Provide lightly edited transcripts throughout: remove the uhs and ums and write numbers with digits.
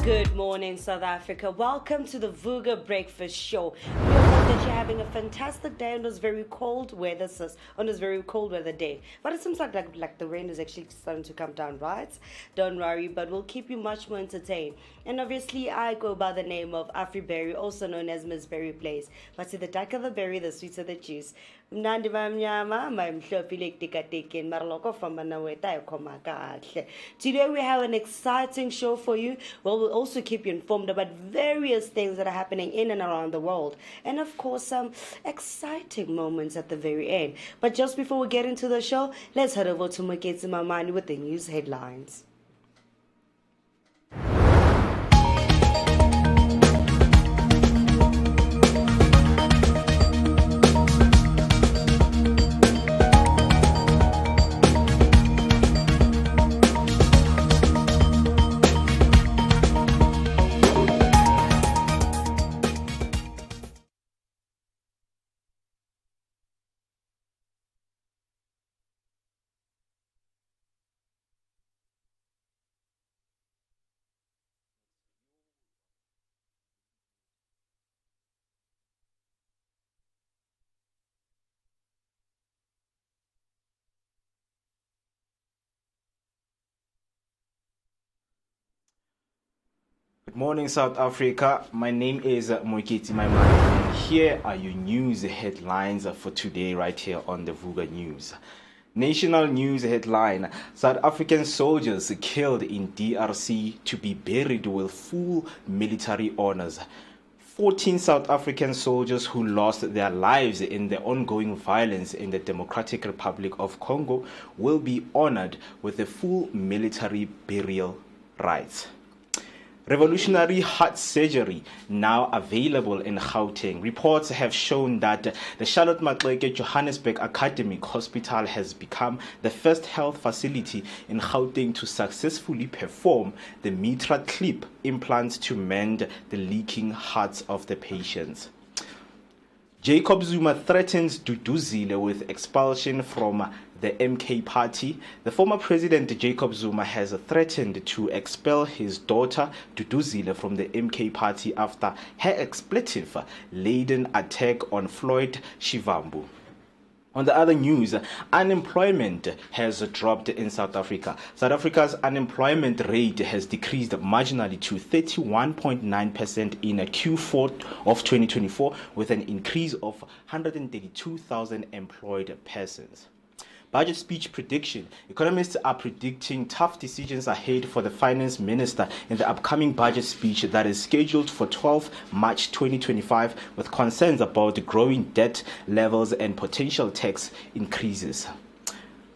Good morning, South Africa. Welcome to the Vooka Breakfast Show. We hope that you're having a fantastic day on this very cold weather, day. But it seems like the rain is actually starting to come down, right? Don't worry, but we'll keep you much more entertained. And obviously, I go by the name of Afriberry, also known as Miss Berry Blaze. But see, the darker the berry, the sweeter the juice. Mnandi bamnyama, mamhlophe tikatekin, marloko from manaweta yokoma kahle. Today we have an exciting show for you. Well, we'll also keep you informed about various things that are happening in and around the world. And of course, some exciting moments at the very end. But just before we get into the show, let's head over to Moketsi Mamani with the news headlines. Good morning, South Africa. My name is Moiketi Maimane, and here are your news headlines for today right here on the Vooka News. National news headline: South African soldiers killed in DRC to be buried with full military honors. 14 South African soldiers who lost their lives in the ongoing violence in the Democratic Republic of Congo will be honored with a full military burial rites. Revolutionary heart surgery now available in Gauteng. Reports have shown that the Charlotte Maxeke Johannesburg Academic Hospital has become the first health facility in Gauteng to successfully perform the Mitra clip implants to mend the leaking hearts of the patients. Jacob Zuma threatens Duduzile with expulsion from the MK party. The former president Jacob Zuma has threatened to expel his daughter Duduzile from the MK party after her expletive-laden attack on Floyd Shivambu. On the other news, unemployment has dropped in South Africa. South Africa's unemployment rate has decreased marginally to 31.9% in Q4 of 2024, with an increase of 132,000 employed persons. Budget speech prediction. Economists are predicting tough decisions ahead for the finance minister in the upcoming budget speech that is scheduled for 12 March 2025, with concerns about the growing debt levels and potential tax increases.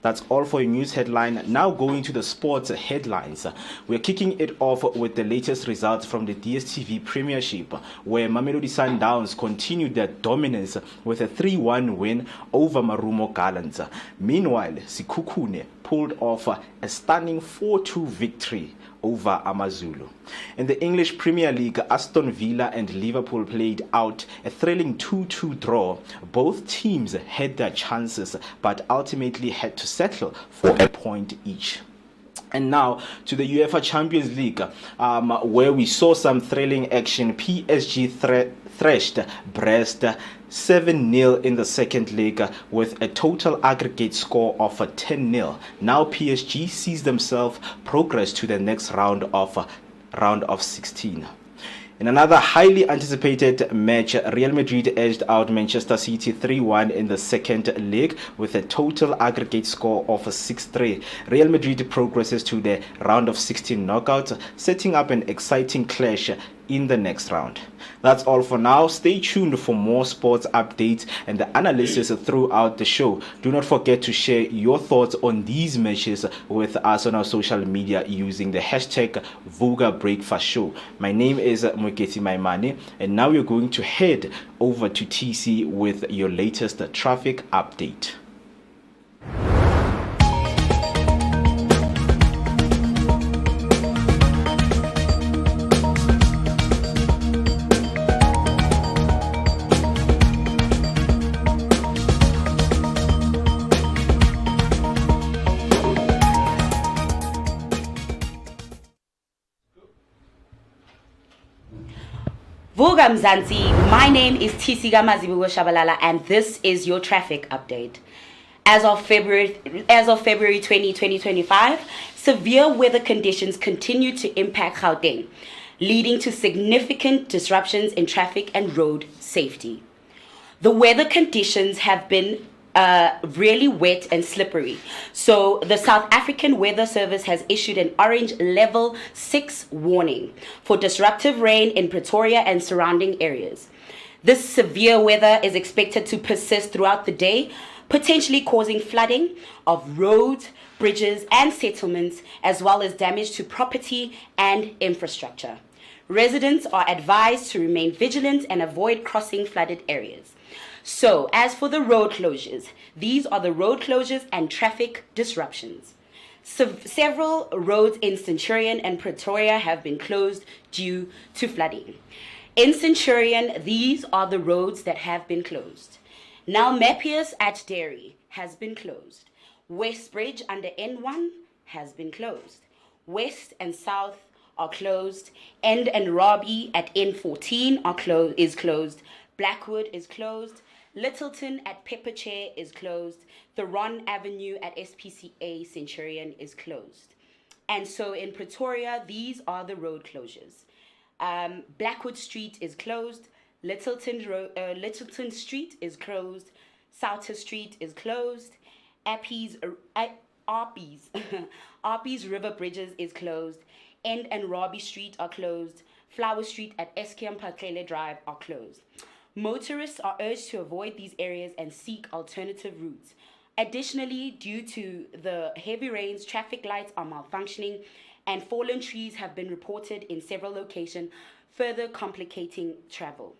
That's all for your news headline. Now going to the sports headlines. We're kicking it off with the latest results from the DStv Premiership, where Mamelodi Sundowns continued their dominance with a 3-1 win over Marumo Gallants. Meanwhile, Sikhukhune pulled off a stunning 4-2 victory over Amazulu. In the English Premier League, Aston Villa and Liverpool played out a thrilling 2-2 draw. Both teams had their chances but ultimately had to settle for a point each. And now to the UEFA Champions League, where we saw some thrilling action. PSG thrashed Brest 7-0 in the second leg with a total aggregate score of 10-0. Now PSG sees themselves progress to the next round of 16. In another highly anticipated match, Real Madrid edged out Manchester City 3-1 in the second leg with a total aggregate score of 6-3. Real Madrid progresses to the round of 16 knockout, setting up an exciting clash in the next round. That's all for now. Stay tuned for more sports updates and the analysis throughout the show. Do not forget to share your thoughts on these matches with us on our social media using the hashtag Vooka Breakfast Show. My name is Moiketi Maimane, and now we're going to head over to TC with your latest traffic update. Vooka Mzansi, my name is Tisiga Mazibugo Shabalala, and this is your traffic update. As of February 20, 2025, severe weather conditions continue to impact Gauteng, leading to significant disruptions in traffic and road safety. The weather conditions have been really wet and slippery. So the South African Weather Service has issued an orange level 6 warning for disruptive rain in Pretoria and surrounding areas. This severe weather is expected to persist throughout the day, potentially causing flooding of roads, bridges, and settlements, as well as damage to property and infrastructure. Residents are advised to remain vigilant and avoid crossing flooded areas. So, as for the road closures, these are the road closures and traffic disruptions. Several roads in Centurion and Pretoria have been closed due to flooding. In Centurion, these are the roads that have been closed. Now, Mapius at Derry has been closed. West Bridge under N1 has been closed. West and South are closed. End and Robbie at N14 is closed. Blackwood is closed. Littleton at Pepperchair is closed. Theron Avenue at SPCA Centurion is closed. And so in Pretoria, these are the road closures. Blackwood Street is closed. Littleton Street is closed. Souter Street is closed. Arby's River Bridges is closed. End and Robbie Street are closed. Flower Street at Eskom Patlele Drive are closed. Motorists are urged to avoid these areas and seek alternative routes. Additionally, due to the heavy rains, traffic lights are malfunctioning and fallen trees have been reported in several locations, further complicating travel.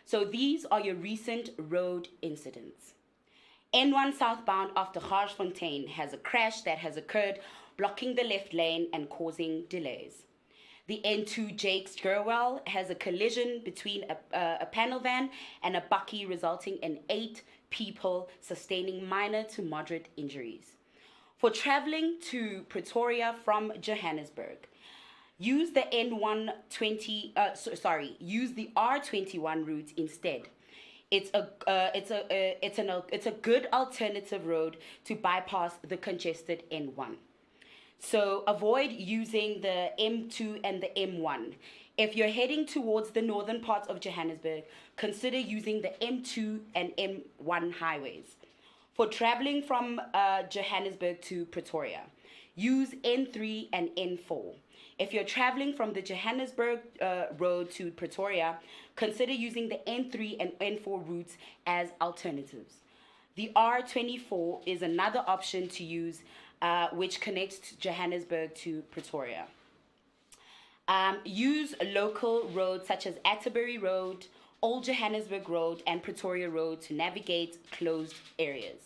So these are your recent road incidents. N1 southbound after Garsfontein has a crash that has occurred, blocking the left lane and causing delays. The N2 Jakes Gerwell has a collision between a panel van and a bakkie, resulting in 8 people sustaining minor to moderate injuries. For traveling to Pretoria from Johannesburg, use the use the R21 route instead. It's a good alternative road to bypass the congested N1. So avoid using the M2 and the M1. If you're heading towards the northern parts of Johannesburg, consider using the M2 and M1 highways. For traveling from Johannesburg to Pretoria, use N3 and N4. If you're traveling from the Johannesburg road to Pretoria, consider using the N3 and N4 routes as alternatives. The R24 is another option to use, which connects Johannesburg to Pretoria. Use local roads such as Atterbury Road, Old Johannesburg Road, and Pretoria Road to navigate closed areas.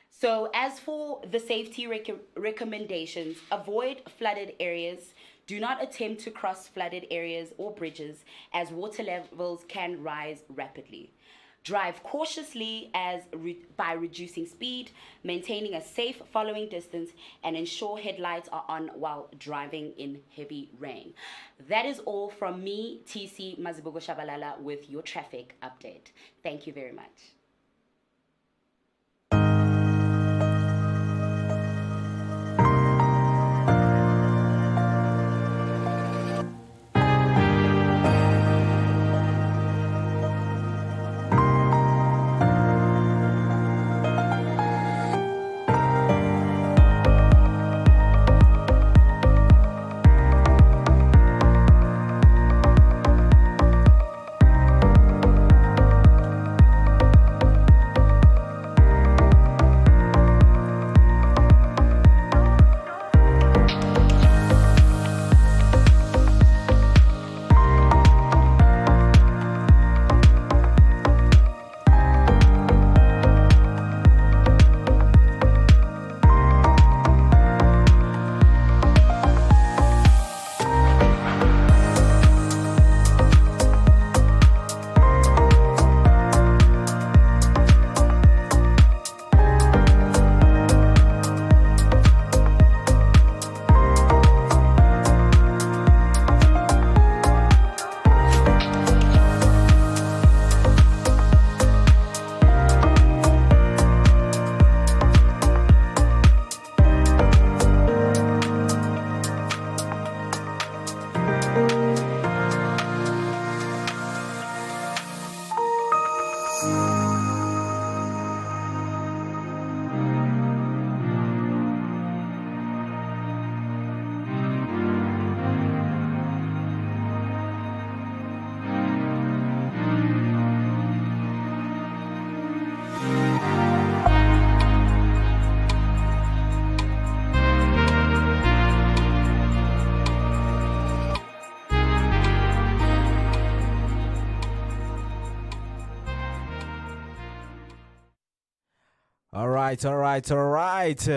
So as for the safety recommendations, avoid flooded areas. Do not attempt to cross flooded areas or bridges, as water levels can rise rapidly. Drive cautiously by reducing speed, maintaining a safe following distance, and ensure headlights are on while driving in heavy rain. That is all from me, TC Mazibugo Shabalala, with your traffic update. Thank you very much.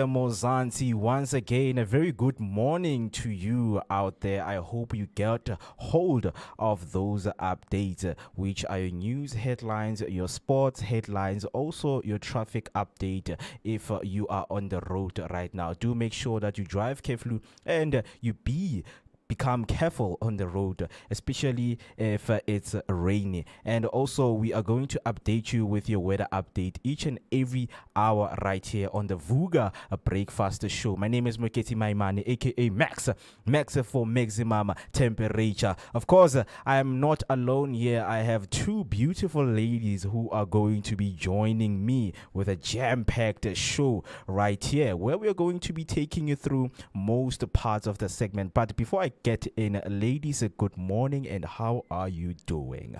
Mozansi. Once again, a very good morning to you out there. I hope you get hold of those updates, which are your news headlines, your sports headlines, also your traffic update. If you are on the road right now, do make sure that you drive carefully and become careful on the road, especially if it's rainy. And also, we are going to update you with your weather update each and every hour right here on the Vooka Breakfast Show. My name is Moketi Maimane, aka Max for maximum temperature. Of course, I am not alone here. I have two beautiful ladies who are going to be joining me with a jam-packed show right here, where we are going to be taking you through most parts of the segment. But before I get in, ladies, good morning, and how are you doing?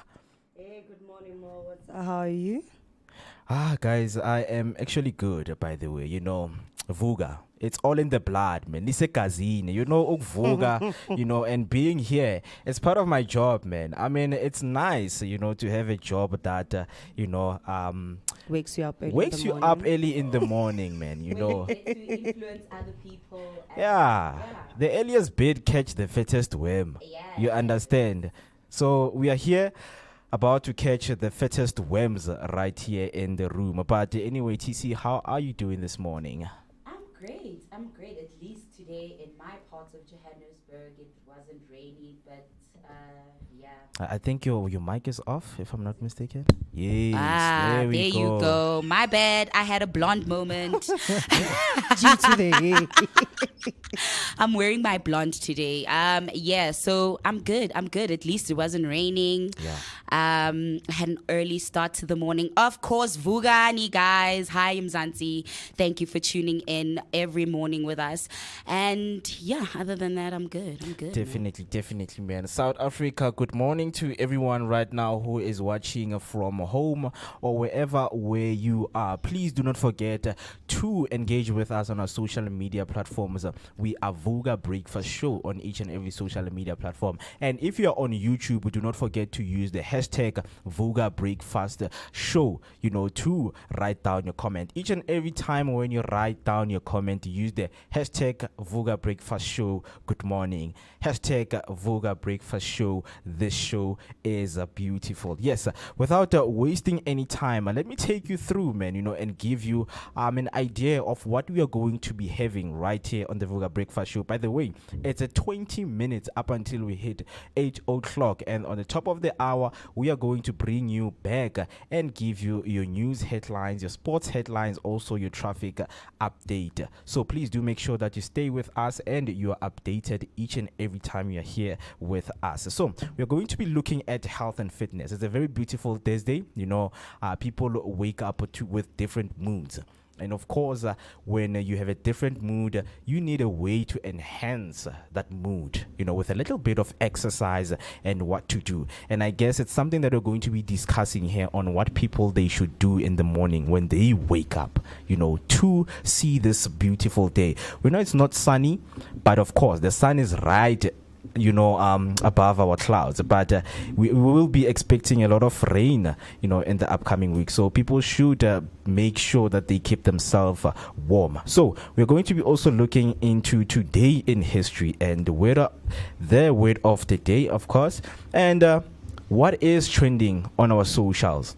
Hey, good morning, Mo. How are you? Guys, I am actually good, by the way. Vooka, it's all in the blood, man. It's a gazine, Vooka, and being here, it's part of my job, man. I mean, it's nice, to have a job that, Wakes you up early in the morning, man, To influence other people. Yeah. The earliest bird catch the fattest worm. Yeah. You understand? So we are here about to catch the fattest worms right here in the room. But anyway, TC, how are you doing this morning? I'm great. At least today in my part of Johannesburg, it wasn't rainy, but yeah. I think your mic is off, if I'm not mistaken. Yes, there we go. you go. My bad. I had a blonde moment. due to the I'm wearing my blonde today. Yeah, so I'm good. At least it wasn't raining. Yeah. I had an early start to the morning. Of course, Vugani guys. Hi, Mzansi. Thank you for tuning in every morning with us. And yeah, other than that, I'm good. Definitely, man. South Africa, good morning to everyone right now who is watching from home or where you are. Please do not forget to engage with us on our social media platforms. We are Vooka Breakfast Show on each and every social media platform. And if you are on YouTube, do not forget to use the hashtag Vooka Breakfast Show, to write down your comment. Each and every time when you write down your comment, use the hashtag Vooka Breakfast Show. Good morning. Hashtag Vooka Breakfast Show. This show is beautiful. Yes, without wasting any time, let me take you through, man, and give you an idea of what we are going to be having right here on the Vooka Breakfast Show. By the way, it's 20 minutes up until we hit 8 o'clock, and on the top of the hour, we are going to bring you back and give you your news headlines, your sports headlines, also your traffic update. So please do make sure that you stay with us and you are updated each and every time you're here with us. So we're going to be looking at health and fitness. It's a very beautiful Thursday. People wake up with different moods. And of course, when you have a different mood, you need a way to enhance that mood, with a little bit of exercise and what to do. And I guess it's something that we're going to be discussing here on what people they should do in the morning when they wake up, to see this beautiful day. We know it's not sunny, but of course, the sun is right above our clouds, but we will be expecting a lot of rain in the upcoming week, so people should make sure that they keep themselves warm. So we're going to be also looking into today in history and the word of the day, of course, and what is trending on our socials.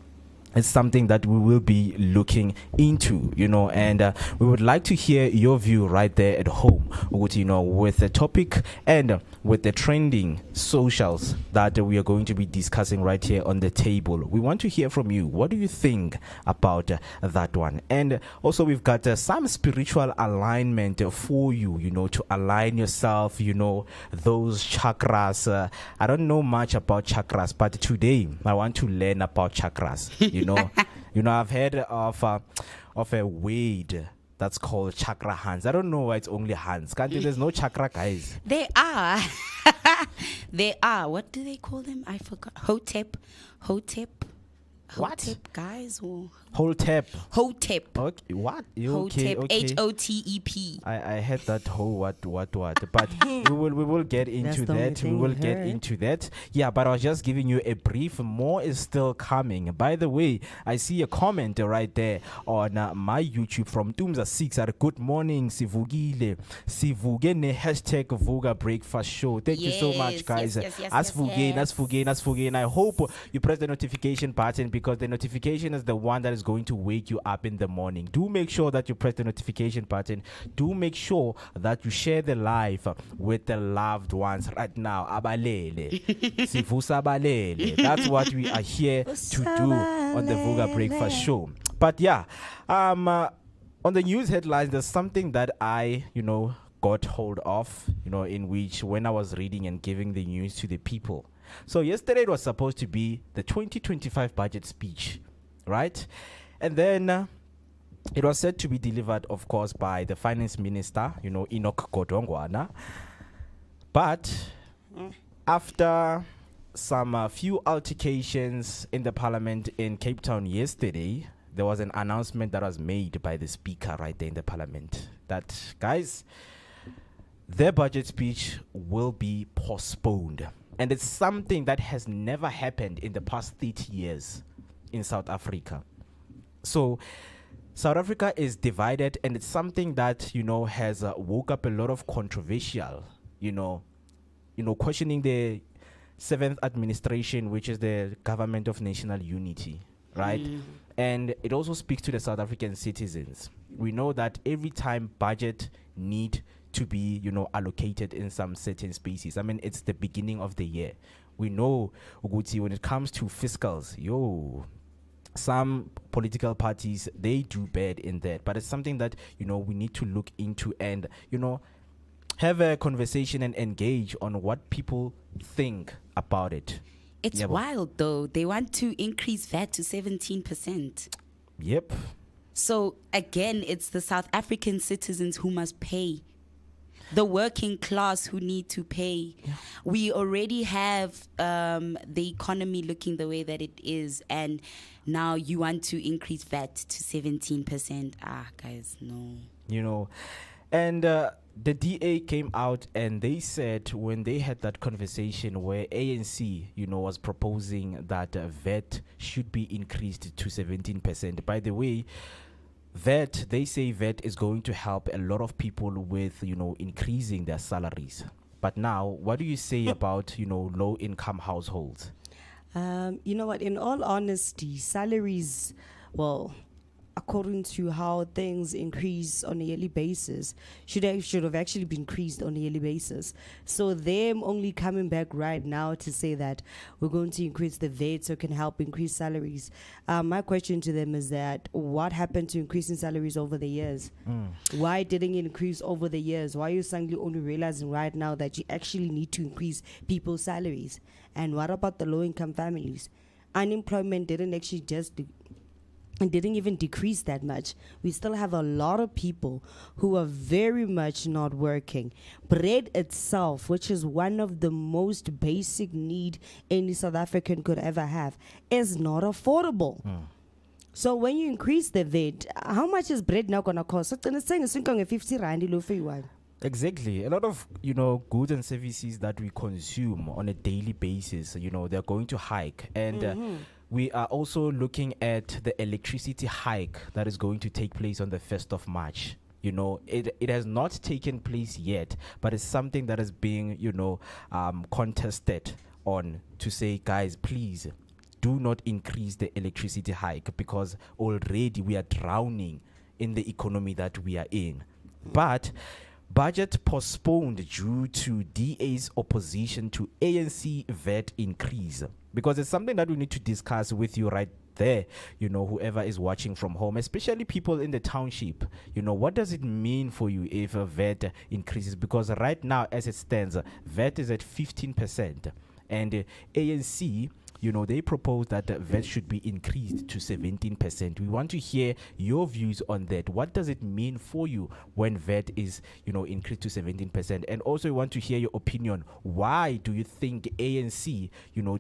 It's something that we will be looking into, and we would like to hear your view right there at home, with the topic and with the trending socials that we are going to be discussing right here on the table. We want to hear from you. What do you think about that one? And also, we've got some spiritual alignment for you, to align yourself, those chakras. I don't know much about chakras, but today I want to learn about chakras. I've heard of a word that's called chakra hands. I don't know why it's only hands. There's no chakra, guys. They are. They are. What do they call them? I forgot. Hotep. What? Hotep, guys, or Whole tap. Hotep. Okay, what? Okay, Hotep, okay. HOTEP. I had that whole what, but we will get into the only that. We thing will you get heard. into that. Yeah, but I was just giving you a brief. More is still coming. By the way, I see a comment right there on my YouTube from Tumza6. Good morning, Sivugile. Sivuge ne hashtag Vooka Breakfast Show. Thank you so much, guys. As Fugain. I hope you press the notification button because the notification is the one that is going to wake you up in the morning. Do make sure that you press the notification button. Do make sure that you share the live with the loved ones right now. Abalele. Sivusa balele. That's what we are here to do on the Vooka Breakfast Show. But yeah, on the news headlines, there's something that I, got hold of, in which when I was reading and giving the news to the people. So yesterday it was supposed to be the 2025 budget speech, right? And then it was said to be delivered, of course, by the finance minister, Enoch Godongwana. But after some few altercations in the parliament in Cape Town yesterday, there was an announcement that was made by the speaker right there in the parliament that, guys, their budget speech will be postponed. And it's something that has never happened in the past 30 years in South Africa. So South Africa is divided, and it's something that, has woke up a lot of controversial, questioning the 7th administration, which is the government of national unity, right? And it also speaks to the South African citizens. We know that every time budget need to be, allocated in some certain spaces. I mean, it's the beginning of the year. We know, Uguti, when it comes to fiscals, some political parties, they do bad in that. But it's something that, we need to look into and, have a conversation and engage on what people think about it. It's wild, though. They want to increase VAT to 17%. Yep. So, again, it's the South African citizens who must pay. The working class who need to pay. Yeah. We already have the economy looking the way that it is, and now you want to increase VAT to 17%. Guys, no. And the DA came out and they said when they had that conversation where ANC, was proposing that VAT should be increased to 17%. By the way, they say VAT is going to help a lot of people with, increasing their salaries. But now, what do you say about, low-income households? You know what? In all honesty, salaries, according to how things increase on a yearly basis, should have actually been increased on a yearly basis. So them only coming back right now to say that we're going to increase the VAT so it can help increase salaries. My question to them is that what happened to increasing salaries over the years? Why didn't it increase over the years? Why are you suddenly only realizing right now that you actually need to increase people's salaries? And what about the low-income families? Unemployment didn't actually and didn't even decrease that much. We still have a lot of people who are very much not working. Bread itself, which is one of the most basic need any South African could ever have, is not affordable. So when you increase the VAT, how much is bread now gonna cost? It's saying it's 50 rand loaf for you. Exactly. A lot of, goods and services that we consume on a daily basis, they're going to hike. And we are also looking at the electricity hike that is going to take place on the 1st of March. It has not taken place yet, but it's something that is being, contested on to say, guys, please do not increase the electricity hike because already we are drowning in the economy that we are in. But budget postponed due to DA's opposition to ANC VAT increase. Because it's something that we need to discuss with you right there, whoever is watching from home, especially people in the township. What does it mean for you if a VAT increases? Because right now, as it stands, VAT is at 15%. And ANC they propose that the VAT should be increased to 17%. We want to hear your views on that. What does it mean for you when VAT is, increased to 17%? And also we want to hear your opinion. Why do you think ANC,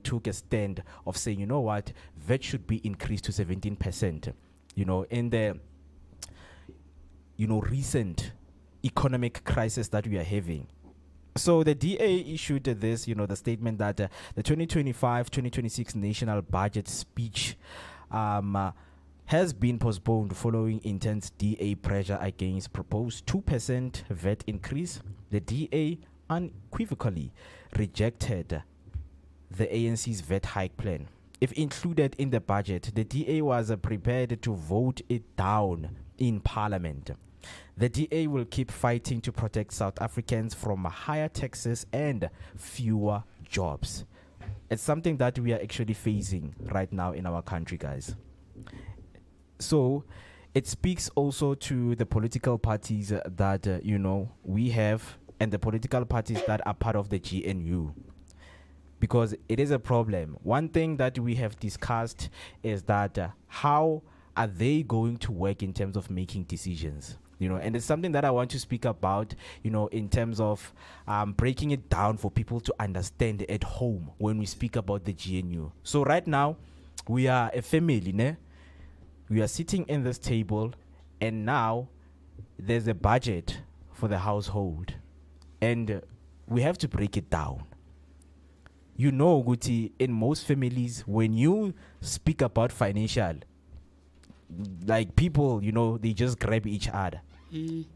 took a stand of saying, you know what, VAT should be increased to 17%? In the, recent economic crisis that we are having. So the DA issued this, the statement that the 2025-2026 national budget speech has been postponed following intense DA pressure against proposed 2% VAT increase. The DA unequivocally rejected the ANC's VAT hike plan. If included in the budget, the DA was prepared to vote it down in Parliament. The DA will keep fighting to protect South Africans from higher taxes and fewer jobs. It's something that we are actually facing right now in our country, guys. So it speaks also to the political parties that, we have, and the political parties that are part of the GNU. Because it is a problem. One thing that we have discussed is that how are they going to work in terms of making decisions? And it's something that I want to speak about, in terms of breaking it down for people to understand at home when we speak about the GNU. So right now, we are a family, ne? We are sitting in this table, and now there's a budget for the household, and we have to break it down. Guti, in most families, when you speak about financial, like people, they just grab each other.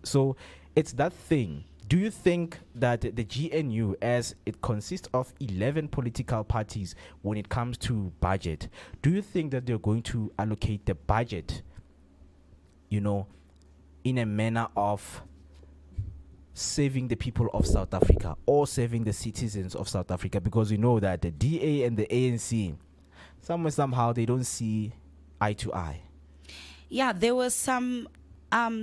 So it's that thing. Do you think that the GNU, as it consists of 11 political parties when it comes to budget, do you think that they're going to allocate the budget, in a manner of saving the people of South Africa or saving the citizens of South Africa? Because we know that the DA and the ANC, somehow they don't see eye to eye. Yeah, there was some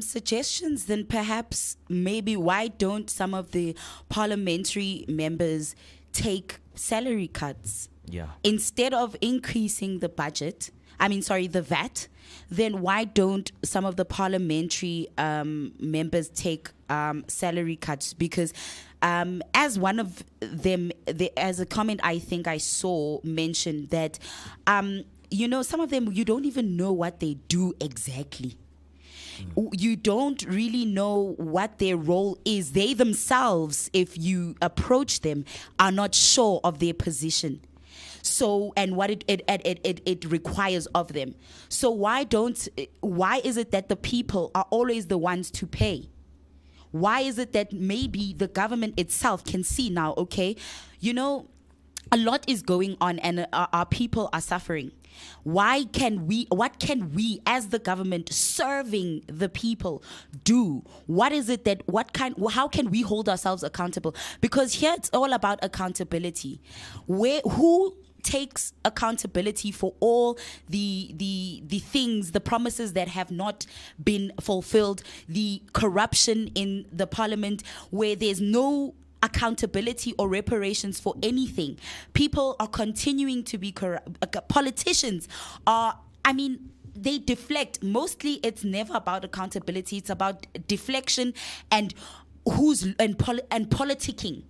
suggestions. Then perhaps maybe why don't some of the parliamentary members take salary cuts? Yeah. Instead of increasing the the VAT, then why don't some of the parliamentary members take salary cuts? Because as one of them, as a comment I think I saw mentioned that, some of them, you don't even know what they do exactly. You don't really know what their role is. They themselves, if you approach them, are not sure of their position. So, and what it requires of them. So why is it that the people are always the ones to pay? Why is it that maybe the government itself can see now, okay, a lot is going on and our people are suffering. What can we as the government serving the people do? What is it how can we hold ourselves accountable? Because here it's all about accountability. Who takes accountability for all the things, the promises that have not been fulfilled, the corruption in the parliament where there's no accountability or reparations for anything. People are continuing to be corrupt. Politicians are, they deflect. Mostly it's never about accountability. It's about deflection and politicking,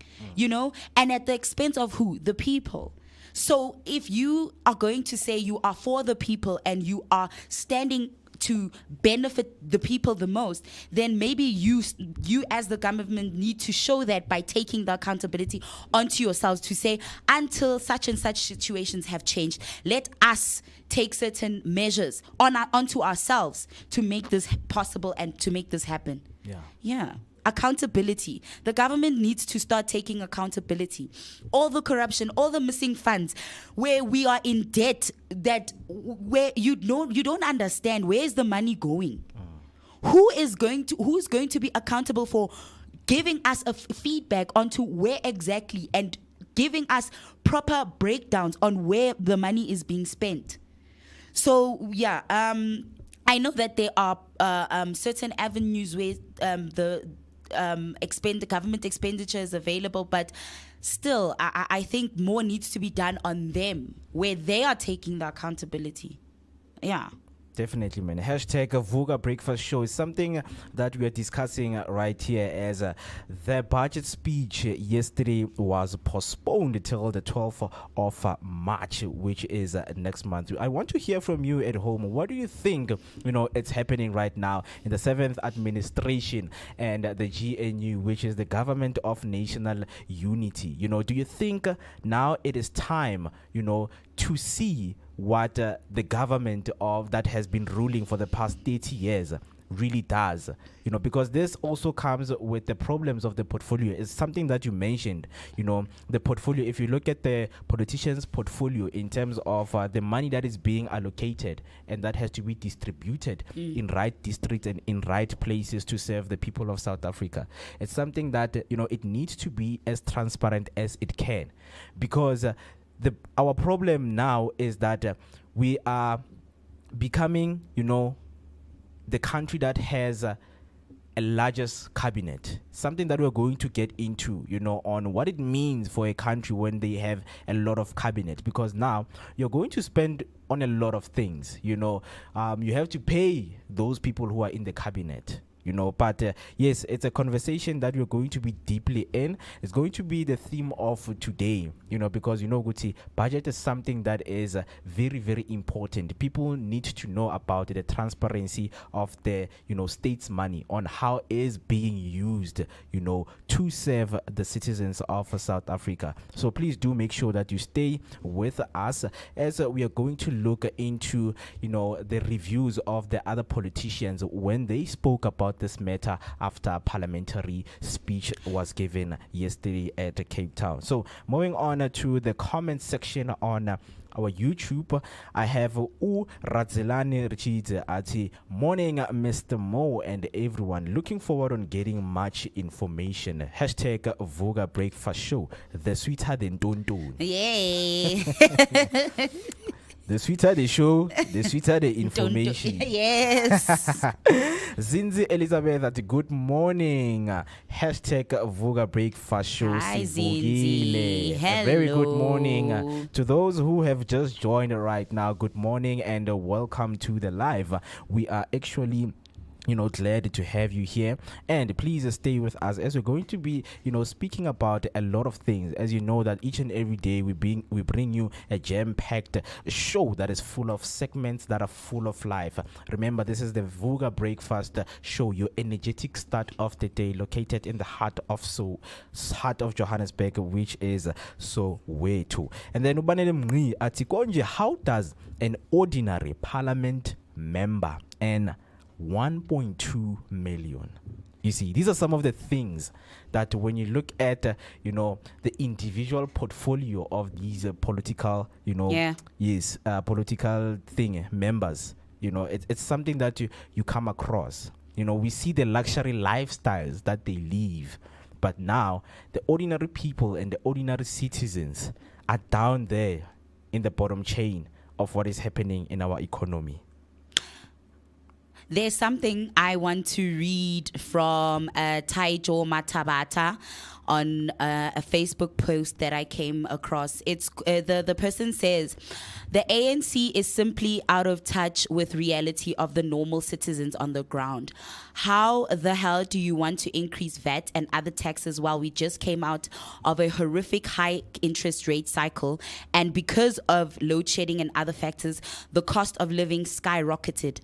and at the expense of who? The people. So if you are going to say you are for the people and you are standing to benefit the people the most, then maybe you as the government need to show that by taking the accountability onto yourselves to say, until such and such situations have changed, let us take certain measures onto ourselves to make this possible and to make this happen. Yeah. Accountability. The government needs to start taking accountability. All the corruption, all the missing funds, where we are in debt, where you don't understand where is the money going. Who is going to be accountable for giving us a feedback onto where exactly and giving us proper breakdowns on where the money is being spent. So yeah, I know that there are certain avenues where the government expenditure is available, but still, I think more needs to be done on them, where they are taking the accountability. Yeah. Definitely, man. Hashtag Vooka Breakfast Show is something that we are discussing right here, as the budget speech yesterday was postponed till the 12th of March, which is next month. I want to hear from you at home. What do you think, it's happening right now in the 7th administration and the GNU, which is the Government of National Unity? Do you think now it is time, to see what the government of that has been ruling for the past 30 years really does, because this also comes with the problems of the portfolio. It's something that you mentioned, the portfolio. If you look at the politicians' portfolio in terms of the money that is being allocated and that has to be distributed in right districts and in right places to serve the people of South Africa, it's something that, it needs to be as transparent as it can, because our problem now is that we are becoming, the country that has a largest cabinet, something that we're going to get into, on what it means for a country when they have a lot of cabinet, because now you're going to spend on a lot of things, you have to pay those people who are in the cabinet. But yes, it's a conversation that we're going to be deeply in. It's going to be the theme of today, because Guti, budget is something that is very, very important. People need to know about the transparency of the, state's money, on how it is being used, to serve the citizens of South Africa. So please do make sure that you stay with us as we are going to look into, the reviews of the other politicians when they spoke about this matter after a parliamentary speech was given yesterday at Cape Town. So moving on to the comment section on our YouTube, I have Radzelani Richid Ati, morning Mr. Mo and everyone, looking forward on getting much information. Hashtag Vooka Breakfast Show, the sweeter than Tonton. Yay. The sweeter the show, the sweeter the information. Yes. Zinzi Elizabeth at good morning. Hashtag Vooka Breakfast Show. Hi, Sivugile. Zinzi. Hello. A very good morning to those who have just joined right now. Good morning and welcome to the live. We are actually glad to have you here, and please stay with us as we're going to be speaking about a lot of things. As you know that each and every day we bring you a jam-packed show that is full of segments that are full of life. Remember, this is the Vooka Breakfast Show, your energetic start of the day, located in the heart of Johannesburg, which is Soweto. And then Ubanele Mri atikonje, how does an ordinary parliament member earn 1.2 million? You see, these are some of the things that when you look at, the individual portfolio of these political, political members, it's something that you come across. We see the luxury lifestyles that they live, but now the ordinary people and the ordinary citizens are down there in the bottom chain of what is happening in our economy. There's something I want to read from Taijo Matabata on a Facebook post that I came across. It's the person says, the ANC is simply out of touch with reality of the normal citizens on the ground. How the hell do you want to increase VAT and other taxes while we just came out of a horrific high interest rate cycle, and because of load shedding and other factors, the cost of living skyrocketed?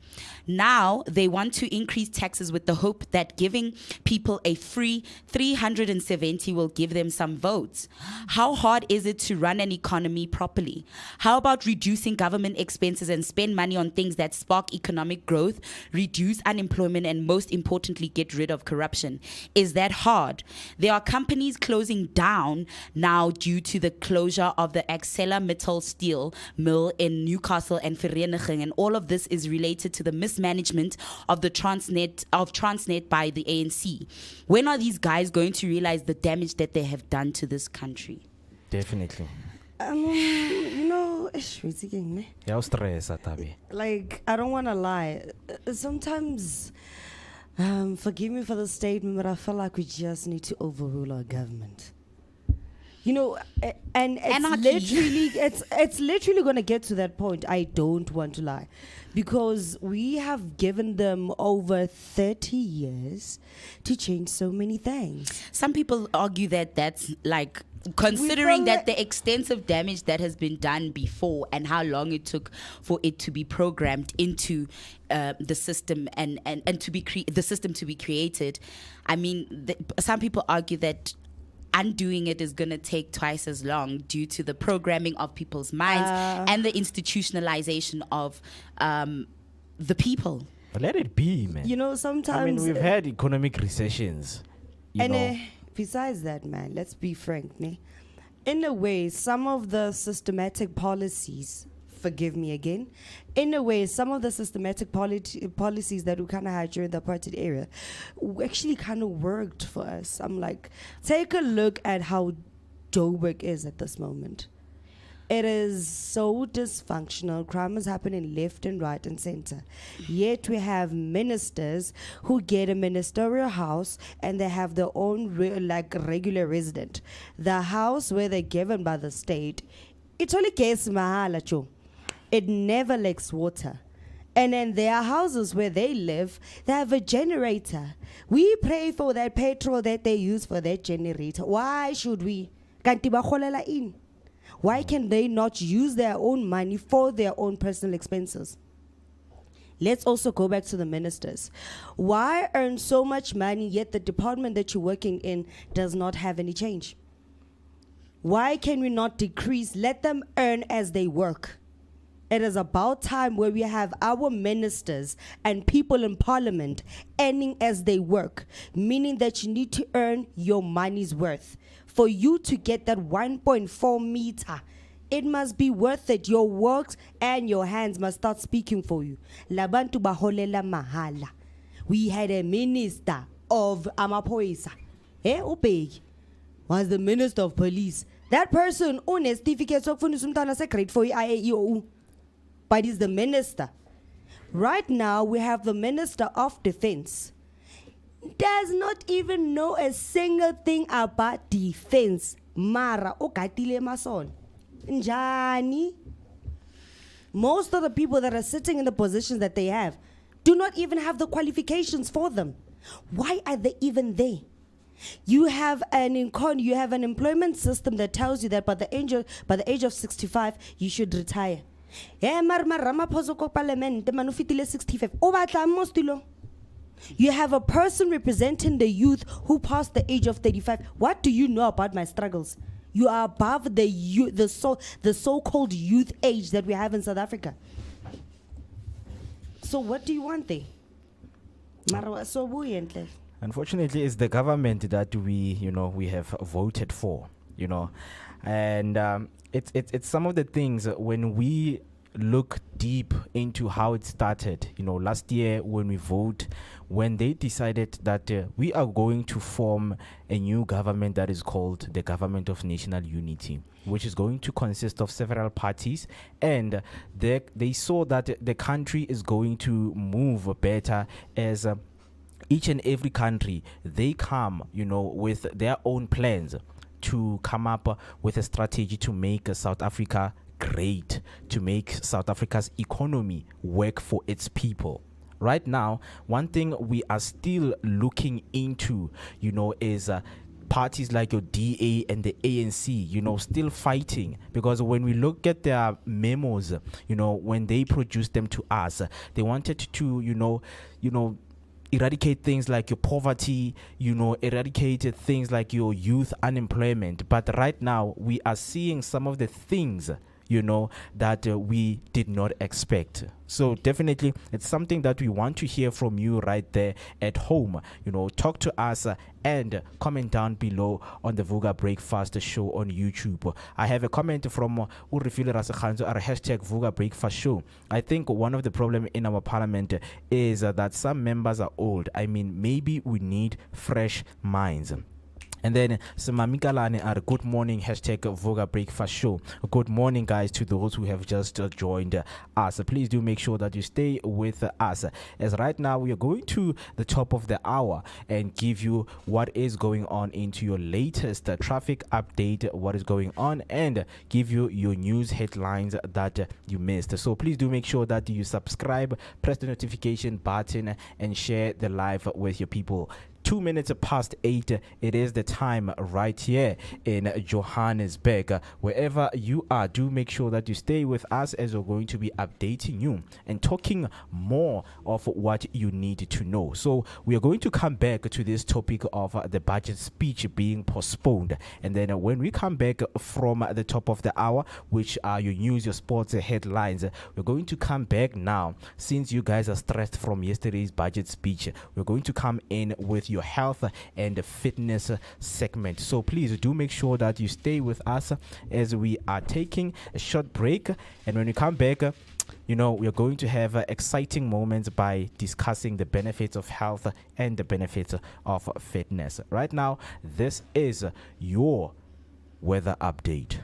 Now they want to increase taxes with the hope that giving people a free 370 will give them some votes. How hard is it to run an economy properly? How about reducing government expenses and spend money on things that spark economic growth, reduce unemployment, and most importantly, get rid of corruption? Is that hard? There are companies closing down now due to the closure of the ArcelorMittal steel mill in Newcastle and Vereeniging, and all of this is related to the mismanagement of the Transnet by the ANC. When are these guys going to realize the damage that they have done to this country? Definitely. Like, I don't want to lie. Sometimes, forgive me for the statement, but I feel like we just need to overrule our government. You know, and it's Anarchy. literally it's literally going to get to that point. I don't want to lie, because we have given them over 30 years to change so many things. Some people argue that that's like, considering that like- the extensive damage that has been done before and how long it took for it to be programmed into the system and to be the system to be created. I mean, some people argue that undoing it is going to take twice as long due to the programming of people's minds and the institutionalization of the people. But let it be, man. You know, sometimes I mean, we've had economic recessions. You know. Besides that, man, let's be frank, ne? In a way, some of the systematic policies, forgive me again, in a way, some of the systematic policies that we kind of had during the apartheid era actually kind of worked for us. I'm like, take a look at how Joburg is at this moment. It is so dysfunctional. Crime is happening left and right and center. Yet we have ministers who get a ministerial house and they have their own regular resident. The house where they're given by the state, it only gets mahala cho. It never lacks water. And then there are houses where they live, they have a generator. We pay for that petrol that they use for that generator. Why should we? Kanti ba kholela in? Why can they not use their own money for their own personal expenses? Let's also go back to the ministers. Why earn so much money yet the department that you're working in does not have any change? Why can we not decrease? Let them earn as they work. It is about time where we have our ministers and people in parliament earning as they work, meaning that you need to earn your money's worth. For you to get that 1.4 meter, it must be worth it. Your works and your hands must start speaking for you. Labantu baholela mahala. We had a minister of Amapoisa. Ubeki was the minister of police. That person owns certificate of grade for IAEO. But he's the minister. Right now, we have the minister of defense. Does not even know a single thing about defense. Mara okatile mason. Njani. Most of the people that are sitting in the positions that they have do not even have the qualifications for them. Why are they even there? You have an employment system that tells you that by the age of 65 you should retire. Parliament, 65. You have a person representing the youth who passed the age of 35. What do you know about my struggles? You are above the so-called youth age that we have in South Africa. So what do you want there? Unfortunately, it's the government that we have voted for, and it's some of the things when we look deep into how it started. Last year when they decided that we are going to form a new government that is called the Government of National Unity, which is going to consist of several parties, and they saw that the country is going to move better as each and every country, they come, with their own plans to come up with a strategy to make South Africa great, to make South Africa's economy work for its people. Right now, one thing we are still looking into, is parties like your DA and the ANC, still fighting, because when we look at their memos, when they produced them to us, they wanted to, eradicate things like your poverty, eradicate things like your youth unemployment. But right now, we are seeing some of the things, that we did not expect. So definitely, it's something that we want to hear from you right there at home. Talk to us and comment down below on the Vooka Breakfast Show on YouTube. I have a comment from Urifile Rasakhanzo, our hashtag Vooka Breakfast Show. I think one of the problems in our parliament is that some members are old. I mean, maybe we need fresh minds. And then Samamikalane are good morning, hashtag Vooka Breakfast Show. Good morning, guys, to those who have just joined us. Please do make sure that you stay with us, as right now we are going to the top of the hour and give you what is going on into your latest traffic update, what is going on, and give you your news headlines that you missed. So please do make sure that you subscribe, press the notification button, and share the live with your people. 2 minutes past 8, it is the time right here in Johannesburg. Wherever you are, do make sure that you stay with us, as we're going to be updating you and talking more of what you need to know. So we are going to come back to this topic of the budget speech being postponed, and then when we come back from the top of the hour, which are your news, your sports headlines, we're going to come back now. Since you guys are stressed from yesterday's budget speech, we're going to come in with your health and fitness segment. So please do make sure that you stay with us as we are taking a short break, and when we come back, we are going to have exciting moments by discussing the benefits of health and the benefits of fitness. Right now, this is your weather update.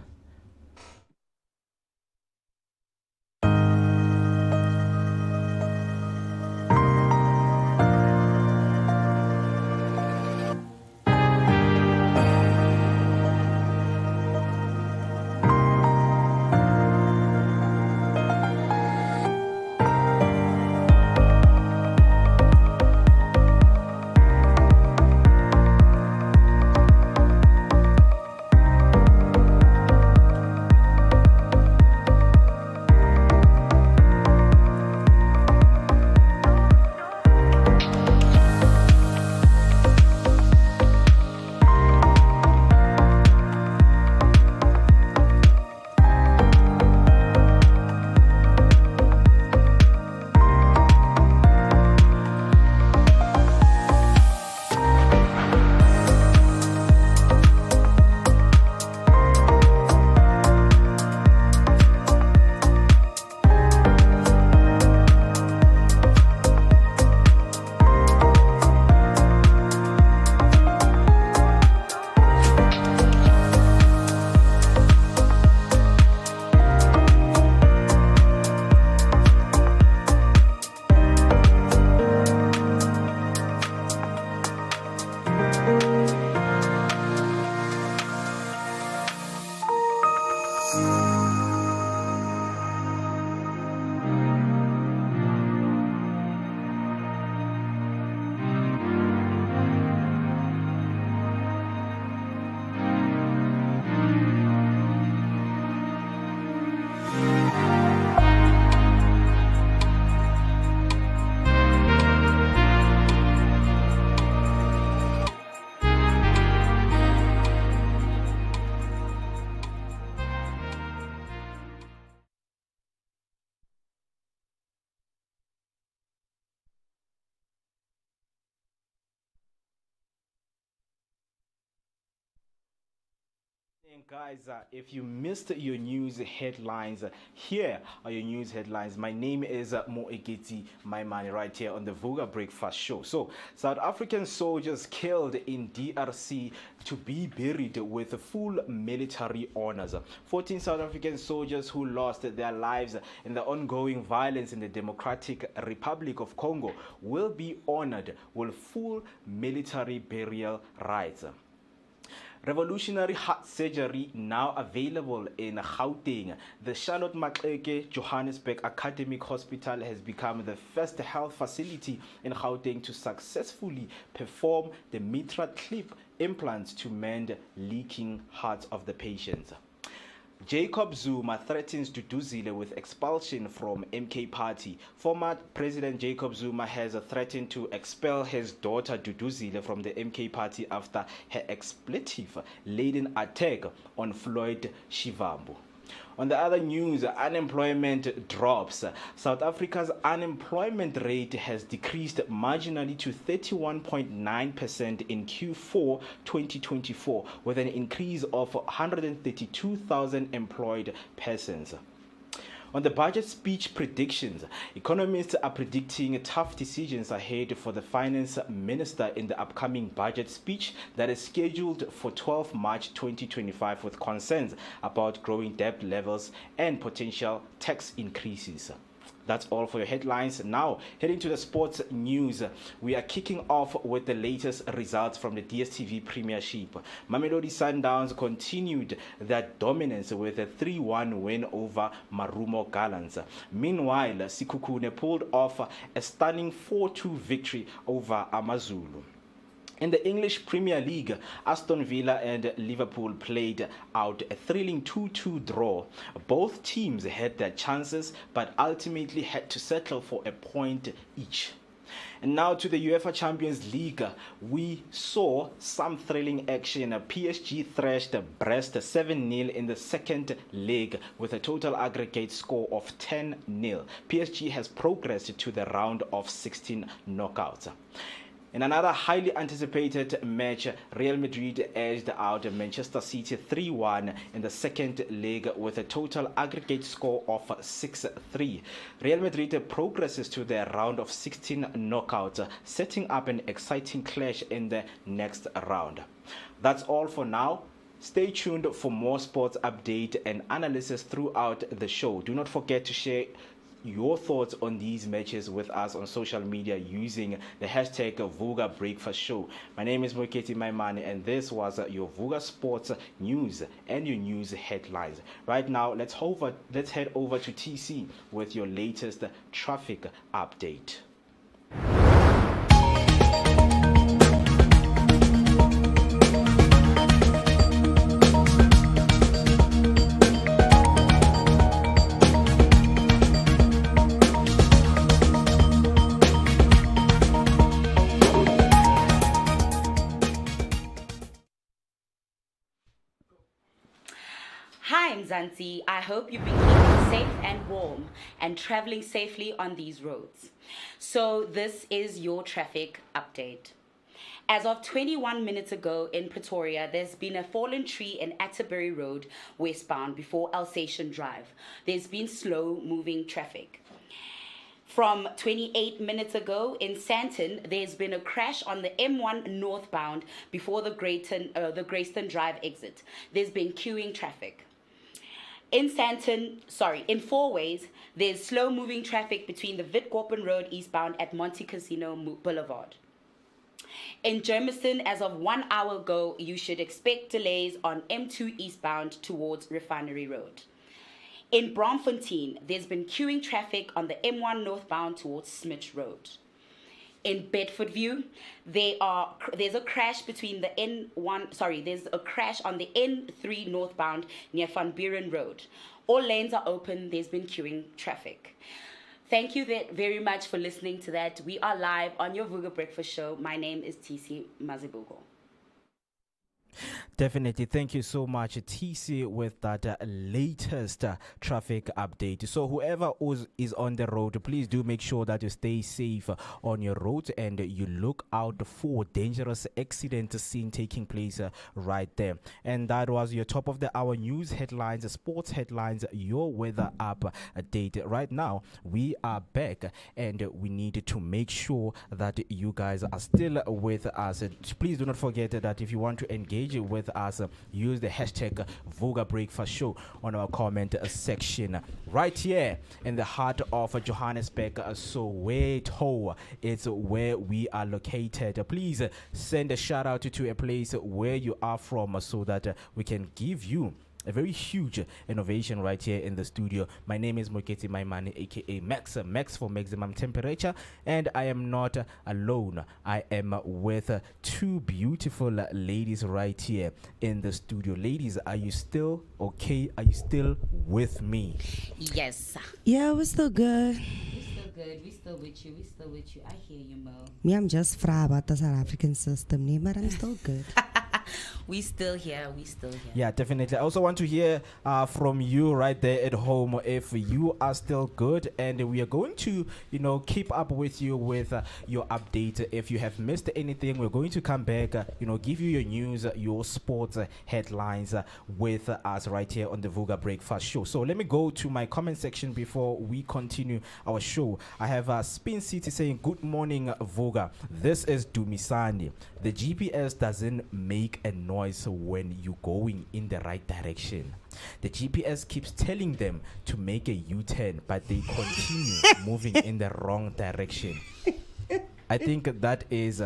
And guys, if you missed your news headlines, here are your news headlines. My name is Moeketi, my man, right here on the Vooka Breakfast Show. So, South African soldiers killed in DRC to be buried with full military honors. 14 South African soldiers who lost their lives in the ongoing violence in the Democratic Republic of Congo will be honored with full military burial rights. Revolutionary heart surgery now available in Gauteng. The Charlotte Maxeke Johannesburg Academic Hospital has become the first health facility in Gauteng to successfully perform the mitral clip implants to mend leaking hearts of the patients. Jacob Zuma threatens Duduzile with expulsion from MK Party. Former President Jacob Zuma has threatened to expel his daughter Duduzile from the MK Party after her expletive-laden attack on Floyd Shivambu. On the other news, unemployment drops. South Africa's unemployment rate has decreased marginally to 31.9% in Q4 2024, with an increase of 132,000 employed persons. On the budget speech predictions, economists are predicting tough decisions ahead for the finance minister in the upcoming budget speech that is scheduled for 12 March 2025, with concerns about growing debt levels and potential tax increases. That's all for your headlines. Now, heading to the sports news, we are kicking off with the latest results from the DStv Premiership. Mamelodi Sundowns continued their dominance with a 3-1 win over Marumo Gallants. Meanwhile, Sikukune pulled off a stunning 4-2 victory over Amazulu. In the English Premier League, Aston Villa and Liverpool played out a thrilling 2-2 draw. Both teams had their chances but ultimately had to settle for a point each. And now to the UEFA Champions League, we saw some thrilling action. PSG thrashed Brest 7-0 in the second leg with a total aggregate score of 10-0. PSG has progressed to the round of 16 knockouts. In another highly anticipated match, Real Madrid edged out Manchester City 3-1 in the second leg with a total aggregate score of 6-3. Real Madrid progresses to their round of 16 knockouts, setting up an exciting clash in the next round. That's all for now. Stay tuned for more sports update and analysis throughout the show. Do not forget to share your thoughts on these matches with us on social media using the hashtag Vooka Breakfast Show. My name is Moiketi Maimane, and this was your Vooka Sports News and your news headlines. Right now, let's head over to TC with your latest traffic update. Hi, Mzansi. I hope you've been keeping safe and warm and traveling safely on these roads. So this is your traffic update. As of 21 minutes ago in Pretoria, there's been a fallen tree in Atterbury Road westbound before Alsatian Drive. There's been slow moving traffic. From 28 minutes ago in Sandton, there's been a crash on the M1 northbound before the Greyston Drive exit. There's been queuing traffic. In Four Ways, there's slow-moving traffic between the Witkoppen Road eastbound at Monte Casino Boulevard. In Germiston, as of 1 hour ago, you should expect delays on M2 eastbound towards Refinery Road. In Braamfontein, there's been queuing traffic on the M1 northbound towards Smith Road. In Bedfordview, there's a crash between the there's a crash on the N3 northbound near Van Buren Road. All lanes are open. There's been queuing traffic. Thank you very much for listening to that. We are live on your Vooka Breakfast Show. My name is TC Mazibuko. Definitely. Thank you so much, TC, with that latest traffic update. So whoever is on the road, please do make sure that you stay safe on your roads and you look out for dangerous accident scene taking place right there. And that was your top of the hour news headlines, sports headlines, your weather update. Right now, we are back and we need to make sure that you guys are still with us. Please do not forget that if you want to engage with us, use the hashtag Vooka Breakfast Show on our comment section right here in the heart of Johannesburg, Soweto. It's where we are located. Please send a shout out to a place where you are from so that we can give you a very huge innovation right here in the studio. My name is Moiketi Maimane, aka Max for maximum temperature, and I am not alone. I am with two beautiful ladies right here in the studio. Ladies, are you still okay? Are you still with me? Yes. Yeah, we're still good. We still with you. I hear you, Mo. Me, I'm just fry about the South African system, but I'm still good. We still here. We still here. Yeah, definitely. I also want to hear from you right there at home if you are still good, and we are going to, keep up with you with your update. If you have missed anything, we're going to come back, give you your news, your sports headlines with us right here on the Vooka Breakfast Show. So let me go to my comment section before we continue our show. I have Spin City saying, "Good morning, Vooka. This is Dumisani. The GPS doesn't make a noise when you're going in the right direction. The GPS keeps telling them to make a U-turn, but they continue moving in the wrong direction." I think that is,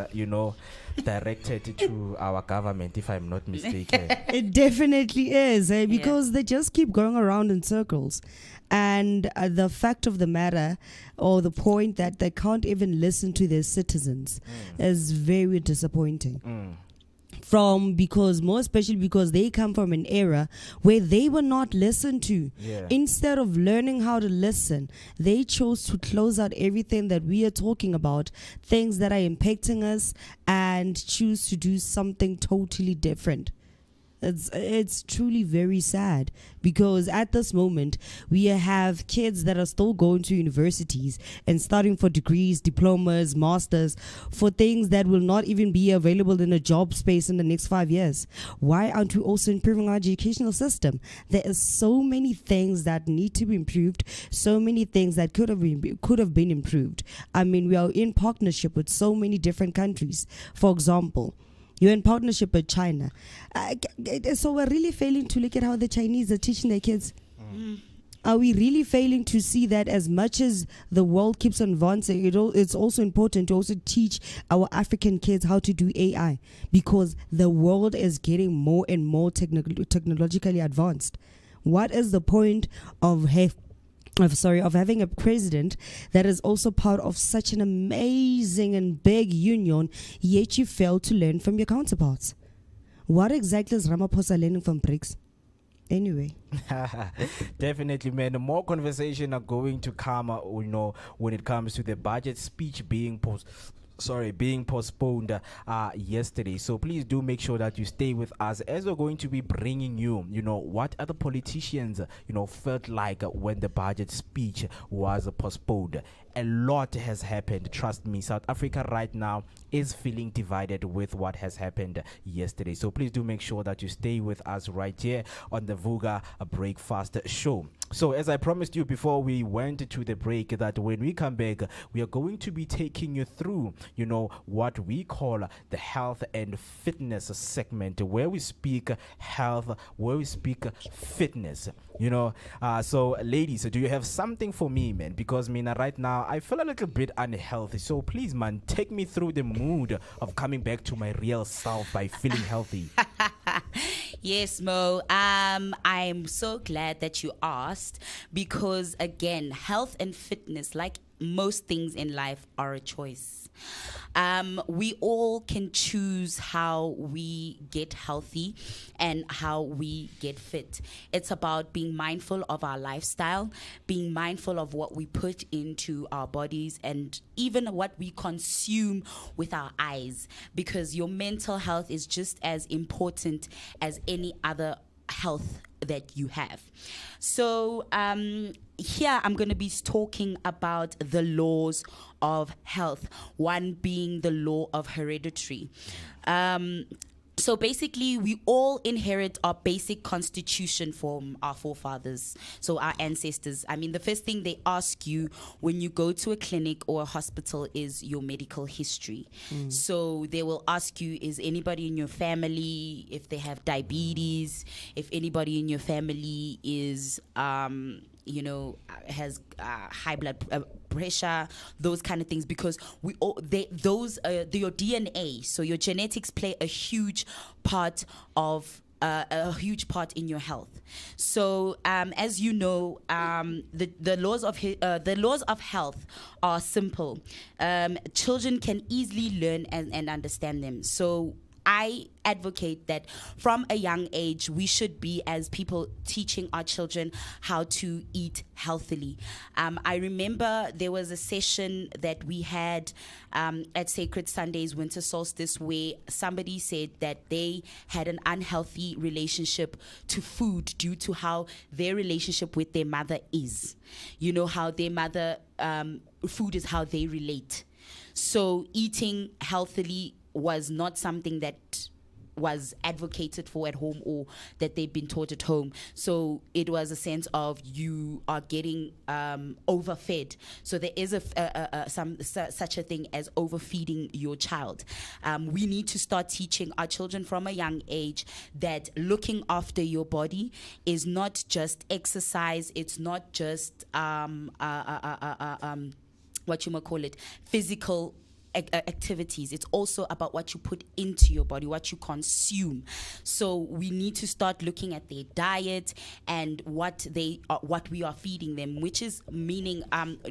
directed to our government, if I'm not mistaken. It definitely is, because they just keep going around in circles. And the fact of the matter, or the point that they can't even listen to their citizens, is very disappointing. More especially because they come from an era where they were not listened to. Yeah. Instead of learning how to listen, they chose to close out everything that we are talking about, things that are impacting us, and choose to do something totally different. It's truly very sad, because at this moment we have kids that are still going to universities and starting for degrees, diplomas, masters, for things that will not even be available in a job space in the next 5 years. Why aren't we also improving our educational system? There is so many things that need to be improved, so many things that could have been improved. I mean, we are in partnership with so many different countries. For example, you're in partnership with China. So we're really failing to look at how the Chinese are teaching their kids. Are we really failing to see that as much as the world keeps advancing, it's also important to also teach our African kids how to do AI, because the world is getting more and more technologically advanced. What is the point of having a president that is also part of such an amazing and big union, yet you fail to learn from your counterparts? What exactly is Ramaphosa learning from BRICS? Anyway. Definitely, man. More conversation are going to come, when it comes to the budget speech being postponed yesterday. So please do make sure that you stay with us, as we're going to be bringing you, what other politicians, felt like when the budget speech was postponed. A lot has happened. Trust me, South Africa right now is feeling divided with what has happened yesterday. So please do make sure that you stay with us right here on the Vooka Breakfast Show. So as I promised you before we went to the break, that when we come back, we are going to be taking you through, what we call the health and fitness segment, where we speak health, where we speak fitness. So ladies, do you have something for me, man? Because right now I feel a little bit unhealthy. So please, man, take me through the mood of coming back to my real self by feeling healthy. Yes, Mo. I'm so glad that you asked, because again, health and fitness, like most things in life, are a choice. We all can choose how we get healthy and how we get fit. It's about being mindful of our lifestyle, being mindful of what we put into our bodies, and even what we consume with our eyes, because your mental health is just as important as any other health that you have. So here I'm going to be talking about the laws of health, one being the law of hereditary. So basically, we all inherit our basic constitution from our forefathers, so our ancestors. I mean, the first thing they ask you when you go to a clinic or a hospital is your medical history. So they will ask you, is anybody in your family, if they have diabetes, if anybody in your family is has high blood pressure, those kind of things, because your DNA, so your genetics play a huge part in your health. So as you know, the laws of health are simple. Children can easily learn and understand them. So I advocate that from a young age, we should be, as people, teaching our children how to eat healthily. I remember there was a session that we had at Sacred Sundays Winter Solstice where somebody said that they had an unhealthy relationship to food due to how their relationship with their mother is. You know, how their mother, food is how they relate. So eating healthily was not something that was advocated for at home or that they've been taught at home. So it was a sense of you are getting overfed. So there is such a thing as overfeeding your child. We need to start teaching our children from a young age that looking after your body is not just exercise. It's not just what you might call it, physical activities. It's also about what you put into your body, what you consume. So we need to start looking at their diet and what we are feeding them, which is meaning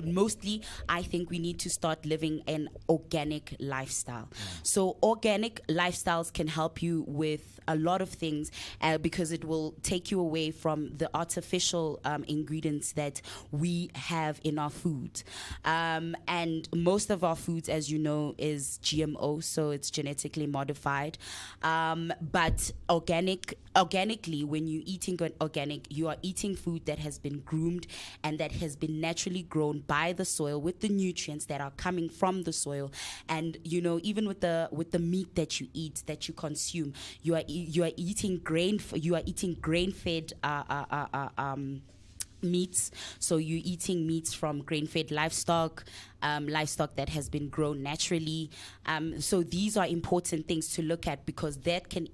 mostly I think we need to start living an organic lifestyle. So organic lifestyles can help you with a lot of things because it will take you away from the artificial ingredients that we have in our food. And most of our foods, as you know, is GMO, so it's genetically modified. But organically, when you're eating organic, you are eating food that has been groomed and that has been naturally grown by the soil with the nutrients that are coming from the soil. And you know, even with the meat that you eat, that you consume, you are eating grain-fed meats. So you're eating meats from grain-fed livestock that has been grown naturally. So these are important things to look at because that can,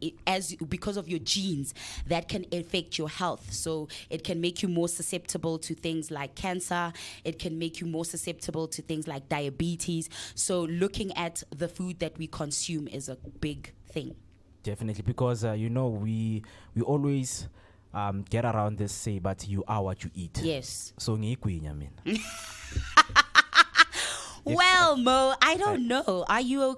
because of your genes, that can affect your health. So it can make you more susceptible to things like cancer. It can make you more susceptible to things like diabetes. So looking at the food that we consume is a big thing. Definitely, because we always get around this say, but you are what you eat. Yes. So ngikwinya mina. Well, Mo, I don't know. Are you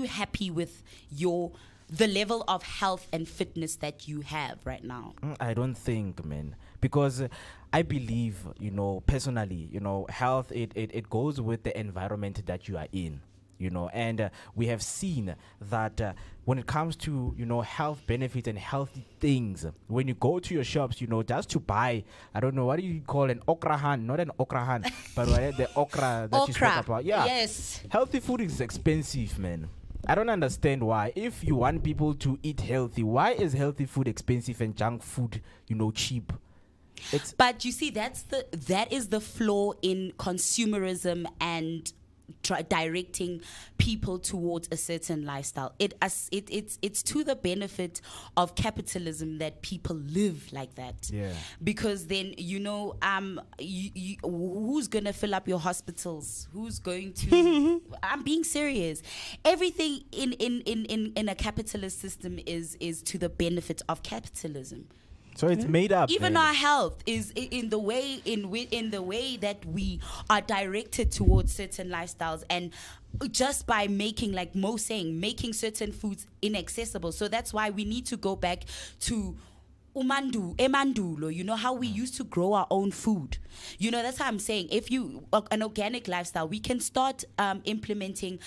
happy with the level of health and fitness that you have right now? I don't think, man, because I believe, personally, health, it goes with the environment that you are in. And we have seen that when it comes to, health benefits and healthy things, when you go to your shops, just to buy, I don't know, what do you call an okrahan? Not an okrahan, but the okra that you spoke about. Yeah. Yes. Healthy food is expensive, man. I don't understand why. If you want people to eat healthy, why is healthy food expensive and junk food, cheap? But you see, that is the flaw in consumerism and directing people towards a certain lifestyle. It's to the benefit of capitalism that people live like that. Yeah. Because then who's gonna fill up your hospitals? Who's going to? I'm being serious. Everything in a capitalist system is to the benefit of capitalism. So it's made up. Even man. our health is in the way that we are directed towards certain lifestyles, and just by making, like Mo saying, making certain foods inaccessible. So that's why we need to go back to emandulo, how we used to grow our own food. That's how I'm saying, if you an organic lifestyle, we can start implementing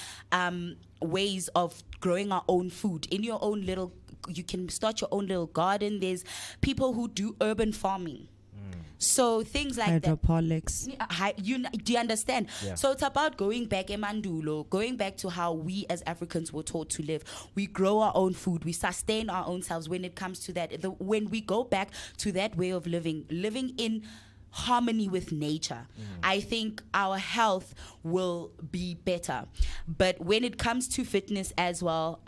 ways of growing our own food in your own little. You can start your own little garden. There's people who do urban farming. So things like hydroponics. Do you understand? Yeah. So it's about going back going back to how we as Africans were taught to live. We grow our own food. We sustain our own selves when it comes to that. When we go back to that way of living in harmony with nature, I think our health will be better. But when it comes to fitness as well,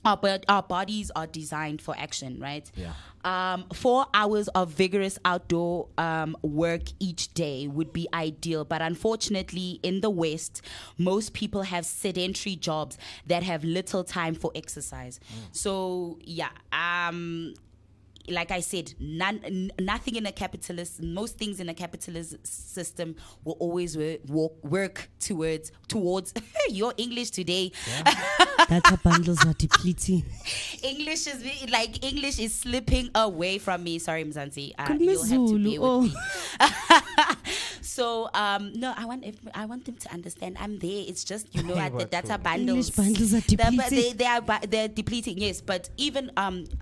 our bodies are designed for action, right? Yeah. 4 hours of vigorous outdoor work each day would be ideal, but unfortunately in the West, most people have sedentary jobs that have little time for exercise. So yeah, like I said, nothing in a capitalist, most things in a capitalist system will always work towards your English today. Data bundles are depleting. English is slipping away from me. Sorry, Mzansi. Could You'll have to Zulu, bear oh. with me. So no, I want them to understand I'm there. It's just at the data bundles. English bundles are depleting. They're depleting. Yes, but even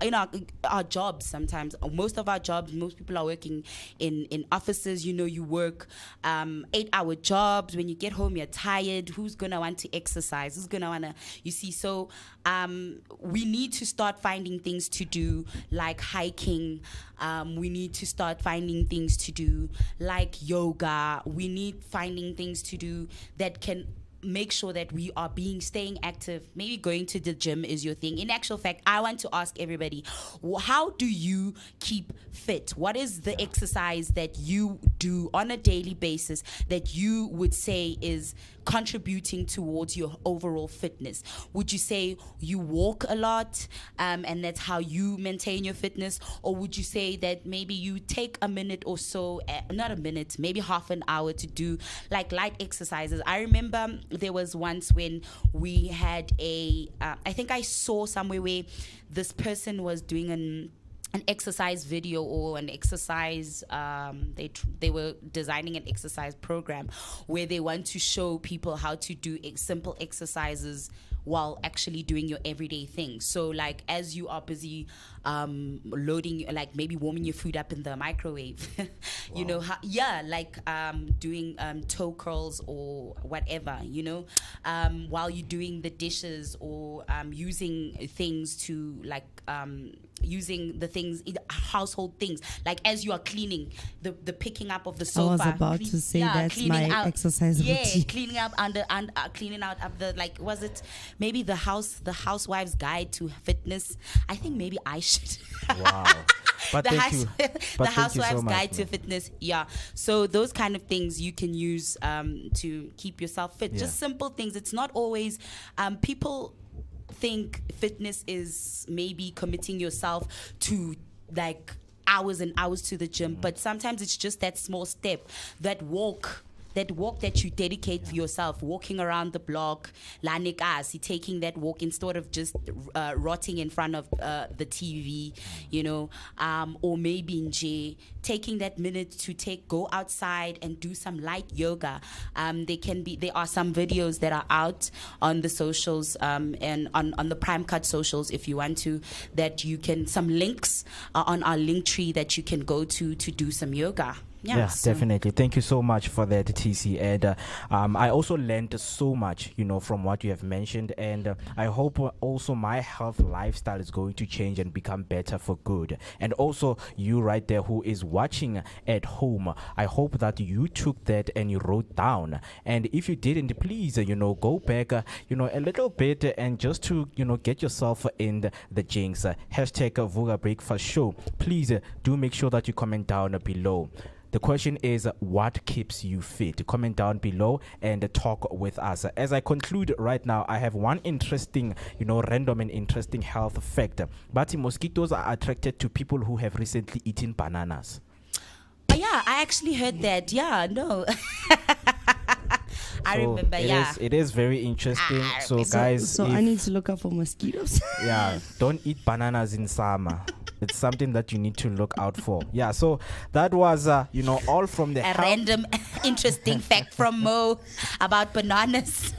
in our jobs sometimes, most of our jobs, most people are working in offices. You work 8-hour jobs. When you get home, you're tired. Who's gonna want to exercise? Who's gonna wanna? You see, so we need to start finding things to do, like hiking. We need to start finding things to do like yoga. We need finding things to do that can make sure that we are staying active. Maybe going to the gym is your thing. In actual fact, I want to ask everybody, how do you keep fit? What is the exercise that you do on a daily basis that you would say is contributing towards your overall fitness? Would you say you walk a lot and that's how you maintain your fitness? Or would you say that maybe you take a minute or so, not a minute, maybe half an hour to do like light exercises? I remember there was once when we had I think I saw somewhere where this person was doing an exercise video or an exercise they were designing an exercise program where they want to show people how to do simple exercises while actually doing your everyday things. So like as you are busy loading, like maybe warming your food up in the microwave, you know, doing toe curls or whatever, while you're doing the dishes or using things to using the things, household things, like as you are cleaning, the picking up of the sofa. I was about to say that's my exercise routine. Cleaning up cleaning out of the, like, was it maybe the housewife's guide to fitness? I think maybe I should. Wow. But the thank you. But housewife's so much, guide to fitness. Yeah. So those kind of things you can use to keep yourself fit. Yeah. Just simple things. It's not always people think fitness is maybe committing yourself to like hours and hours to the gym, but sometimes it's just that small step, that walk that you dedicate for yourself, walking around the block, taking that walk instead of just rotting in front of the TV, or maybe taking that minute to go outside and do some light yoga. There are some videos that are out on the socials and on the Prime Cut socials, if you want to, that you can, some links on our link tree that you can go to do some yoga. Yeah, definitely. Thank you so much for that, TC. And I also learned so much, from what you have mentioned. And I hope also my health lifestyle is going to change and become better for good. And also you right there who is watching at home, I hope that you took that and you wrote down. And if you didn't, please, go back, a little bit and just to, get yourself in the jinx. Hashtag Vooka Breakfast Show. Please do make sure that you comment down below. The question is, what keeps you fit? Comment down below and talk with us. As I conclude right now, I have one interesting, random and interesting health fact. But mosquitoes are attracted to people who have recently eaten bananas. Yeah, I actually heard that. Yeah, no. I remember, it is very interesting. So guys, so I need to look out for mosquitoes. Yeah, don't eat bananas in summer. It's something that you need to look out for. Yeah, so that was, all from the random interesting fact from Mo about bananas.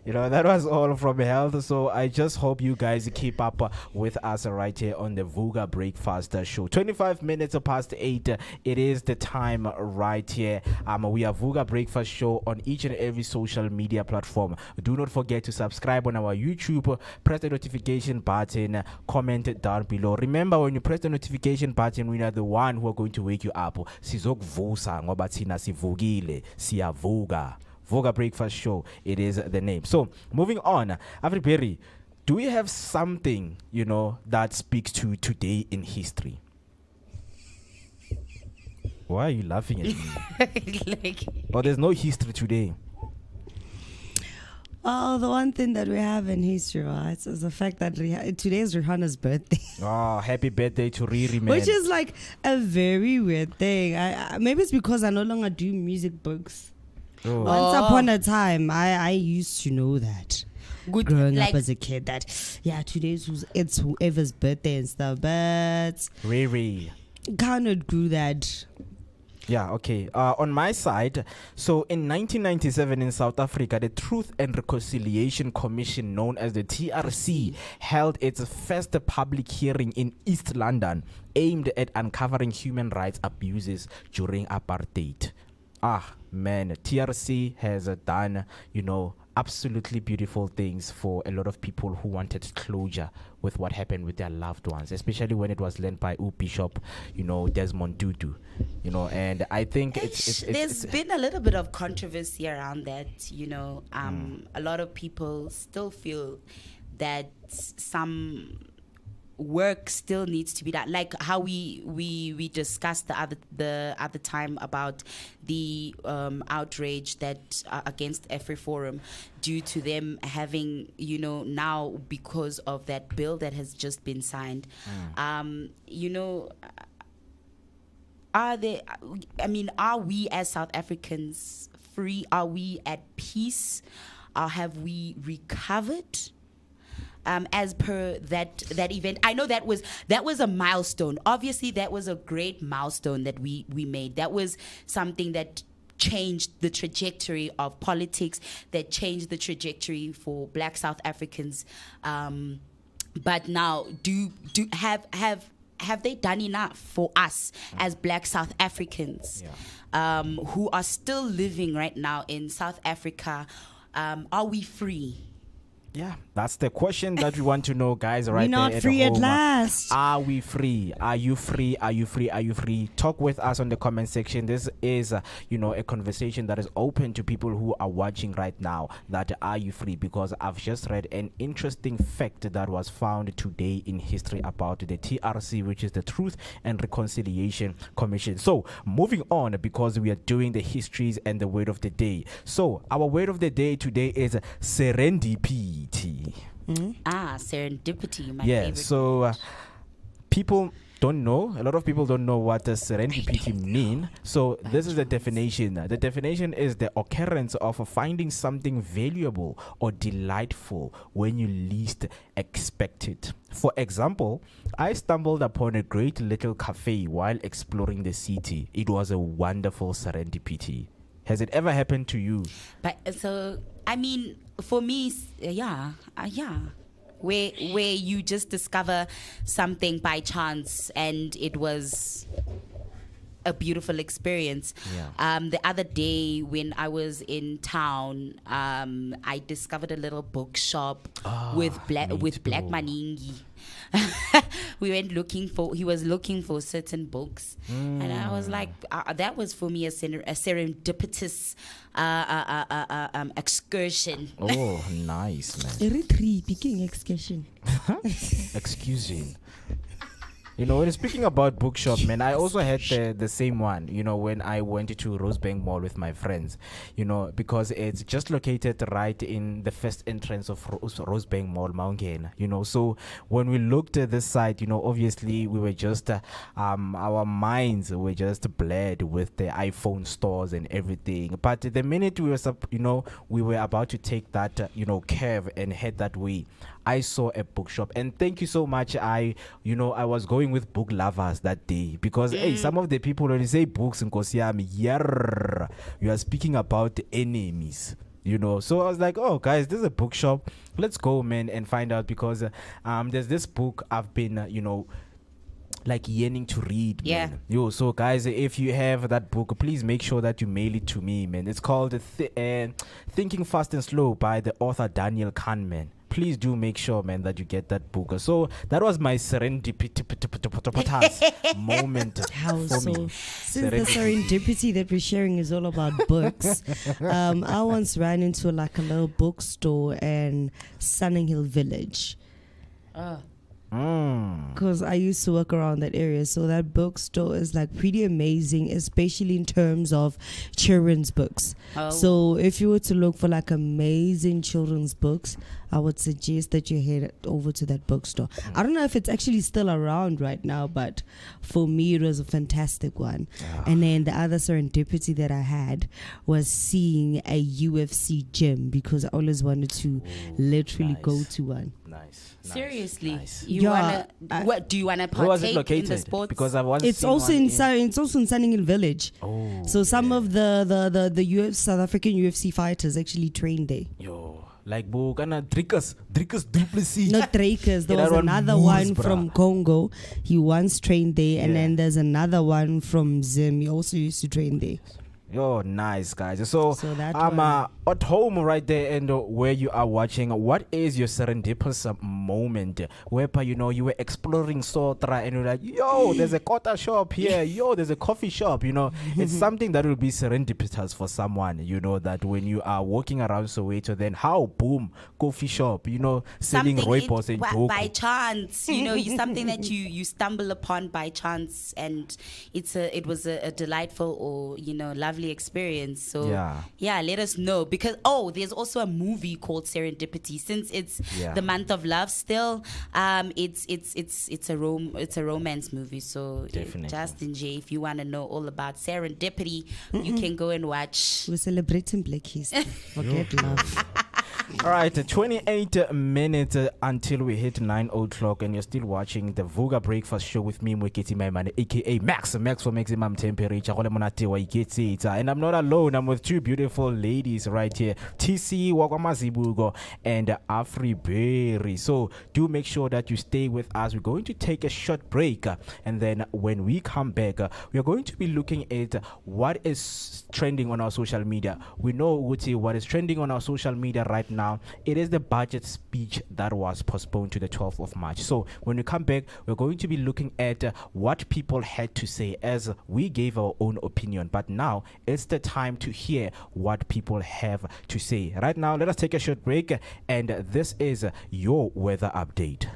That was all from health. So I just hope you guys keep up with us right here on the Vooka Breakfast Show. 25 minutes past 8. It is the time right here. We are Vooka Breakfast Show on each and every social media platform. Do not forget to subscribe on our YouTube. Press the notification button. Comment down below. Remember, when you press the notification button, we are the one who are going to wake you up. Sizokvusa ngoba thina sivukile, siyavuka. Vooka Breakfast Show, it is the name. So, moving on, Afriberry, do we have something, that speaks to today in history? Why are you laughing at me? There's no history today. Well, the one thing that we have in history, right, is the fact that today's Rihanna's birthday. Oh, happy birthday to Riri, man. Which is like a very weird thing. Maybe it's because I no longer do music books. Oh. Once upon a time, I used to know that. Good, Growing like- up as a kid, that it's whoever's birthday and stuff, but Riri. cannot do that. Yeah, okay. On my side, so in 1997 in South Africa, the Truth and Reconciliation Commission, known as the TRC, held its first public hearing in East London, aimed at uncovering human rights abuses during apartheid. Ah, man, TRC has done, absolutely beautiful things for a lot of people who wanted closure with what happened with their loved ones, especially when it was led by Bishop, Desmond Tutu, and I think there's been a little bit of controversy around that, a lot of people still feel that some work still needs to be done, like how we discussed the other time about the outrage that against AfriForum due to them having now because of that bill that has just been signed. Are we as South Africans free? Are we at peace? Have we recovered? As per that event, I know that was a milestone. Obviously, that was a great milestone that we made. That was something that changed the trajectory of politics, that changed the trajectory for Black South Africans. But now, have they done enough for us as Black South Africans who are still living right now in South Africa? Are we free? Yeah, that's the question that we want to know, guys. Right, We're not there free at at home. last. Are we free? Are you free? Are you free? Are you free? Talk with us on the comment section. This is, a conversation that is open to people who are watching right now. That are you free? Because I've just read an interesting fact that was found today in history about the TRC, which is the Truth and Reconciliation Commission. So moving on, because we are doing the histories and the word of the day. So our word of the day today is serendipity. Serendipity, my Yeah, favorite. so people don't know. A lot of people don't know what serendipity mean. So this is the definition. The definition is the occurrence of finding something valuable or delightful when you least expect it. For example, I stumbled upon a great little cafe while exploring the city. It was a wonderful serendipity. Has it ever happened to you? But for me, where you just discover something by chance and it was a beautiful experience. Yeah. The other day when I was in town, I discovered a little bookshop with Black Maningi. He was looking for certain books, and I was like, that was for me a serendipitous excursion. Oh, nice, man. Eritrea picking excursion. Excusing. When speaking about bookshop, man, I also had the same one, when I went to Rosebank Mall with my friends, because it's just located right in the first entrance of Rosebank Mall, Maungena, so when we looked at this site, obviously we were just, our minds were just bled with the iPhone stores and everything. But the minute we were about to take that, curve and head that way, I saw a bookshop, and thank you so much. I was going with book lovers that day because hey, some of the people when you say books in Kosiami, you are speaking about the enemies. So I was like, oh guys, this is a bookshop. Let's go, man, and find out because there's this book I've been like yearning to read, man. So guys, if you have that book, please make sure that you mail it to me, man. It's called Thinking Fast and Slow by the author Daniel Kahneman. Please do make sure, man, that you get that book. So that was my serendipity moment How for so? me. Since the serendipity that we're sharing is all about books, I once ran into like a little bookstore in Sunning Hill Village. because I used to work around that area. So that bookstore is like pretty amazing, especially in terms of children's books. Oh. So if you were to look for like amazing children's books, I would suggest that you head over to that bookstore. I don't know if it's actually still around right now, but for me, it was a fantastic one. And then the other serendipity that I had was seeing a UFC gym, because I always wanted to literally go nice. to one. Nice. Seriously, Nice. you Yeah, wanna? What do you wanna Where was it partake located? in the sports? Because I once It's seen also one in it's also in Sunningen Village. Oh, So some of the South African UFC fighters actually trained there. yo, like Vooka, Drickus Duplessis. Not Drakers. There Yeah, was that one another moves, one bruh. from Congo. He once trained there, and Yeah. then there's another one from Zim. He also used to train there. Yo, nice guys. So, So that I'm one. at home right there, and where you are watching, what is your serendipitous moment whereby you were exploring Sotra and you're like, yo, there's a kota shop here, yo, there's a coffee shop. It's something that will be serendipitous for someone. That when you are walking around Soweto, then how boom, coffee shop, selling rooibos and by joke. chance, you something that you stumble upon by chance, and it was a delightful or lovely experience. So Yeah. let us know, because there's also a movie called Serendipity, since it's Yeah. the month of love still. It's a romance movie, so Definitely. just enjoy. If you want to know all about serendipity, you can go and watch. We're celebrating Black History. Forget love. All right, 28 minutes until we hit 9 o'clock, and you're still watching the Vooka Breakfast Show with me, Mweketi Maimane, aka Max for Maximum Temperature. And I'm not alone, I'm with two beautiful ladies right here, TC Wakwamazibugo and Afri Berry. So do make sure that you stay with us. We're going to take a short break, and then when we come back, we're going to be looking at what is trending on our social media. We know, Uti, what is trending on our social media right now. It is the budget speech that was postponed to the 12th of March. So when we come back, we're going to be looking at what people had to say, as we gave our own opinion. But now it's the time to hear what people have to say. Right now, let us take a short break, and this is your weather update.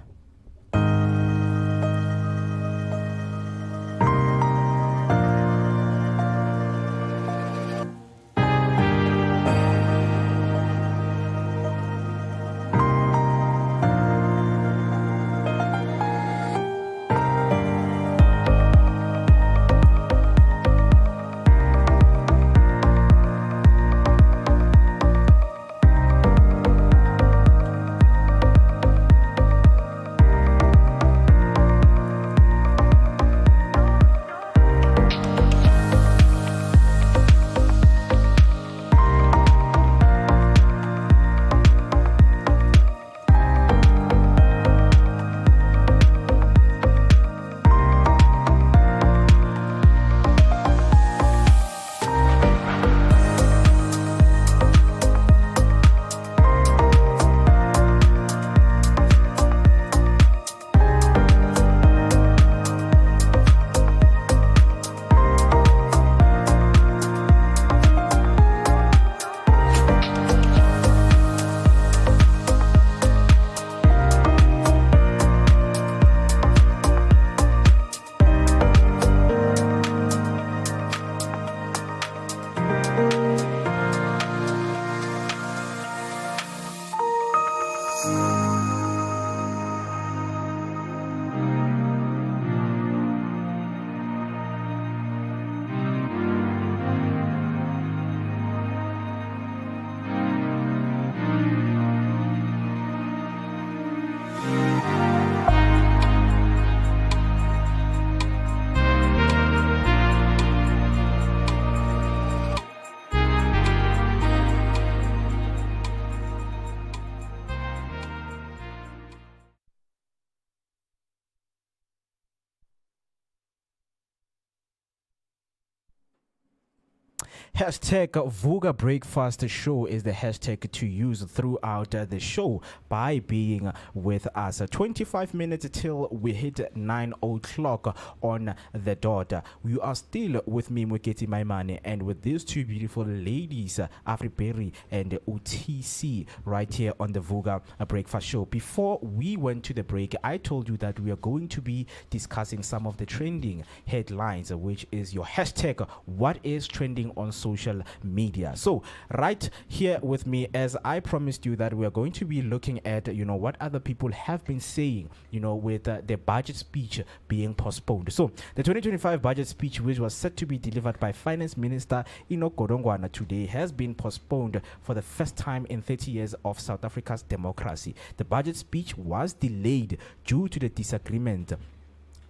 Hashtag Vooka Breakfast Show is the hashtag to use throughout the show by being with us. 25 minutes till we hit 9 o'clock on the dot. You are still with me, Mweketi Maimane, and with these two beautiful ladies, Afriberry and UTC, right here on the Vooka Breakfast Show. Before we went to the break, I told you that we are going to be discussing some of the trending headlines, which is your hashtag, what is trending on social media. So right here with me, as I promised you, that we are going to be looking at what other people have been saying with the budget speech being postponed. So the 2025 budget speech, which was set to be delivered by Finance Minister Enoch Godongwana today, has been postponed for the first time in 30 years of South Africa's democracy. The budget speech was delayed due to the disagreement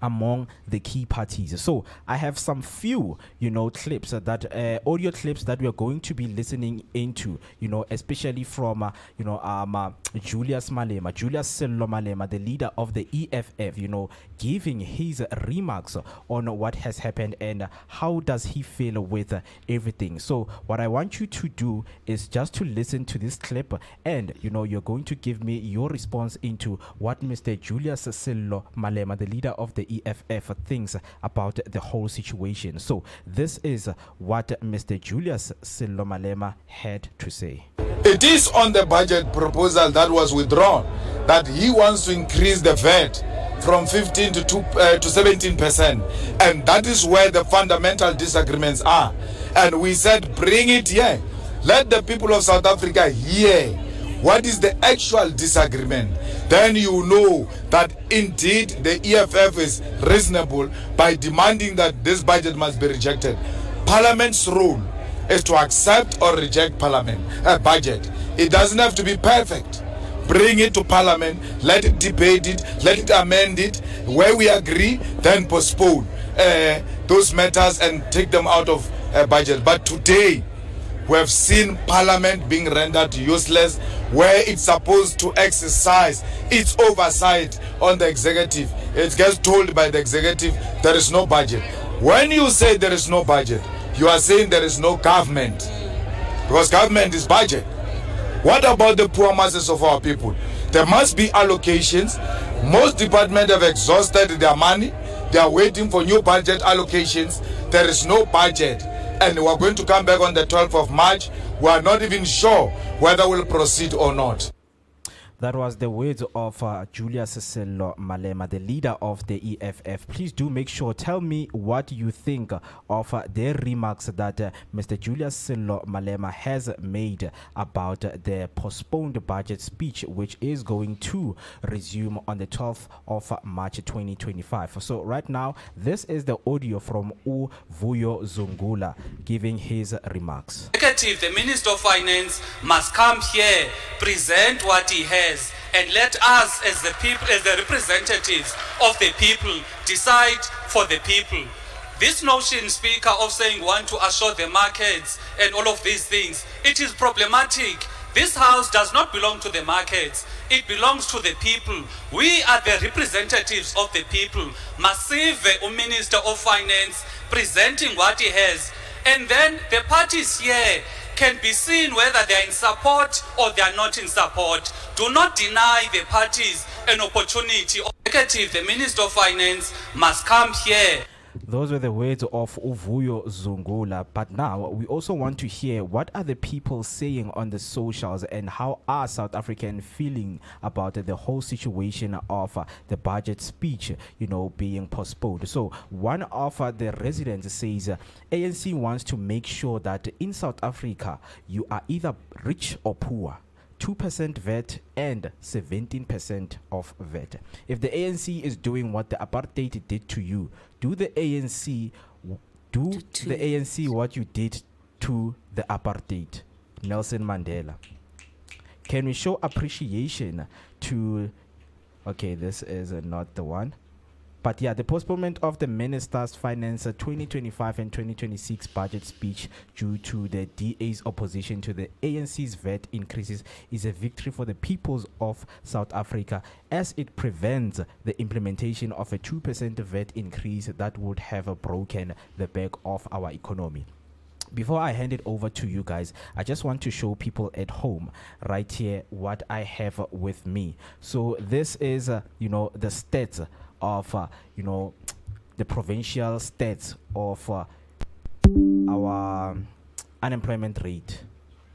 among the key parties. So I have some few clips that audio clips that we are going to be listening into, especially from Julius Sello Malema, the leader of the EFF, giving his remarks on what has happened and how does he feel with everything. So what I want you to do is just to listen to this clip, and you're going to give me your response into what Mr. Julius Sello Malema, the leader of the EFF, thinks about the whole situation. So this is what Mr. Julius Sello Malema had to say. It is on the budget proposal that was withdrawn that he wants to increase the VAT from 15 to 17%, and that is where the fundamental disagreements are. And we said, bring it here. Let the people of South Africa hear what is the actual disagreement. Then you know that indeed the EFF is reasonable by demanding that this budget must be rejected. Parliament's role is to accept or reject budget. It doesn't have to be perfect. Bring it to Parliament, let it debate it, let it amend it. Where we agree, then postpone those matters and take them out of budget. But today, we have seen Parliament being rendered useless, where it's supposed to exercise its oversight on the executive. It gets told by the executive there is no budget. When you say there is no budget, you are saying there is no government, because government is budget. What about the poor masses of our people? There must be allocations. Most departments have exhausted their money. They are waiting for new budget allocations. There is no budget. And we are going to come back on the 12th of March. We are not even sure whether we'll proceed or not. That was the words of Julius Sello Malema, the leader of the EFF. Please do make sure, tell me what you think of their remarks that Mr. Julius Sello Malema has made about the postponed budget speech, which is going to resume on the 12th of March 2025. So right now, this is the audio from Vuyo Zungula giving his remarks. The Minister of Finance must come here, present what he has, and let us as the people, as the representatives of the people, decide for the people. This notion, Speaker, of saying want to assure the markets and all of these things, it is problematic. This house does not belong to the markets. It belongs to the people. We are the representatives of the people. Massive Minister of Finance presenting what he has, and then the parties here can be seen whether they are in support or they are not in support. Do not deny the parties an opportunity. The Minister of Finance must come here. Those were the words of Uvuyo Zungula. But now we also want to hear what are the people saying on the socials and how are South Africans feeling about the whole situation of the budget speech, being postponed. So one of the residents says ANC wants to make sure that in South Africa you are either rich or poor. 2% VAT and 17% of VAT. If the ANC is doing what the apartheid did to you, do the ANC what you did to the apartheid? Nelson Mandela. Can we show appreciation to... Okay, this is not the one. But yeah, the postponement of the Minister's Finance 2025 and 2026 budget speech due to the DA's opposition to the ANC's VAT increases is a victory for the peoples of South Africa, as it prevents the implementation of a 2% VAT increase that would have broken the back of our economy. before I hand it over to you guys, I just want to show people at home right here what I have with me. So this is, the stats of, the provincial stats of our unemployment rate.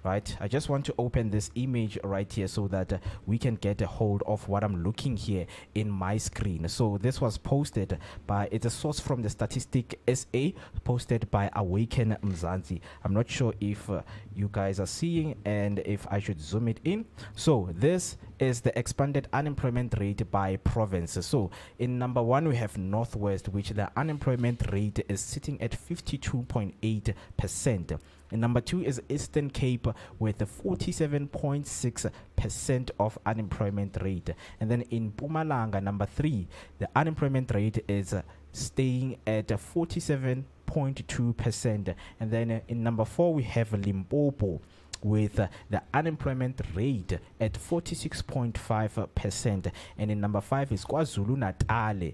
Right, I just want to open this image right here so that we can get a hold of what I'm looking here in my screen. So this was posted by, it's a source from the Statistic SA, posted by Awaken Mzansi. I'm not sure if you guys are seeing and if I should zoom it in. So this is the expanded unemployment rate by province. So in number 1 we have Northwest, which the unemployment rate is sitting at 52.8%. And number 2 is Eastern Cape with a 47.6% of unemployment rate. And then in Mpumalanga, number 3, the unemployment rate is staying at 47.2%. And then in number 4, we have Limpopo with the unemployment rate at 46.5%. And in number 5 is KwaZulu-Natal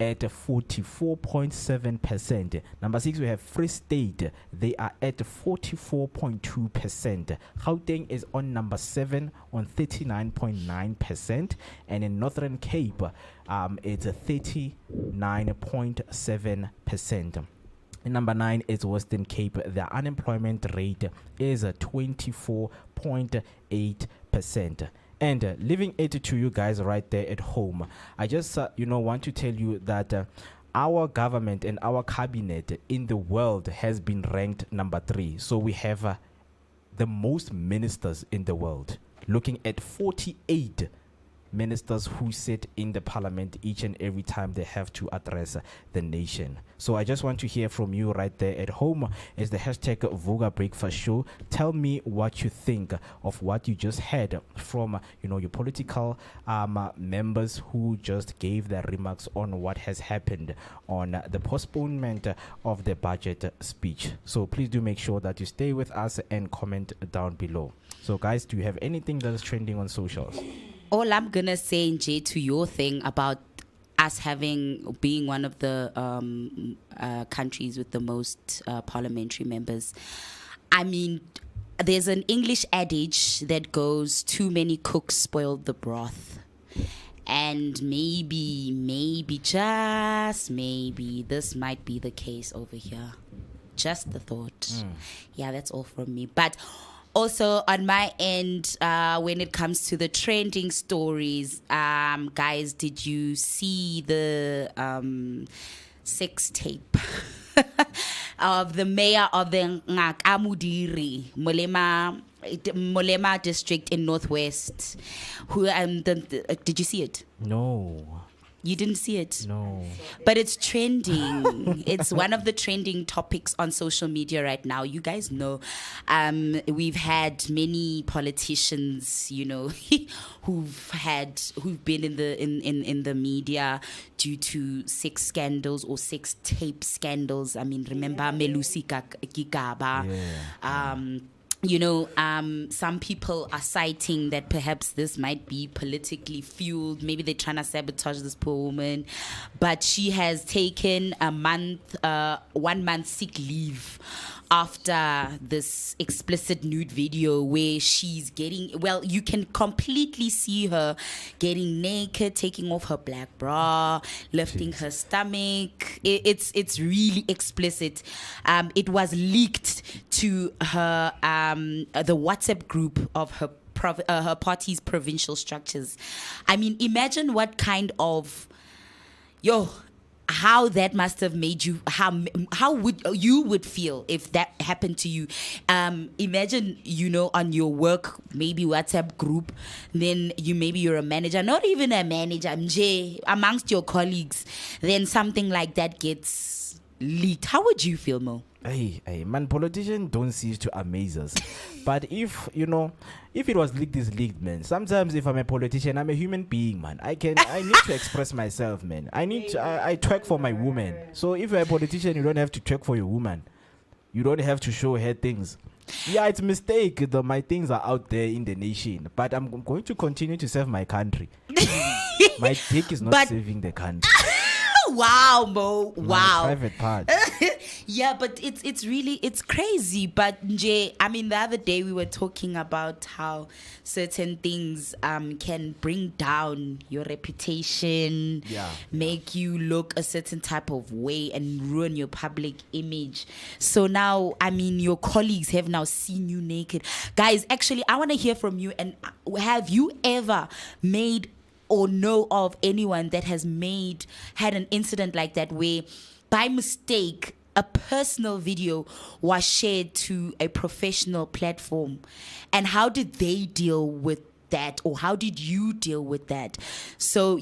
at 44.7%. Number 6, we have Free State. They are at 44.2%. Gauteng is on number 7 on 39.9%. And in Northern Cape, it's 39.7%. In number 9 is Western Cape. The unemployment rate is 24.8%. And leaving it to you guys right there at home, I just want to tell you that our government and our cabinet in the world has been ranked number 3. So we have the most ministers in the world, looking at 48 ministers who sit in the parliament each and every time they have to address the nation. So I just want to hear from you right there at home. Is the hashtag Vooka Breakfast Show. Tell me what you think of what you just heard from your political members who just gave their remarks on what has happened on the postponement of the budget speech. So please do make sure that you stay with us and comment down below. So guys, do you have anything that is trending on socials? All I'm gonna say, Jay, to your thing about us being one of the countries with the most parliamentary members. I mean, there's an English adage that goes, "Too many cooks spoiled the broth." And maybe, just maybe, this might be the case over here. Just the thought. Yeah, that's all from me. But also on my end, when it comes to the trending stories, guys, did you see the sex tape of the mayor of the Ngakamudiri, Molema district in Northwest? Who did you see it? No. You didn't see it? No. But it's trending. It's one of the trending topics on social media right now. You guys know, we've had many politicians, who've been in the media due to sex scandals or sex tape scandals. I mean, remember Melusi Gigaba? Yeah. Some people are citing that perhaps this might be politically fueled. Maybe they're trying to sabotage this poor woman. But she has taken 1 month sick leave after this explicit nude video where she's you can completely see her getting naked, taking off her black bra, lifting her stomach. It's really explicit. It was leaked to her the WhatsApp group of her party's provincial structures. I mean, imagine what kind of how that must have made you, how would you feel if that happened to you. Imagine, on your work, maybe WhatsApp group, then you're a manager, not even a manager, amongst your colleagues, then something like that gets leaked. How would you feel, Mo? Hey, man, politicians don't cease to amaze us. But if it was leaked, it's leaked, man. Sometimes if I'm a politician, I'm a human being, man. I need to express myself, man. I twerk for my woman. So if you're a politician, you don't have to twerk for your woman. You don't have to show her things. Yeah, it's a mistake that my things are out there in the nation. But I'm going to continue to serve my country. My dick is not saving the country. Wow, Mo. Wow. My private part. Yeah, but it's really it's crazy. But Nje, I mean, the other day we were talking about how certain things can bring down your reputation, make you look a certain type of way, and ruin your public image. So now, I mean, your colleagues have now seen you naked, guys. Actually, I want to hear from you. And have you ever made or know of anyone that has had an incident like that where by mistake a personal video was shared to a professional platform? And how did they deal with that, or how did you deal with that? So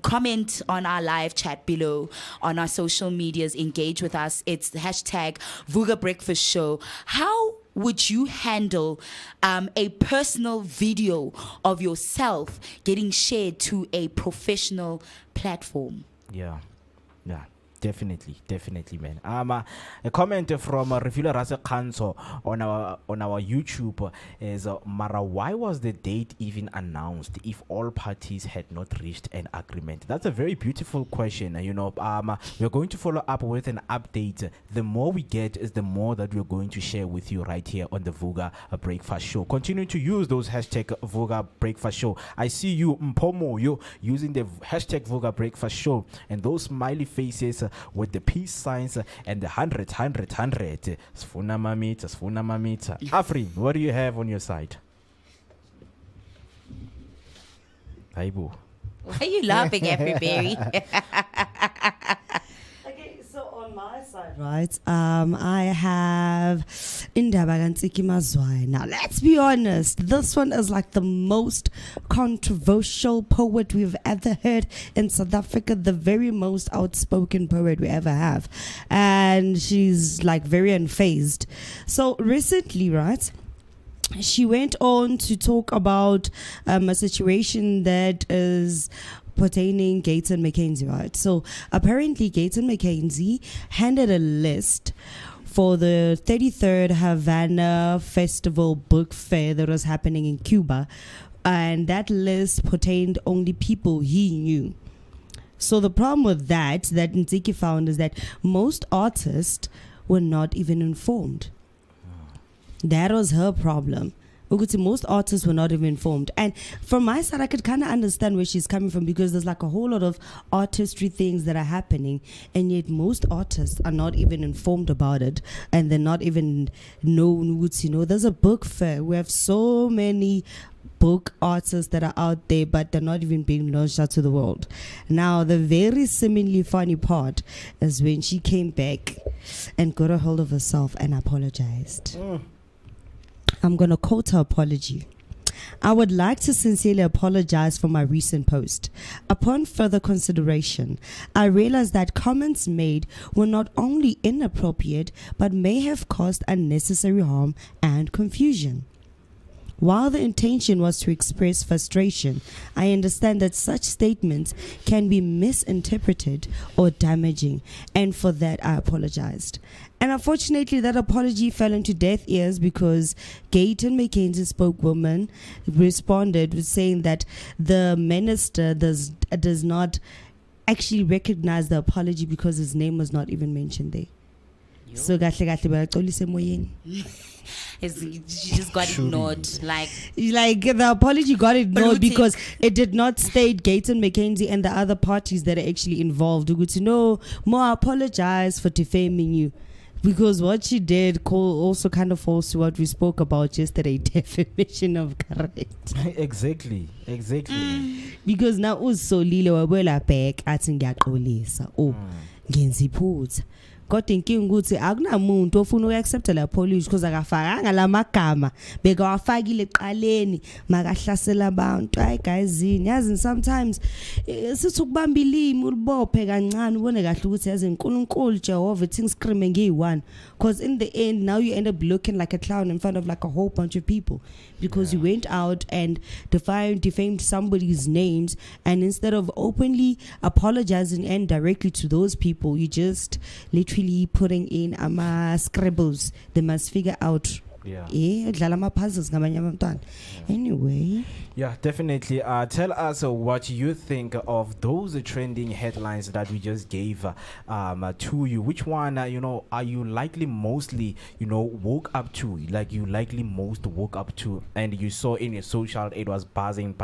comment on our live chat below, on our social medias, engage with us. It's the hashtag Vooka Breakfast Show. How would you handle a personal video of yourself getting shared to a professional platform? Yeah. Definitely, man. A comment from Refila Rasa Kanso on our YouTube is, Mara, why was the date even announced if all parties had not reached an agreement? That's a very beautiful question. We're going to follow up with an update. The more we get is the more that we're going to share with you right here on the Vooka Breakfast Show. Continue to use those hashtag Vooka Breakfast Show. I see you, Mpomo, you using the hashtag Vooka Breakfast Show, and those smiley faces with the peace signs and the 100. Sfuna mamita. Afri, what do you have on your side? Aibu. Why are you laughing, everybody? Okay, so on my side, Right. I have Indaba Kansiki Mazwai. Now, let's be honest. This one is like the most controversial poet we've ever heard in South Africa. The very most outspoken poet we ever have. And she's like very unfazed. So recently, right, she went on to talk about a situation that is pertaining Gayton Mackenzie, right? So apparently Gayton Mackenzie handed a list for the 33rd Havana Festival Book Fair that was happening in Cuba, and that list pertained only people he knew. So the problem with that Nziki found is that most artists were not even informed. That was her problem. Most artists were not even informed. And from my side, I could kind of understand where she's coming from, because there's like a whole lot of artistry things that are happening, and yet most artists are not even informed about it, and they're not even known. There's a book fair. We have so many book artists that are out there, but they're not even being launched out to the world. Now, the very similarly funny part is when she came back and got a hold of herself and apologized. I'm going to quote her apology. I would like to sincerely apologize for my recent post. Upon further consideration, I realized that comments made were not only inappropriate, but may have caused unnecessary harm and confusion. While the intention was to express frustration, I understand that such statements can be misinterpreted or damaging, and for that I apologized. And unfortunately, that apology fell into deaf ears, because Gayton Mackenzie's spokeswoman responded with saying that the minister does not actually recognize the apology because his name was not even mentioned there. So She just got ignored. Like the apology got ignored Blue because tick. it did not state Gayton Mackenzie and the other parties that are actually involved. More apologize for defaming you. Because what she did also kind of falls to what we spoke about yesterday, defamation of character. Exactly. Because now usolile wabela back athi ngiyaxolisa. Ngenza iphutha. Kodwa inkinga ukuthi akunamuntu ofuna ukuaccepta la apology because akafakanga lamagama bekawafakile eqaleni makahlasela abantu. Hayi guys, yazi sometimes sithi ukubamba ilimi ulibophe kancane ubone kahle ukuthi yazi uNkulunkulu Jehova things scream ngiyi1, because in the end now you end up looking like a clown in front of like a whole bunch of people, because you went out and defamed somebody's names, and instead of openly apologizing and directly to those people, you just literally putting in scribbles. They must figure out Yeah. udlala ama-puzzles ngamanye abantwana. Anyway, Yeah, definitely. Tell us what you think of those trending headlines that we just gave to you. Which one, are you likely mostly, woke up to? Like you likely most woke up to, and you saw in your social, it was buzzing.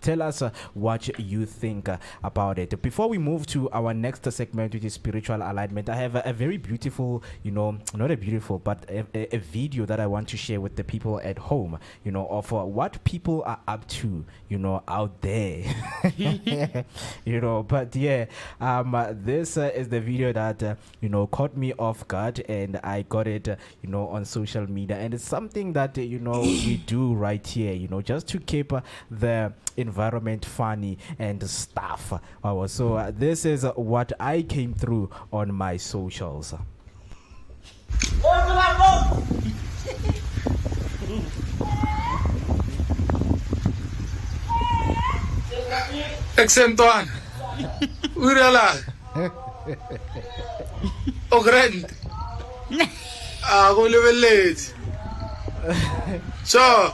Tell us what you think about it. Before we move to our next segment, which is spiritual alignment, I have a very beautiful, not a beautiful, but a video that I want to share with the people at home, of what people are up to, out there. But yeah, this is the video that, caught me off guard, and I got it, on social media. And it's something that, we do right here, just to keep the environment funny and stuff. So this is what I came through on my socials. Exentuan. Urala. O grand. Ako level late. So.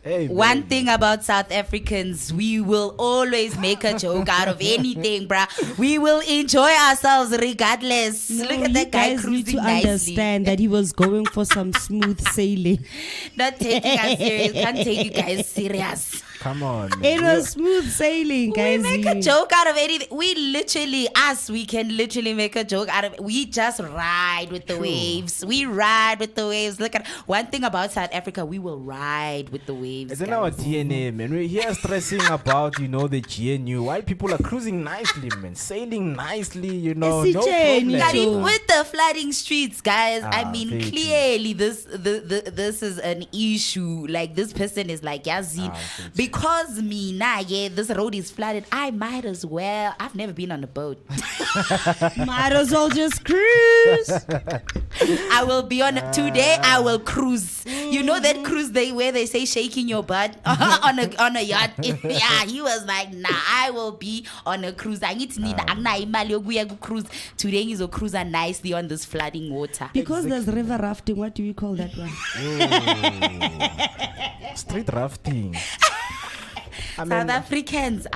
Hey, One thing about South Africans, we will always make a joke out of anything, bruh. We will enjoy ourselves regardless. no, Look at you that guy guys need cruising to nicely. understand that he was going for some smooth sailing. Not taking us serious. Can't take you guys serious. come on, man. It was smooth sailing, guys. We make a joke out of anything. We can literally make a joke out of it. We just ride with the waves. We ride with the waves. Look at one thing about South Africa, we will ride with the waves. It's in our guys. DNA, man. We're here stressing about, the GNU. While people are cruising nicely, man. Sailing nicely, no It's a problem. journey, Not Sure. even with the flooding streets, guys. I mean, thank you. clearly this is an issue. Like this person is like, Yazin, thank you. because this road is flooded. I might as well. I've never been on a boat. Might as well just cruise. I will be on today. I will cruise. You know that cruise where they say shaking your butt on a yacht. Yeah, he was like, nah, I will be on a cruise. I need to need cruise today. He's a cruiser nicely on this flooding water. Because there's river rafting. What do we call that one? Street rafting. South Africans,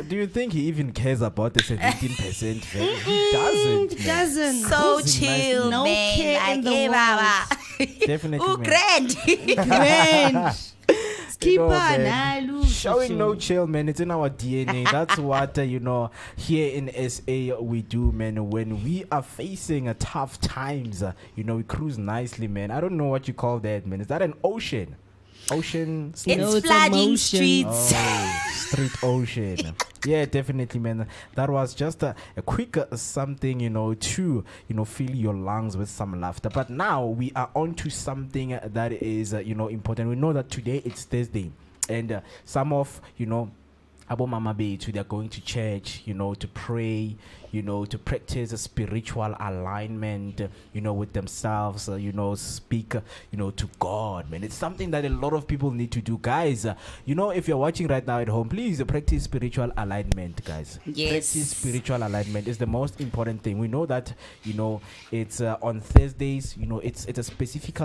Do you think he even cares about the 17% VAT? He doesn't. He doesn't. so Cruising chill, nicely. No man. care in the hey, world. baba. Definitely, Ooh, man. grand. Grand. Keep know, on. man. Showing no chill, man. It's in our DNA. That's what, here in SA we do, man. When we are facing tough times, we cruise nicely, man. I don't know what you call that, man. Is that an ocean? Ocean? It's it's flooding emotion. streets. Oh, street ocean. Yeah, definitely, man. That was just a quick something, to, fill your lungs with some laughter. But now we are on to something that is, important. We know that today it's Thursday, and some of, Abo Mama Betu, they're going to church, to pray, to practice a spiritual alignment, with themselves, speak, to God, man. It's something that a lot of people need to do. Guys, if you're watching right now at home, please practice spiritual alignment, guys. Yes. Practice spiritual alignment is the most important thing. We know that, it's on Thursdays, it's a specific...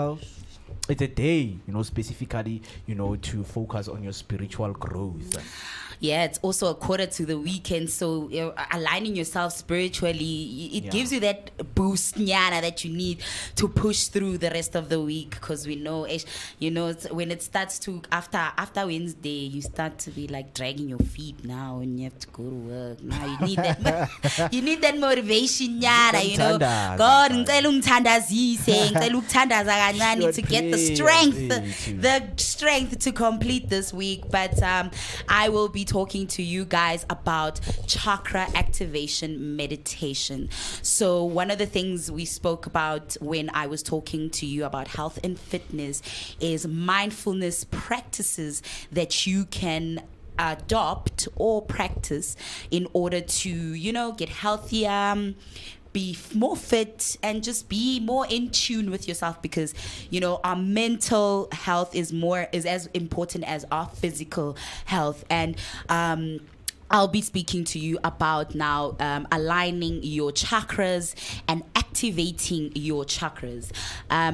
It's a day, specifically, to focus on your spiritual growth. Yeah, it's also a quarter to the weekend, so aligning yourself spiritually, it gives you that boost nyana that you need to push through the rest of the week. Because we know, when it starts to after Wednesday, you start to be like dragging your feet now, and you have to go to work. Now you need that, you need that motivation nyana, God, ngicela ungithandazise, ngicela ukuthandaza kancane to get the strength to complete this week. But I will be talking to you guys about chakra activation meditation. So one of the things we spoke about when I was talking to you about health and fitness is mindfulness practices that you can adopt or practice in order to, get healthier, be more fit, and just be more in tune with yourself, because our mental health is as important as our physical health. And I'll be speaking to you about now aligning your chakras and activating your chakras.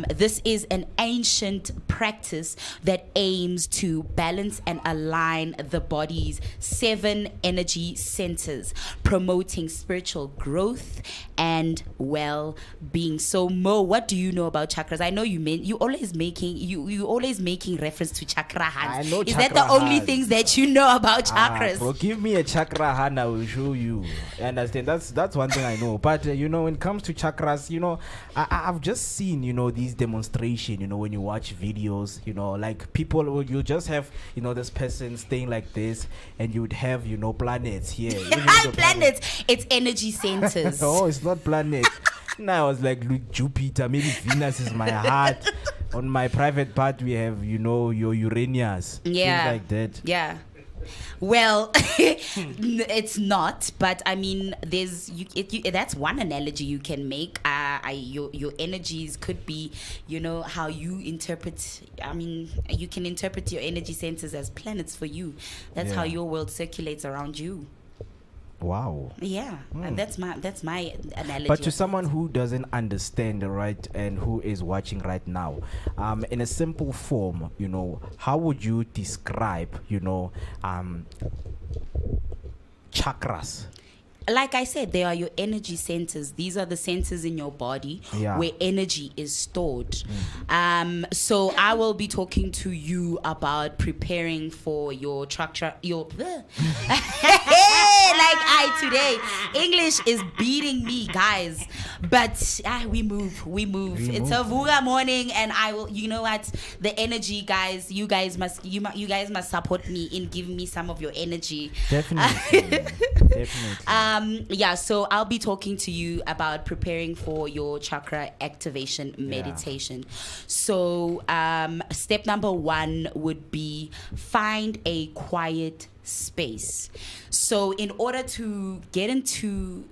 This is an ancient practice that aims to balance and align the body's 7 energy centers, promoting spiritual growth and well-being. So Mo, what do you know about chakras? I know you always making reference to chakra hands. I know Is chakra that the only hands. things that you know about chakras? Bro, give me a chakra hand, I will show you. You understand? That's one thing I know. But when it comes to chakras, I've just seen these demonstration. When you watch videos, like people you'll just have this person staying like this, and you would have planets here. Planets, it's energy centers. Oh, it's not planets. Now I was like, look, Jupiter, maybe Venus is my heart. On my private part, we have your Uranus, things like that. Yeah. Well, it's not, but I mean, that's one analogy you can make. Your energies could be, how you interpret. I mean, you can interpret your energy centers as planets for you. That's how your world circulates around you. Wow. Yeah, and that's my analogy. But to someone who doesn't understand, right, and who is watching right now, in a simple form, how would you describe, chakras? Like I said, they are your energy centers. These are the centers in your body where energy is stored. So I will be talking to you about preparing for your chakra. Like today, English is beating me, guys. But we move. It's a Vooka morning, and I will. You know what? The energy, guys. You guys must support me in giving me some of your energy. Definitely. So I'll be talking to you about preparing for your chakra activation meditation. So step number 1 would be find a quiet space. So in order to get into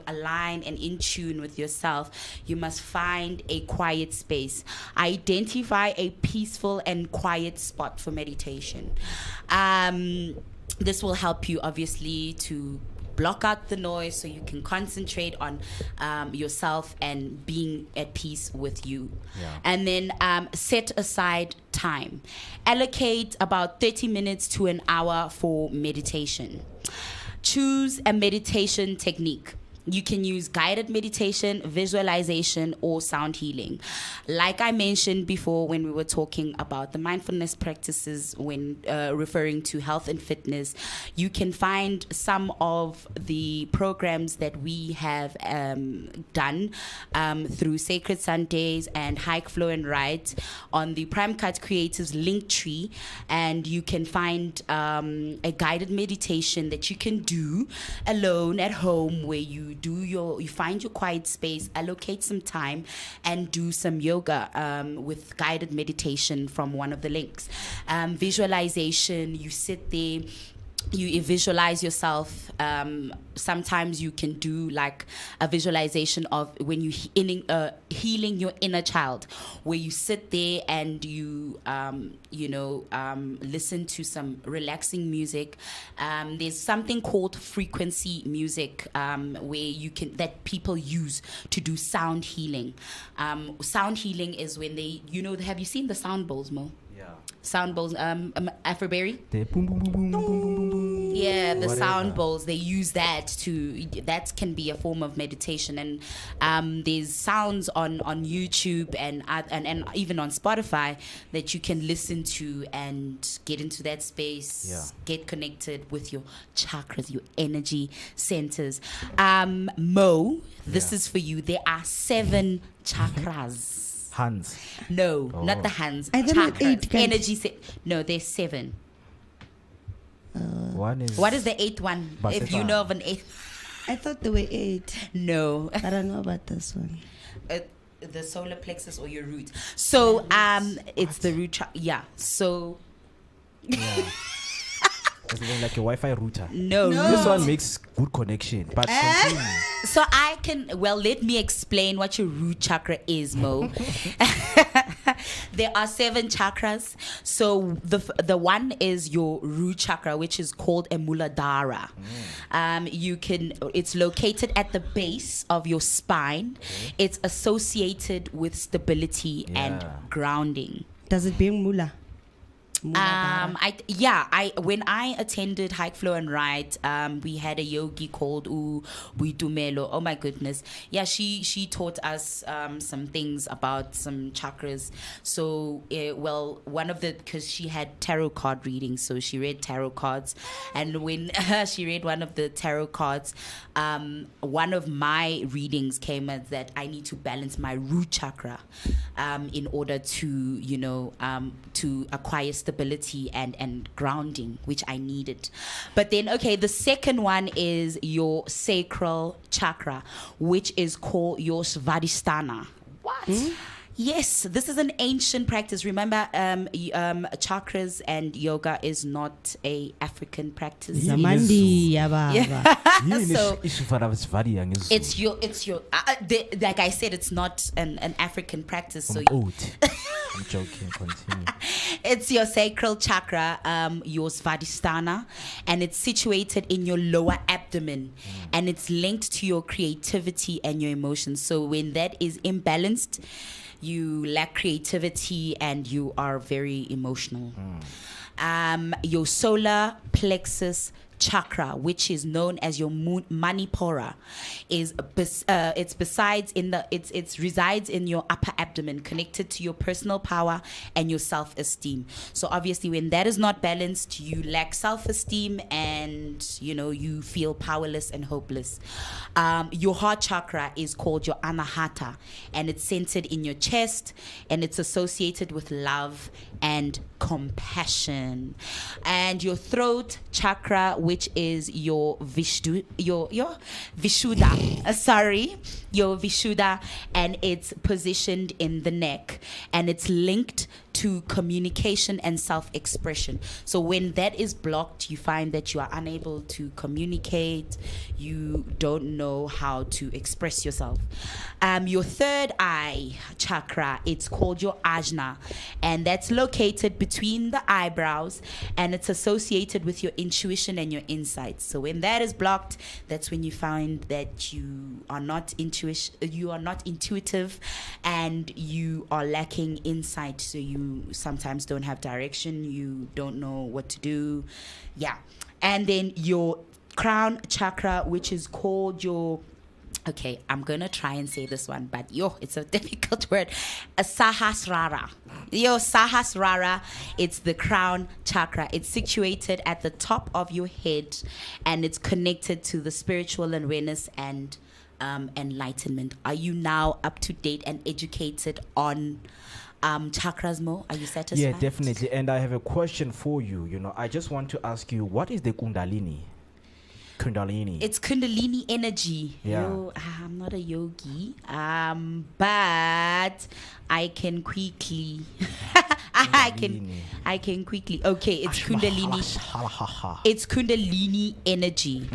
align and in tune with yourself, you must find a quiet space. Identify a peaceful and quiet spot for meditation. This will help you obviously to block out the noise so you can concentrate on yourself and being at peace with you. And then set aside time. Allocate about 30 minutes to an hour for meditation. Choose a meditation technique. You can use guided meditation, visualization, or sound healing. Like I mentioned before when we were talking about the mindfulness practices when referring to health and fitness, you can find some of the programs that we have done through Sacred Sundays and Hike, Flow and Ride on the Prime Cut Creatives link tree, and you can find a guided meditation that you can do alone at home where you find your quiet space, allocate some time, and do some yoga with guided meditation from one of the links. Visualization, you sit there, you visualize yourself. Sometimes you can do like a visualization of when you healing your inner child, where you sit there and you listen to some relaxing music. There's something called frequency music that people use to do sound healing. Sound healing is when they have you seen the sound bowls, Mo? Sound bowls, Afroberry. They boom boom boom boom boom boom boom boom. Yeah, the Whatever. sound bowls. They use that can be a form of meditation, and there's sounds on YouTube and even on Spotify that you can listen to and get into that space, get connected with your chakras, your energy centers. Mo, this is for you. There are 7 chakras. Hands. No, not the hands. I thought it was 8 kinds. Energy. No, there's 7. One is. What is the 8th one? Baseta. If you know of an 8th. I thought there were 8. No. I don't know about this one. The solar plexus or your root. So it's the root. So. Yeah. It's like a Wi-Fi router. No. This one makes good connection. But continue. So let me explain what your root chakra is, Mo. There are 7 chakras. So the one is your root chakra, which is called a Muladhara. It's located at the base of your spine. It's associated with stability and grounding. Does it bring mula? When I attended Hike Flow and Ride, we had a yogi called Buitumelo. Oh my goodness. Yeah, she taught us some things about some chakras. So because she had tarot card readings, so she read tarot cards, and when she read one of the tarot cards, one of my readings came as that I need to balance my root chakra in order to to acquire stability and grounding, which I needed. But then, the second one is your sacral chakra, which is called your Svadhisthana. What? Yes, this is an ancient practice. Remember, chakras and yoga is not a African practice. Zamandi, So it's your like I said, it's not an African practice. So I'm joking. Continue. it's your sacral chakra, your Svadhisthana, and it's situated in your lower abdomen, and it's linked to your creativity and your emotions. So when that is imbalanced, you lack creativity and you are very emotional. Your solar plexus chakra, which is known as your manipura, it resides in your upper abdomen, connected to your personal power and your self-esteem. So obviously, when that is not balanced, you lack self-esteem and you feel powerless and hopeless. Your heart chakra is called your anahata, and it's centered in your chest, and it's associated with love and compassion. And your throat chakra, which is your Vishuddha, and it's positioned in the neck, and it's linked to communication and self-expression. So when that is blocked, you find that you are unable to communicate, you don't know how to express yourself. Your third eye chakra, it's called your ajna, and that's located between the eyebrows, and it's associated with your intuition and your insights. So when that is blocked, that's when you find that you are not intuitive, and you are lacking insight. So you sometimes don't have direction, you don't know what to do. And then your crown chakra, which is called your I'm gonna try and say this one, but it's a difficult word. A Sahasrara. Sahasrara, it's the crown chakra. It's situated at the top of your head, and it's connected to the spiritual awareness and enlightenment. Are you now up to date and educated on chakras, Mo? Are you satisfied? Yeah, definitely. And I have a question for you. I just want to ask you, what is the Kundalini? It's Kundalini energy. Yeah. I'm not a yogi, but I can quickly. I can quickly. It's Kundalini. It's Kundalini energy.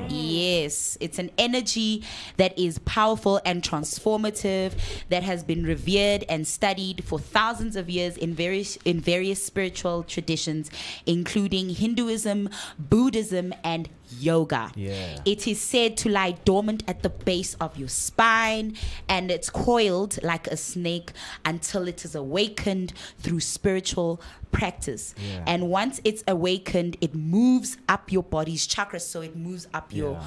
Yes, it's an energy that is powerful and transformative, that has been revered and studied for thousands of years in various spiritual traditions, including Hinduism, Buddhism, and yoga. It is said to lie dormant at the base of your spine, and it's coiled like a snake until it is awakened through spiritual practice. And once it's awakened, it moves up your body's chakras, so it moves up your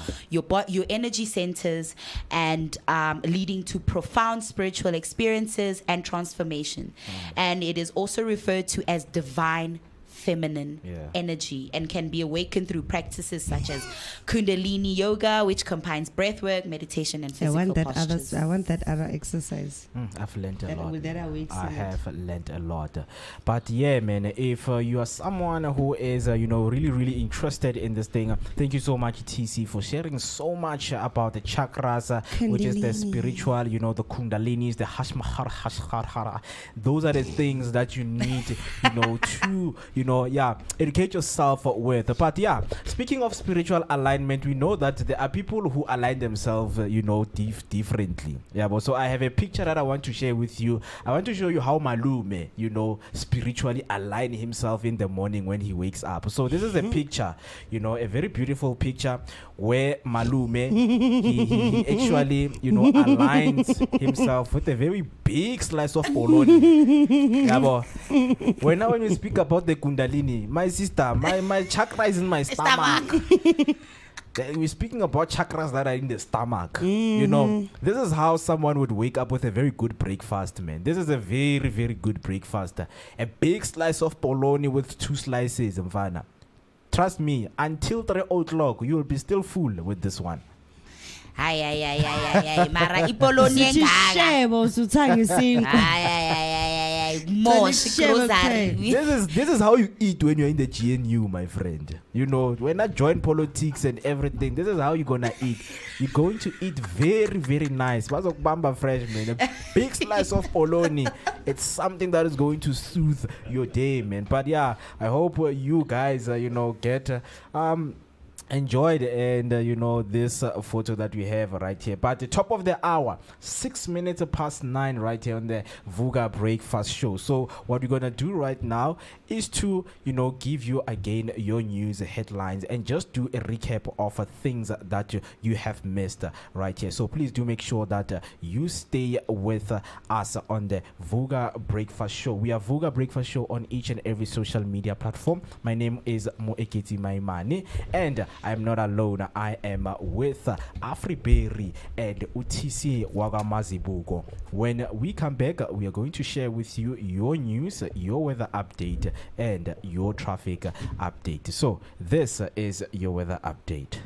energy centers, and leading to profound spiritual experiences and transformation. And it is also referred to as divine feminine energy, and can be awakened through practices such as Kundalini yoga, which combines breath work, meditation, and physical postures. I want that other exercise. I've learned a lot. I have learned a lot. But yeah, man, if you are someone who is really, really interested in this thing, thank you so much, TC, for sharing so much about the chakras, which is the spiritual, the Kundalinis, the Hashmahar. Those are the things that you need, to educate yourself with. But yeah, speaking of spiritual alignment, we know that there are people who align themselves, differently. Yeah, but so I have a picture that I want to share with you. I want to show you how Malume, spiritually align himself in the morning when he wakes up. So this is a picture, a very beautiful picture where Malume, he actually, aligns himself with a very big slice of polony. Yeah, but when we speak about the Kundalini, my sister, my chakra is in my stomach. We're speaking about chakras that are in the stomach. This is how someone would wake up with a very good breakfast, man. This is a very, very good breakfast. A big slice of polony with 2 slices, mfana. Trust me, until 3 o'clock, you will be still full with this one. Hayi mara ipoloni engaka. Sishebo suthange sinkwa. More This is how you eat when you're in the GNU, my friend. When I join politics and everything, this is how you're gonna eat. You're going to eat very, very nice. Bamba fresh, man. A big slice of polony. It's something that is going to soothe your day, man. But yeah, I hope you guys, get enjoyed and this photo that we have right here. But the top of the hour, 6 minutes past 9, right here on the Vooka Breakfast Show. So what we're gonna do right now is to give you again your news headlines and just do a recap of things that you have missed right here. So please do make sure that you stay with us on the Vooka Breakfast Show. We are Vooka Breakfast Show on each and every social media platform. My name is Moeketi Maimane, and I'm not alone. I am with Afriberry and UTC Wagamazibugo. When we come back, we are going to share with you your news, your weather update, and your traffic update. So this is your weather update.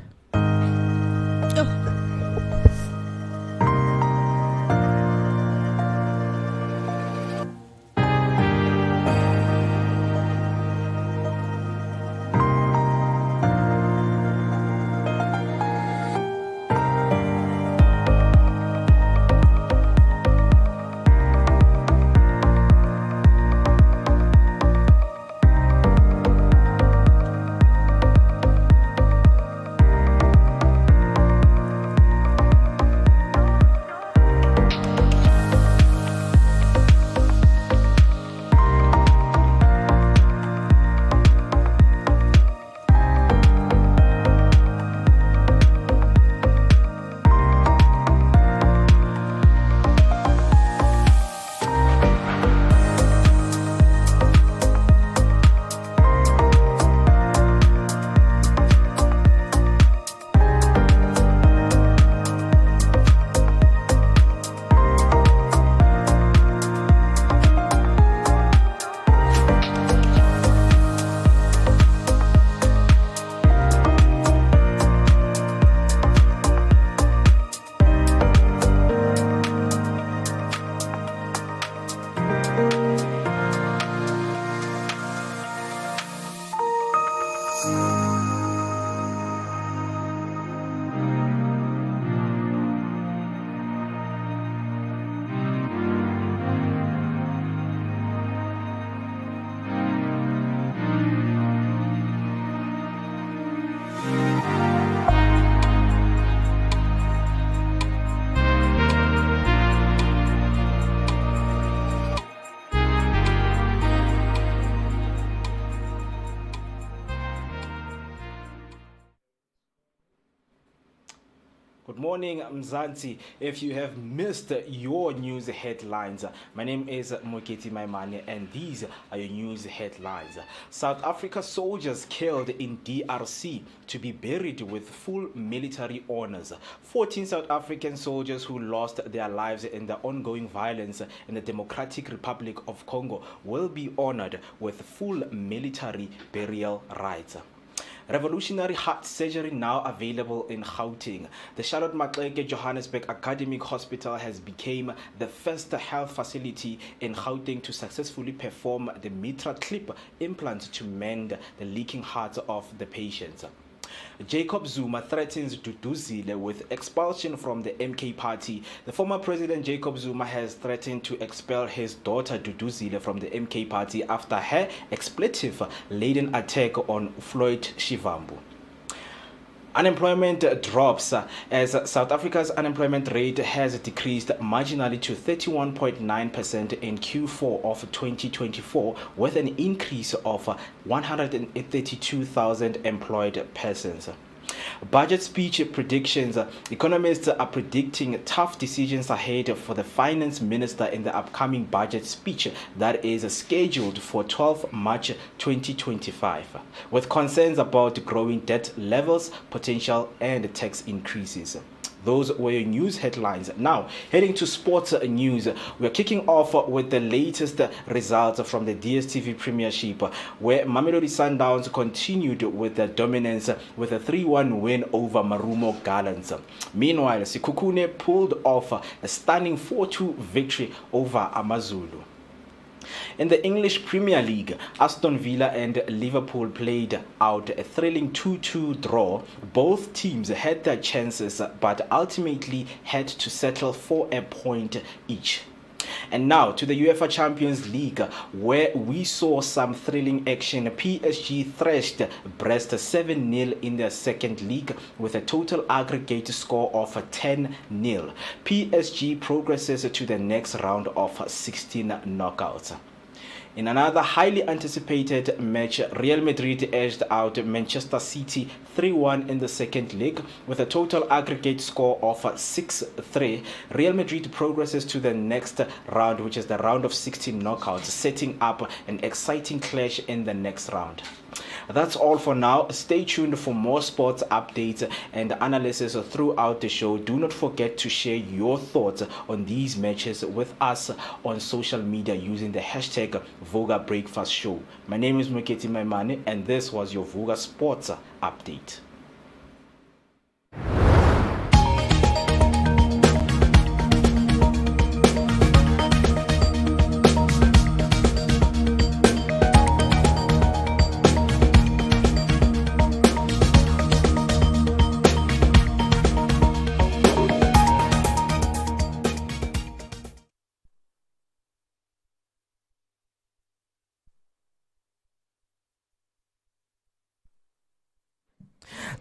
Good morning, Mzansi. If you have missed your news headlines, my name is Moeketi Maimane, and these are your news headlines. South Africa soldiers killed in DRC to be buried with full military honors. 14 South African soldiers who lost their lives in the ongoing violence in the Democratic Republic of Congo will be honored with full military burial rights. Revolutionary heart surgery now available in Gauteng. The Charlotte Maxeke Johannesburg Academic Hospital has become the first health facility in Gauteng to successfully perform the mitral clip implant to mend the leaking heart of the patients. Jacob Zuma threatens Duduzile with expulsion from the MK party. The former president Jacob Zuma has threatened to expel his daughter Duduzile from the MK party after her expletive-laden attack on Floyd Shivambu. Unemployment drops as South Africa's unemployment rate has decreased marginally to 31.9% in Q4 of 2024, with an increase of 132,000 employed persons. Budget speech predictions. Economists are predicting tough decisions ahead for the finance minister in the upcoming budget speech that is scheduled for 12 March 2025, with concerns about growing debt levels, potential and tax increases. Those were your news headlines. Now, heading to sports news, we're kicking off with the latest results from the DStv Premiership, where Mamelodi Sundowns continued with their dominance with a 3-1 win over Marumo Gallants. Meanwhile, Sikukune pulled off a stunning 4-2 victory over Amazulu. In the English Premier League, Aston Villa and Liverpool played out a thrilling 2-2 draw. Both teams had their chances but ultimately had to settle for a point each. And now to the UEFA Champions League, where we saw some thrilling action. PSG thrashed Brest 7-0 in their second leg with a total aggregate score of 10-0. PSG progresses to the next round of 16 knockouts. In another highly anticipated match, Real Madrid edged out Manchester City 3-1 in the second leg with a total aggregate score of 6-3. Real Madrid progresses to the next round, which is the round of 16 knockouts, setting up an exciting clash in the next round. That's all for now. Stay tuned for more sports updates and analysis throughout the show. Do not forget to share your thoughts on these matches with us on social media using the hashtag Vooka Breakfast Show. My name is Muketi Maimane and this was your Vooka Sports Update.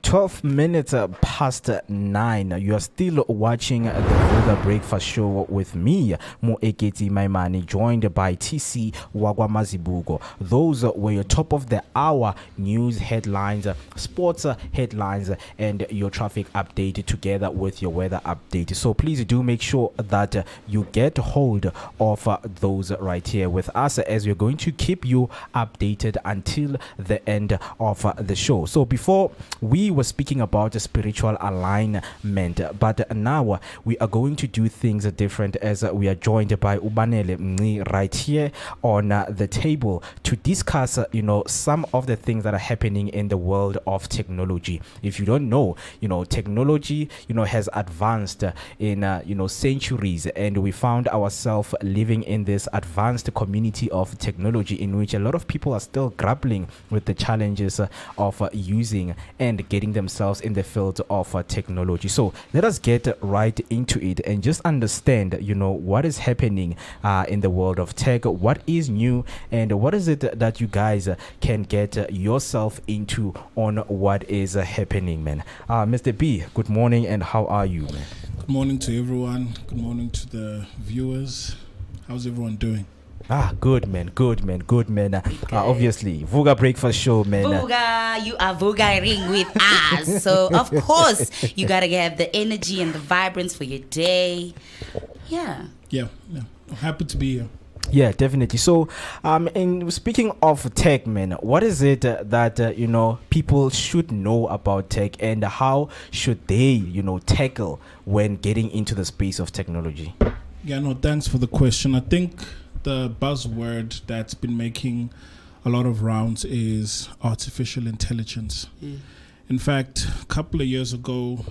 12 minutes past 9. You are still watching the Vooka Breakfast Show with me, Moeketi Maimane, joined by TC Wagwamazibugo. Those were your top of the hour news headlines, sports headlines, and your traffic update together with your weather update. So please do make sure that you get hold of those right here with us, as we're going to keep you updated until the end of the show. So before we were speaking about the spiritual alignment, but now we are going to do things different, as we are joined by Ubanele Mni right here on the table to discuss some of the things that are happening in the world of technology. If you don't know, technology has advanced in centuries, and we found ourselves living in this advanced community of technology in which a lot of people are still grappling with the challenges of using and getting themselves in the field of technology. So let us get right into it and just understand what is happening in the world of tech, what is new, and what is it that you guys can get yourself into on what is happening, man. Mr. B, good morning, and how are you, man? Good morning to everyone. Good morning to the viewers. How's everyone doing? Good man. Obviously, Vooka Breakfast Show, man. Vooka, you are Vookaing with us. So, of course, you got to have the energy and the vibrance for your day. Yeah. I'm happy to be here. Yeah, definitely. So, in speaking of tech, man, what is it that people should know about tech, and how should they tackle when getting into the space of technology? Thanks for the question. I think the buzzword that's been making a lot of rounds is artificial intelligence. In fact, a couple of years ago,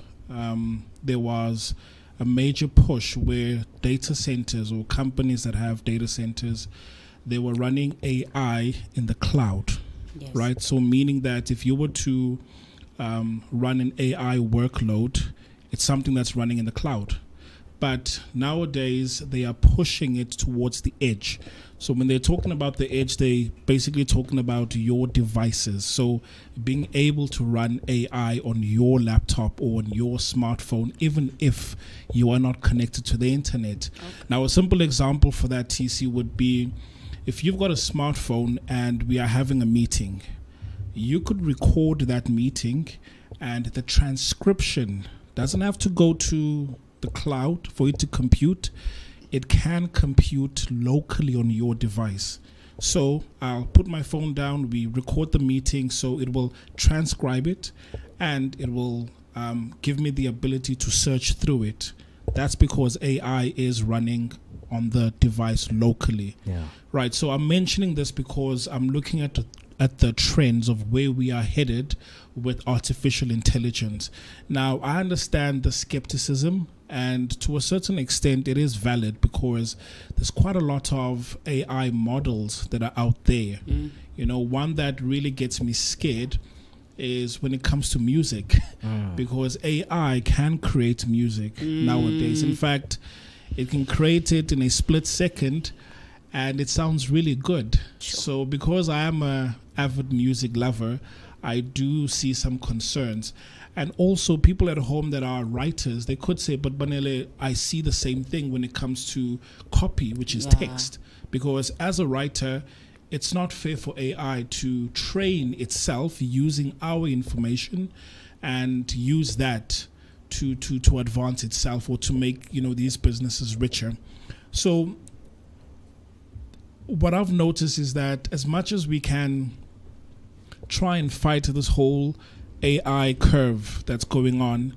there was a major push where data centers, or companies that have data centers, they were running AI in the cloud, right? So meaning that if you were to run an AI workload, it's something that's running in the cloud. But nowadays, they are pushing it towards the edge. So when they're talking about the edge, they basically talking about your devices. So being able to run AI on your laptop or on your smartphone, even if you are not connected to the internet. Okay. Now, a simple example for that, TC, would be if you've got a smartphone and we are having a meeting, you could record that meeting, and the transcription doesn't have to go to the cloud for it to compute. It can compute locally on your device. So I'll put my phone down, we record the meeting, so it will transcribe it, and it will give me the ability to search through it. That's because AI is running on the device locally. Yeah. Right, so I'm mentioning this because I'm looking at the trends of where we are headed with artificial intelligence. Now, I understand the skepticism, and to a certain extent, it is valid because there's quite a lot of AI models that are out there. You know, one that really gets me scared is when it comes to music, because AI can create music nowadays. In fact, it can create it in a split second, and it sounds really good. So because I am a avid music lover, I do see some concerns. And also people at home that are writers, they could say, but Banele, I see the same thing when it comes to copy, which is text. Because as a writer, it's not fair for AI to train itself using our information and use that to advance itself or to make, you know, these businesses richer. So what I've noticed is that as much as we can try and fight this whole AI curve that's going on,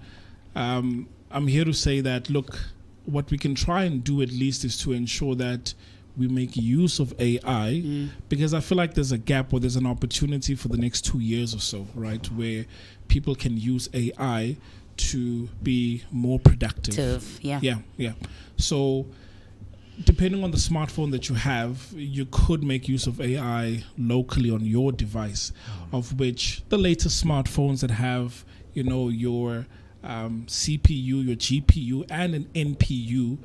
I'm here to say that, look, what we can try and do at least is to ensure that we make use of AI, because I feel like there's a gap or there's an opportunity for the next 2 years or so, right, where people can use AI to be more productive. Yeah. So depending on the smartphone that you have, you could make use of AI locally on your device, of which the latest smartphones that have, you know, your CPU, your GPU, and an NPU,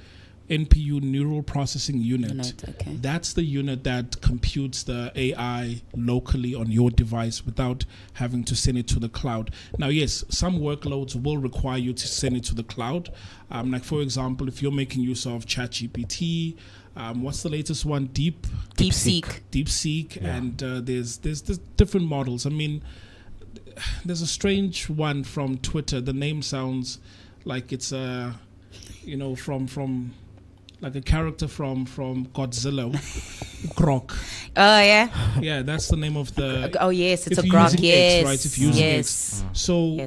neural processing unit. Okay. That's the unit that computes the AI locally on your device without having to send it to the cloud. Now, yes, some workloads will require you to send it to the cloud. Like, for example, if you're making use of ChatGPT, what's the latest one? DeepSeek, and there's different models. I mean, there's a strange one from Twitter. The name sounds like it's from like a character from Godzilla. Grok. Oh yeah. Yeah, that's the name of the. Oh yes, it's a Grok. Grok. Yes. X, right? If you're using X. So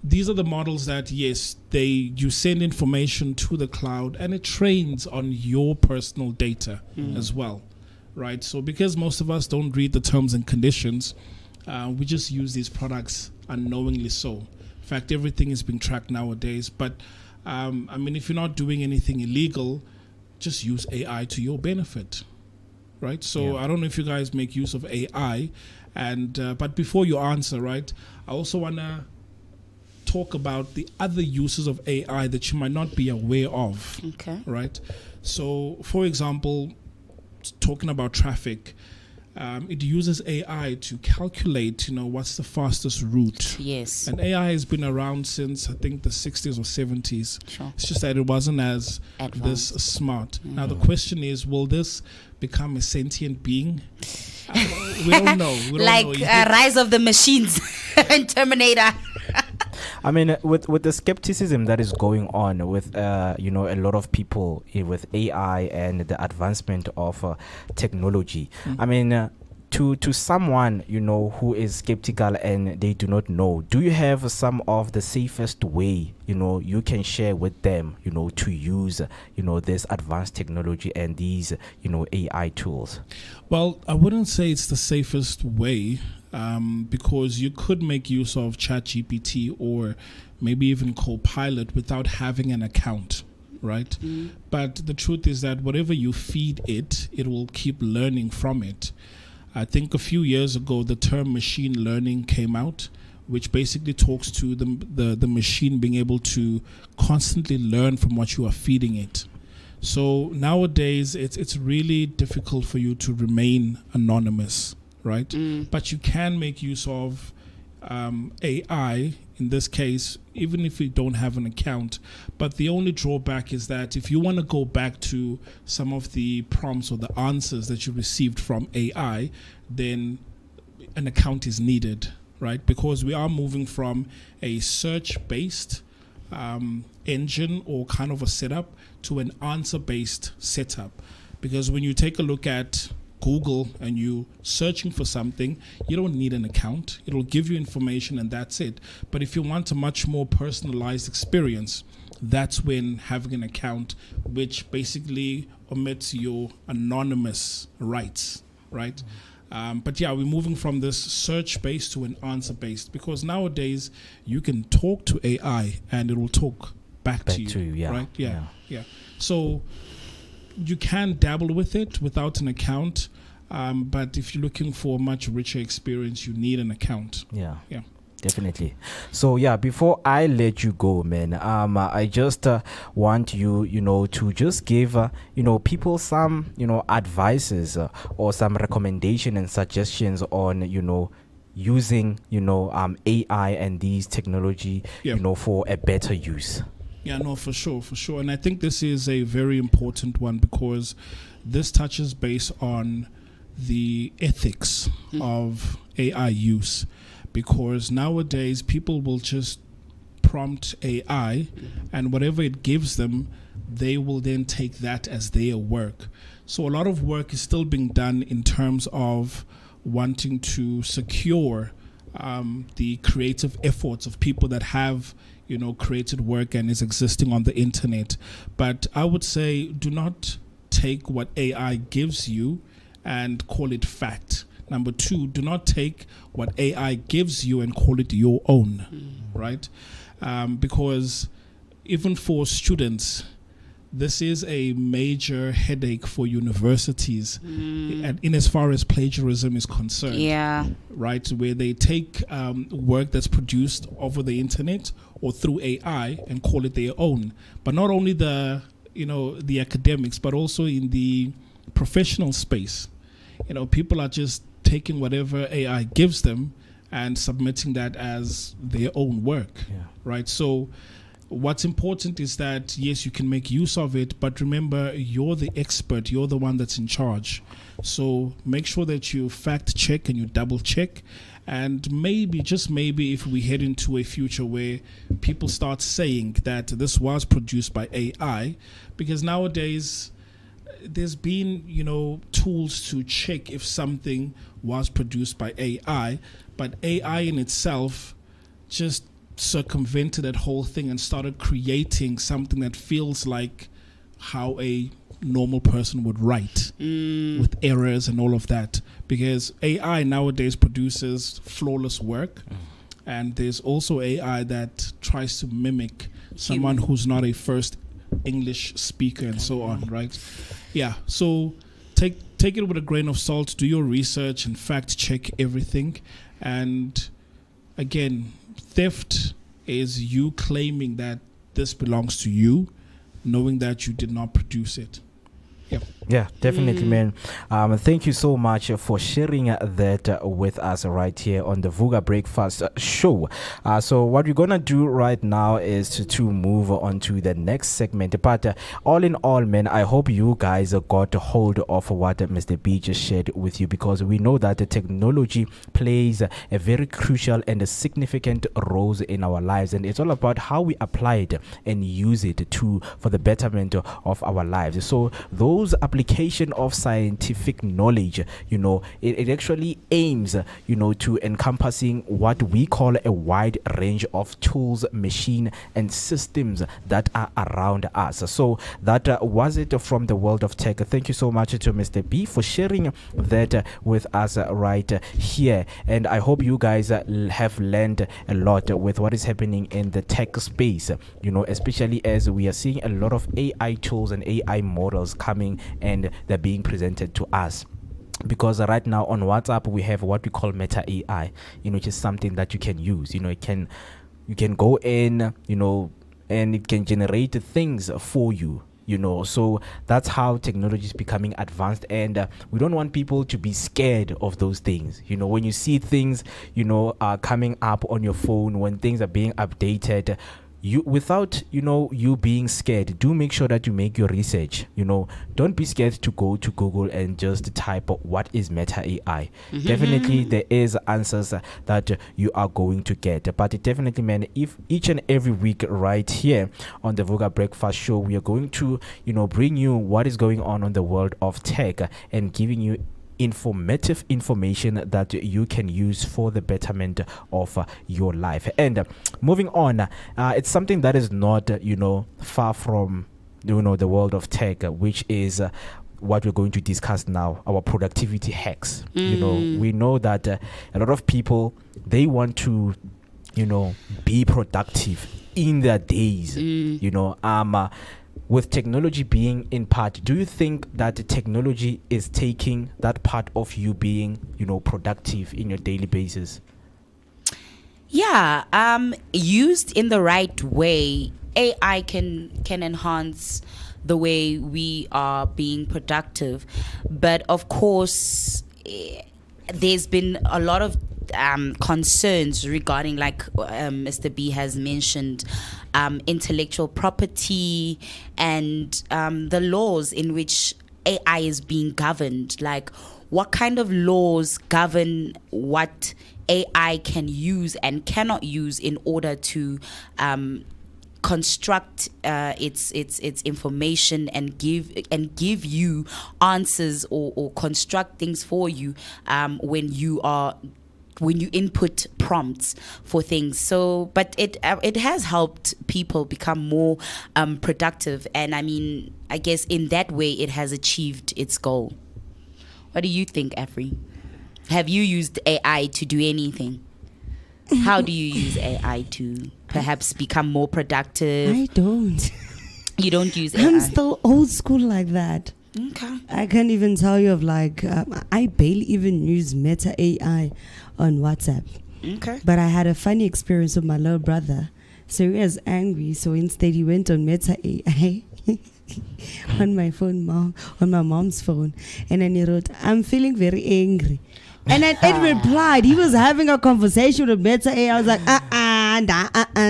these are the models that you send information to the cloud and it trains on your personal data as well, right? So because most of us don't read the terms and conditions, we just use these products unknowingly. So in fact, everything is being tracked nowadays. But I mean, if you're not doing anything illegal, just use AI to your benefit, right? So I don't know if you guys make use of AI, and but before you answer, right, I also want to talk about the other uses of AI that you might not be aware of. Okay. Right? So, for example, talking about traffic, it uses AI to calculate, what's the fastest route. Yes. And AI has been around since, I think, the 60s or 70s. Sure. It's just that it wasn't as advanced. This smart. Now, the question is, will this become a sentient being? We don't know. Rise of the Machines in Terminator. I mean, with the skepticism that is going on with a lot of people with AI and the advancement of technology. I mean, to someone who is skeptical and they do not know, do you have some of the safest way you can share with them to use this advanced technology and these AI tools? Well, I wouldn't say it's the safest way. Because you could make use of ChatGPT or maybe even Copilot without having an account, right? But the truth is that whatever you feed it, it will keep learning from it. I think a few years ago, the term machine learning came out, which basically talks to the machine being able to constantly learn from what you are feeding it. So nowadays, it's really difficult for you to remain anonymous, right? But you can make use of AI in this case, even if you don't have an account. But the only drawback is that if you want to go back to some of the prompts or the answers that you received from AI, then an account is needed, right? Because we are moving from a search-based engine or kind of a setup to an answer-based setup. Because when you take a look at Google and you searching for something, you don't need an account. It'll give you information and that's it. But if you want a much more personalized experience, that's when having an account, which basically omits your anonymous rights, right? But yeah, we're moving from this search-based to an answer-based, because nowadays you can talk to AI and it will talk back to you, yeah. right? Yeah. So you can dabble with it without an account, but if you're looking for a much richer experience, you need an account. Yeah. Yeah. Definitely. So yeah, before I let you go, man, I just want you, to just give, people some, advices or some recommendation and suggestions on, using, AI and these technology, for a better use. Yeah, no, for sure. And I think this is a very important one, because this touches base on the ethics of AI use. Because nowadays people will just prompt AI and whatever it gives them, they will then take that as their work. So a lot of work is still being done in terms of wanting to secure the creative efforts of people that have created work and is existing on the internet. But I would say, do not take what AI gives you and call it fact. Number two, do not take what AI gives you and call it your own, right? Because even for students, this is a major headache for universities, and in as far as plagiarism is concerned. Yeah. Right, where they take work that's produced over the internet or through AI and call it their own. But not only the academics, but also in the professional space. People are just taking whatever AI gives them and submitting that as their own work, right? So what's important is that, yes, you can make use of it, but remember, you're the expert, you're the one that's in charge. So make sure that you fact check and you double check. And maybe, just maybe, if we head into a future where people start saying that this was produced by AI, because nowadays there's been, tools to check if something was produced by AI, but AI in itself just circumvented that whole thing and started creating something that feels like how a normal person would write, with errors and all of that. Because AI nowadays produces flawless work, and there's also AI that tries to mimic someone who's not a first English speaker and so on, right? Yeah, so take it with a grain of salt, do your research and fact check everything. And again, theft is you claiming that this belongs to you, knowing that you did not produce it. Yep. Yeah, definitely, man. Thank you so much for sharing that with us right here on the Vooka Breakfast Show. So what we're going to do right now is to move on to the next segment. But all in all, man, I hope you guys got a hold of what Mr. B just shared with you, because we know that the technology plays a very crucial and a significant role in our lives. And it's all about how we apply it and use it for the betterment of our lives. So those application of scientific knowledge, it actually aims, to encompassing what we call a wide range of tools, machine, and systems that are around us. So that was it from the world of tech. Thank you so much to Mr. B for sharing that with us right here. And I hope you guys have learned a lot with what is happening in the tech space, especially as we are seeing a lot of AI tools and AI models coming and they're being presented to us. because right now on WhatsApp we have what we call Meta AI, which is something that you can use. You can go in, and it can generate things for you. So that's how technology is becoming advanced, and we don't want people to be scared of those things. When you see things coming up on your phone, when things are being updated, without you being scared, do make sure that you make your research. Don't be scared to go to Google and just type what is Meta AI. Definitely there is answers that you are going to get, but it definitely, man, if each and every week right here on the Vooka Breakfast Show, we are going to bring you what is going on the world of tech and giving you informative information that you can use for the betterment of your life. And moving on, it's something that is not far from the world of tech, which is what we're going to discuss now, our productivity hacks. We know that a lot of people, they want to be productive in their days. With technology being in part, do you think that technology is taking that part of you being, productive in your daily basis? Yeah, used in the right way, AI can enhance the way we are being productive. But of course, there's been a lot of concerns regarding, like Mr. B has mentioned, intellectual property and the laws in which AI is being governed. Like, what kind of laws govern what AI can use and cannot use in order to construct its information and give you answers or construct things for you when you input prompts for things. So, but it has helped people become more productive, and I guess in that way it has achieved its goal. What do you think, Afri? Have you used AI to do anything? How do you use AI to perhaps become more productive? I don't. You don't use AI? I'm still old school like that. Okay. I can't even tell you of I barely even use Meta AI on WhatsApp. Okay. But I had a funny experience with my little brother. So he was angry. So instead he went on Meta AI on my phone, on my mom's phone. And then he wrote, "I'm feeling very angry." And then it replied. He was having a conversation with Meta AI. I was like,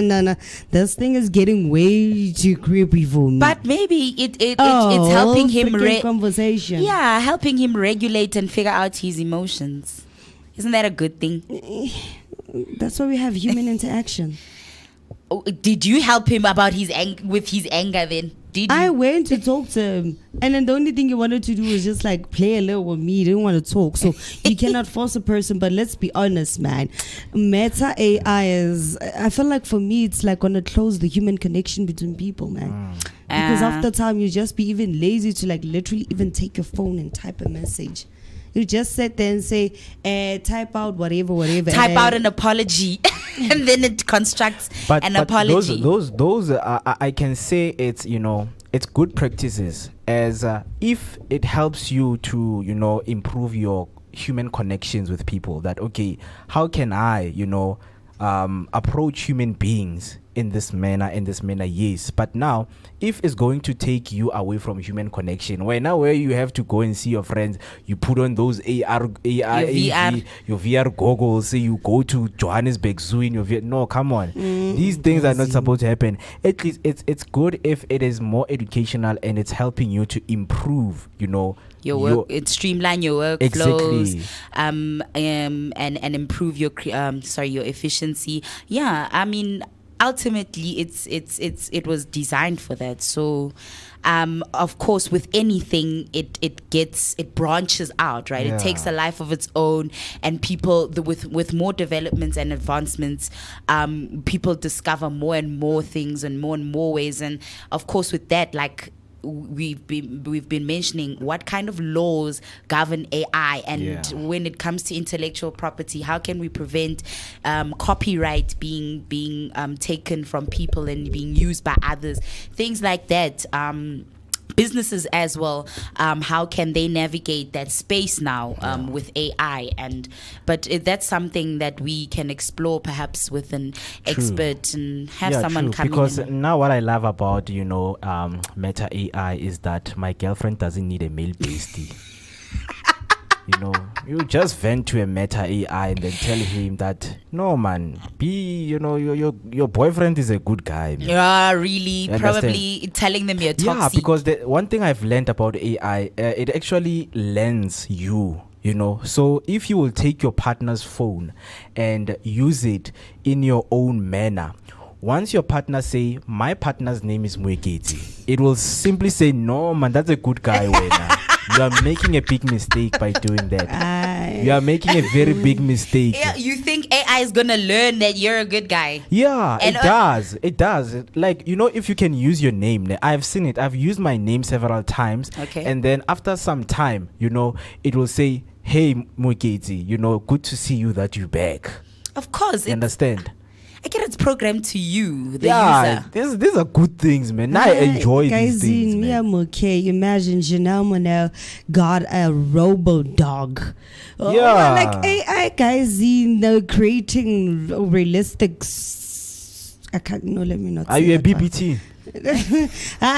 no. This thing is getting way too creepy for me. But maybe it's helping him conversation. Yeah, helping him regulate and figure out his emotions. Isn't that a good thing? That's why we have human interaction. Oh, did you help him about with his anger then? Did you? I went to talk to him, and then the only thing he wanted to do was just play a little with me. He didn't want to talk, so you cannot force a person. But let's be honest, man. Meta AI is, I feel like for me, it's gonna close the human connection between people, man. Because after time, you just be even lazy to literally even take your phone and type a message. You just sit there and say, type out whatever. Type out an apology, and then it constructs an apology. Those I can say it's it's good practices, as if it helps you to improve your human connections with people. That okay, how can I approach human beings in this manner, yes. But now, if it's going to take you away from human connection, where you have to go and see your friends, you put on those your VR goggles, say you go to Johannesburg Zoo in your VR. No, come on. These things are not supposed to happen. At least it's good if it is more educational and it's helping you to improve, your work, it streamline your workflows, exactly. And improve your your efficiency. Yeah, ultimately it was designed for that. So of course, with anything, it branches out, right? Yeah. It takes a life of its own, and people with more developments and advancements, people discover more and more things and more ways. And of course, with that, we've been mentioning, what kind of laws govern AI, and when it comes to intellectual property, how can we prevent copyright being taken from people and being used by others, things like that. businesses as well, how can they navigate that space now with AI? But that's something that we can explore perhaps with an expert and have someone come because in. now what I love about Meta AI is that my girlfriend doesn't need a male bestie. You just vent to a Meta AI and then tell him that no man, your boyfriend is a good guy, man. Yeah, really, You probably understand? telling them you're toxic. Yeah, because the one thing I've learned about AI, it actually lends you. So if you will take your partner's phone and use it in your own manner, once your partner say, my partner's name is Mweketi, it will simply say, no man, that's a good guy. You are making a big mistake by doing that. You are making a very big mistake. Yeah, you think AI is gonna learn that you're a good guy? Yeah, And it does. It does. Like, if you can use your name, I've seen it. I've used my name several times. Okay. And then after some time, it will say, hey, Mweketi, good to see you that you're back. Of course. You understand? I get it's programmed to you, the user. These are good things, man. I enjoy guys, these things, man. I'm okay. Imagine Janelle Monáe got a robo dog. Yeah. Like AI guys, creating realistic. I can't. No, let me not. Are you a BBT?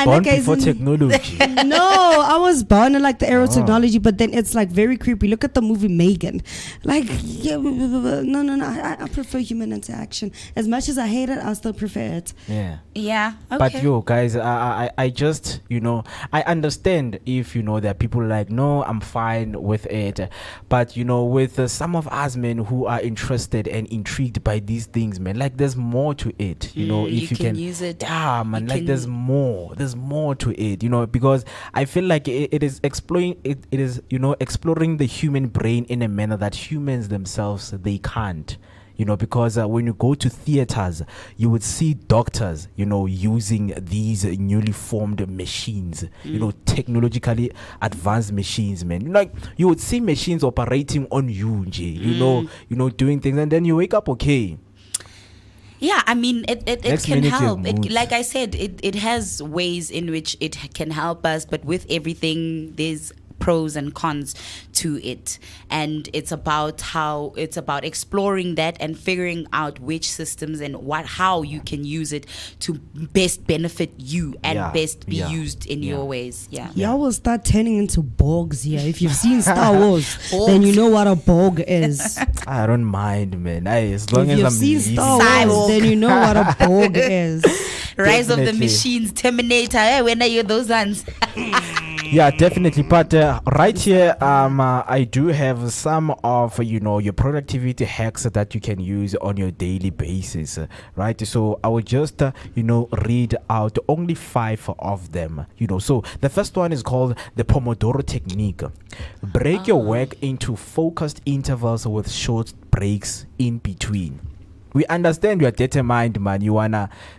Born before technology. No, I was born in like the era of technology, but then it's like very creepy. Look at the movie Megan. Like, no. I prefer human interaction. As much as I hate it, I still prefer it. Yeah. Yeah. Okay. But guys, I just, I understand if, there are people like, no, I'm fine with it. But, with some of us, men, who are interested and intrigued by these things, man, like there's more to it. If you can use it. Yeah, man, like there's more to it, because I feel like it is exploring, it is, exploring the human brain in a manner that humans themselves, they can't. Because when you go to theaters, you would see doctors, using these newly formed machines, technologically advanced machines, man. Like you would see machines operating on you, doing things, and then you wake up okay. Yeah, I mean, it can help. Moods. Like I said, it has ways in which it can help us, but with everything, there's pros and cons to it, and it's about exploring that and figuring out which systems and how you can use it to best benefit you and best be used in your ways. Y'all will start turning into Borgs here. If you've seen Star Wars, then you know what a Borg is. I don't mind, man. As long If as you've I'm seen leading. Star Wars, then you know what a Borg is. Rise of the Definitely. Machines, Terminator. Hey, when are you those ones? Yeah, definitely. But right here, I do have some of your productivity hacks that you can use on your daily basis, right? So I will just read out only 5 of them. So the first one is called the Pomodoro technique. Break your work into focused intervals with short breaks in between. We understand you are determined, man. You want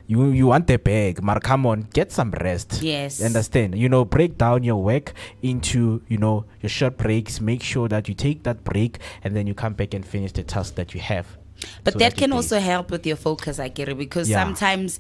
the bag, but come on, get some rest. Yes. You understand? Break down your work into, your short breaks. Make sure that you take that break and then you come back and finish the task that you have. But So that that can you also help with your focus, I get it, because Yeah. sometimes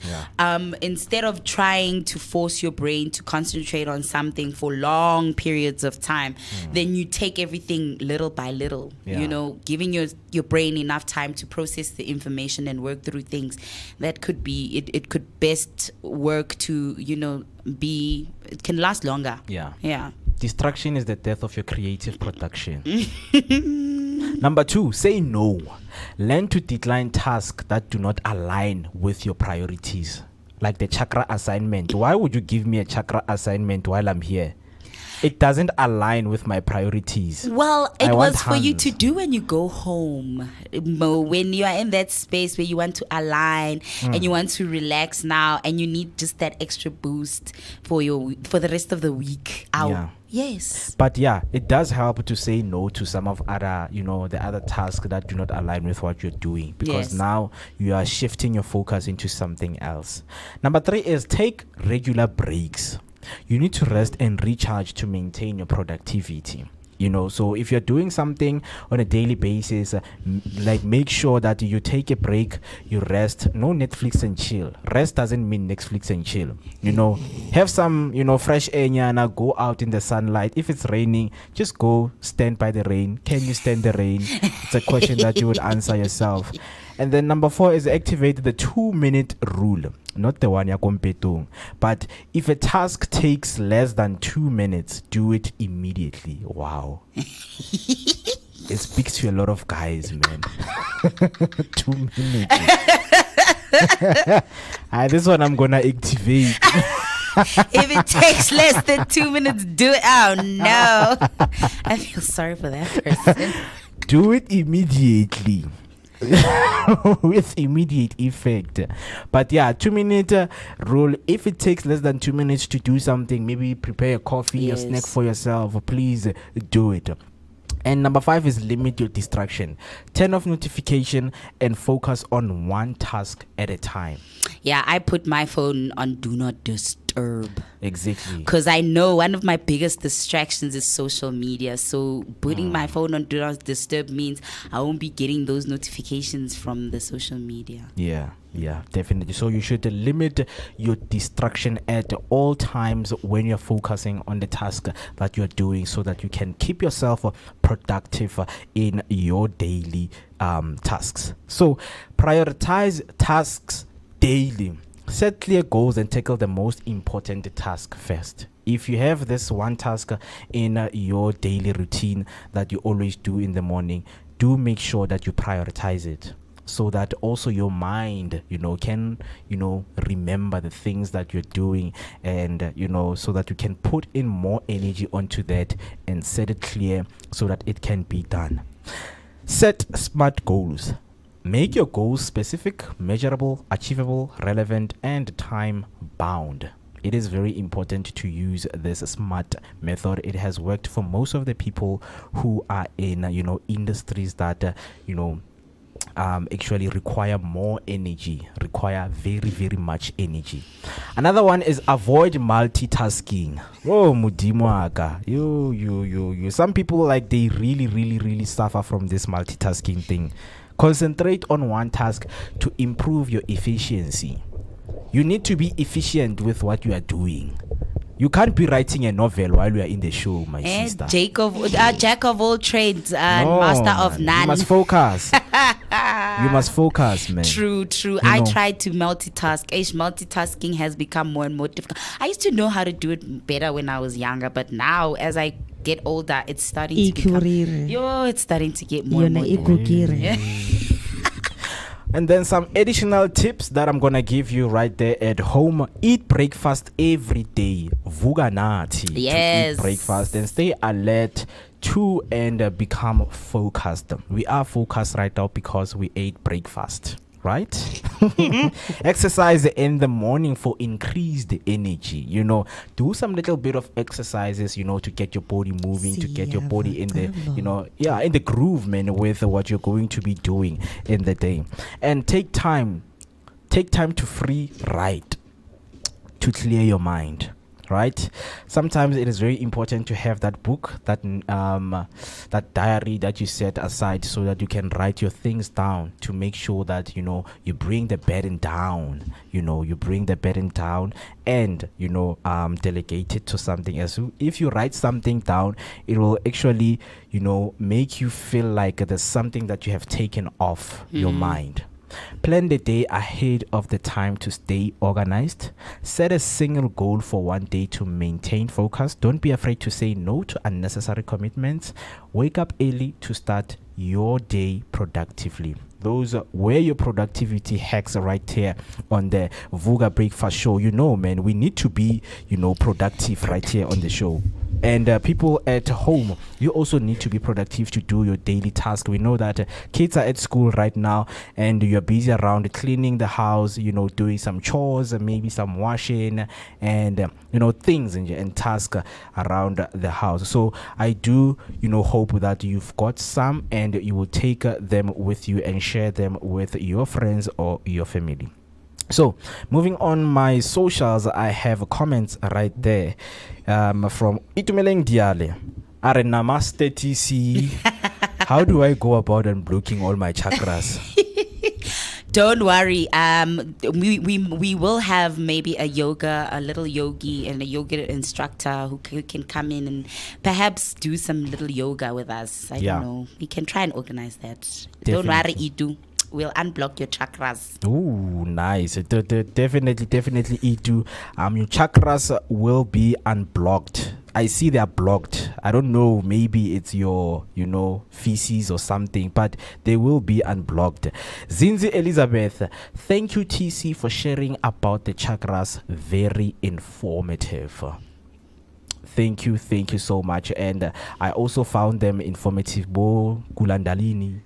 instead of trying to force your brain to concentrate on something for long periods of time, then you take everything little by little, Yeah. giving your brain enough time to process the information and work through things. That could be, it could best work to, it can last longer. Yeah. Yeah. Distraction is the death of your creative production. Number 2, say no. Learn to decline tasks that do not align with your priorities. Like the chakra assignment. Why would you give me a chakra assignment while I'm here? It doesn't align with my priorities. Well, I it want was for you hands. to do when you go home. Mo, when you are in that space where you want to align and you want to relax now and you need just that extra boost for the rest of the week. Yeah. Yes. But yeah, it does help to say no to some of other, the other tasks that do not align with what you're doing, because Yes. now you are shifting your focus into something else. Number 3 is take regular breaks. You need to rest and recharge to maintain your productivity. You know, so if you're doing something on a daily basis, like make sure that you take a break, you rest. No Netflix and chill. Rest doesn't mean Netflix and chill. You know, have some, you know, fresh air, and go out in the sunlight. If it's raining, just go stand by the rain. Can you stand the rain? It's a question that you would answer yourself. And then number 4 is activate the 2-minute rule. Not the one ya kompetung. But if a task takes less than 2 minutes, do it immediately. Wow. It speaks to a lot of guys, man. 2 minutes. This one I'm gonna activate. If it takes less than 2 minutes, do it. Oh no. I feel sorry for that person. Do it immediately. With immediate effect. But yeah, 2-minute rule. If it takes less than 2 minutes to do something, maybe prepare a coffee or snack for yourself, please do it. And number 5 is limit your distraction. Turn off notification and focus on one task at a time. Yeah, I put my phone on do not disturb. Exactly. Because I know one of my biggest distractions is social media. So putting my phone on do not disturb means I won't be getting those notifications from the social media. Yeah, definitely. So you should limit your distraction at all times when you're focusing on the task that you're doing, so that you can keep yourself productive in your daily tasks. So prioritize tasks daily. Set clear goals and tackle the most important task first. If you have this one task in your daily routine that you always do in the morning, do make sure that you prioritize it, so that also your mind, can, remember the things that you're doing, and, so that you can put in more energy onto that and set it clear so that it can be done. Set smart goals. Make your goals specific, measurable, achievable, relevant, and time bound. It is very important to use this SMART method. It has worked for most of the people who are in, industries that, actually require more energy, require very, very much energy. Another one is avoid multitasking. Oh, Mudimwaka. You. Some people, like, they really, really, really suffer from this multitasking thing. Concentrate on one task to improve your efficiency. You need to be efficient with what you are doing. You can't be writing a novel while you are in the show, my sister. Jack of all trades and master of none. You must focus. You must focus, man. True. I tried to multitask. Multitasking has become more and more difficult. I used to know how to do it better when I was younger, but now as I get older, it's starting to become... it's starting to get more and more difficult. And then some additional tips that I'm gonna give you right there at home. Eat breakfast every day. Vooka nathi. Yes. To eat breakfast and stay alert to and become focused. We are focused right now because we ate breakfast, right? Exercise in the morning for increased energy. Do some little bit of exercises, to get your body moving, to get your body in the, in the groove, man, with what you're going to be doing in the day. And take time to free write, to clear your mind. Right? Sometimes it is very important to have that book, that diary that you set aside, so that you can write your things down, to make sure that you bring the burden down. You bring the burden down and delegate it to something else. If you write something down, it will actually make you feel like there's something that you have taken off your mind. Plan the day ahead of the time to stay organized. Set a single goal for one day to maintain focus. Don't be afraid to say no to unnecessary commitments. Wake up early to start your day productively. Those were your productivity hacks right here on the Vooka Breakfast Show. Man, we need to be, productive right here on the show. And people at home, you also need to be productive to do your daily task. We know that kids are at school right now, and you're busy around cleaning the house, doing some chores, maybe some washing, and things and tasks around the house. So I do hope that you've got some, and you will take them with you and share them with your friends or your family. So moving on my socials, I have comments right there from Itumeleng Diale. Are namaste TC. How do I go about unblocking all my chakras? Don't worry. We will have maybe a little yogi and a yoga instructor who can come in and perhaps do some little yoga with us. I don't know. We can try and organize that. Don't worry, Itu. We'll unblock your chakras. Ooh, nice. Definitely, Itu. Your chakras will be unblocked. I see they are blocked. I don't know, maybe it's your, feces or something, but they will be unblocked. Zinzi Elizabeth, thank you, TC, for sharing about the chakras. Very informative. Thank you so much. And I also found them informative. Bo Kulandalini,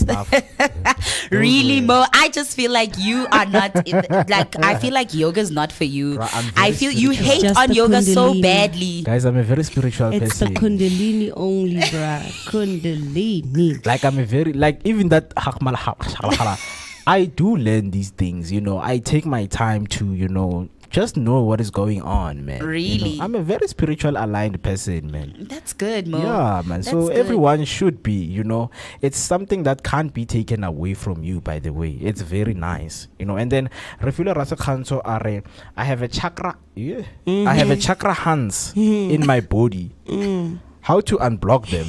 stuff. Really, Mo? I just feel like you are not I feel like yoga is not for you. I feel you hate Just on the yoga so Kundalini. badly. Guys, I'm a very spiritual It's the person. Kundalini only, bruh. Kundalini. Like I'm a very even that I do learn these things, I take my time to, just know what is going on, man. Really? I'm a very spiritual aligned person, man. That's good, Mo. Yeah, man. That's So good. everyone should be, it's something that can't be taken away from you, by the way. It's very nice, And then Refula Rasakhanso are I have a chakra, I have a chakra hands in my body. How to unblock them?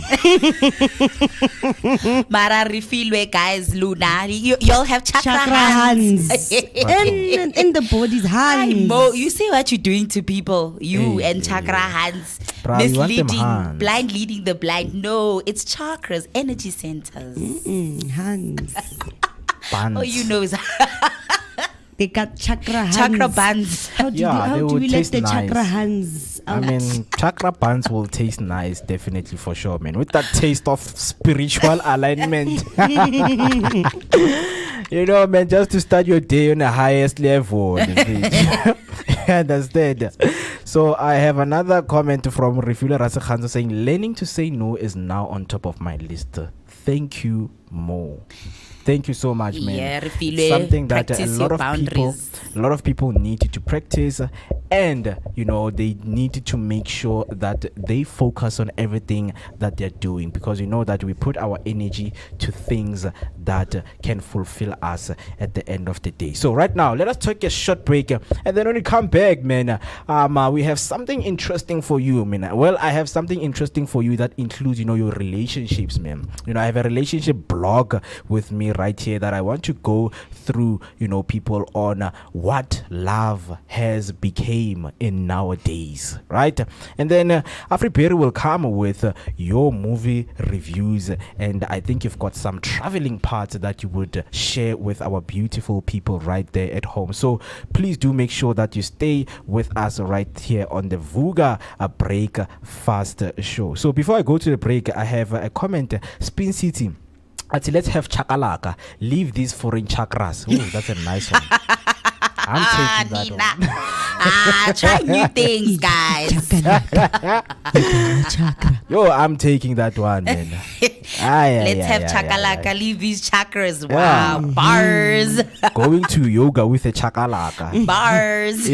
Mara refilwe, guys, Luna. You'll have chakra hands. hands. in the body's Hi, hands. Mo, you see what you're doing to people. You Hey, and chakra hands. Bruh, we want them Misleading, hands. blind leading the blind. No, it's chakras, energy centers. Hands. Buns. Oh, you know, is They got chakra hands. chakra bands. How do, Yeah, how they do would we let taste the nice. chakra hands I out? mean, chakra buns will taste nice, definitely, for sure, man. With that taste of spiritual alignment. Man, just to start your day on the highest level. Understand? So I have another comment from Refula Rasakhanzo saying, learning to say no is now on top of my list. Thank you, Mo. Thank you so much, man. Yeah, It's Refile, something that a practice lot your of boundaries. people need to practice, and they need to make sure that they focus on everything that they're doing, because that we put our energy to things that can fulfill us at the end of the day. So right now, let us take a short break, and then when we come back, man, we have something interesting for you, man. Well, I have something interesting for you that includes your relationships, man. I have a relationship blog with me right here that I want to go through, people on what love has became in nowadays, right? And then Afriberry will come with your movie reviews, and I think you've got some traveling parts that you would share with our beautiful people right there at home. So please do make sure that you stay with us right here on the Vooka Break Fast Show. So before I go to the break, I have a comment. Spin City, let's have chakalaka. Leave these foreign chakras. Ooh, that's a nice one. I'm taking that one. Try new things, guys. Chakra. Yo, I'm taking that one, man. Let's have chakalaka. Leave these chakras. Wow, Yeah. bars, Going to yoga with a chakalaka. bars.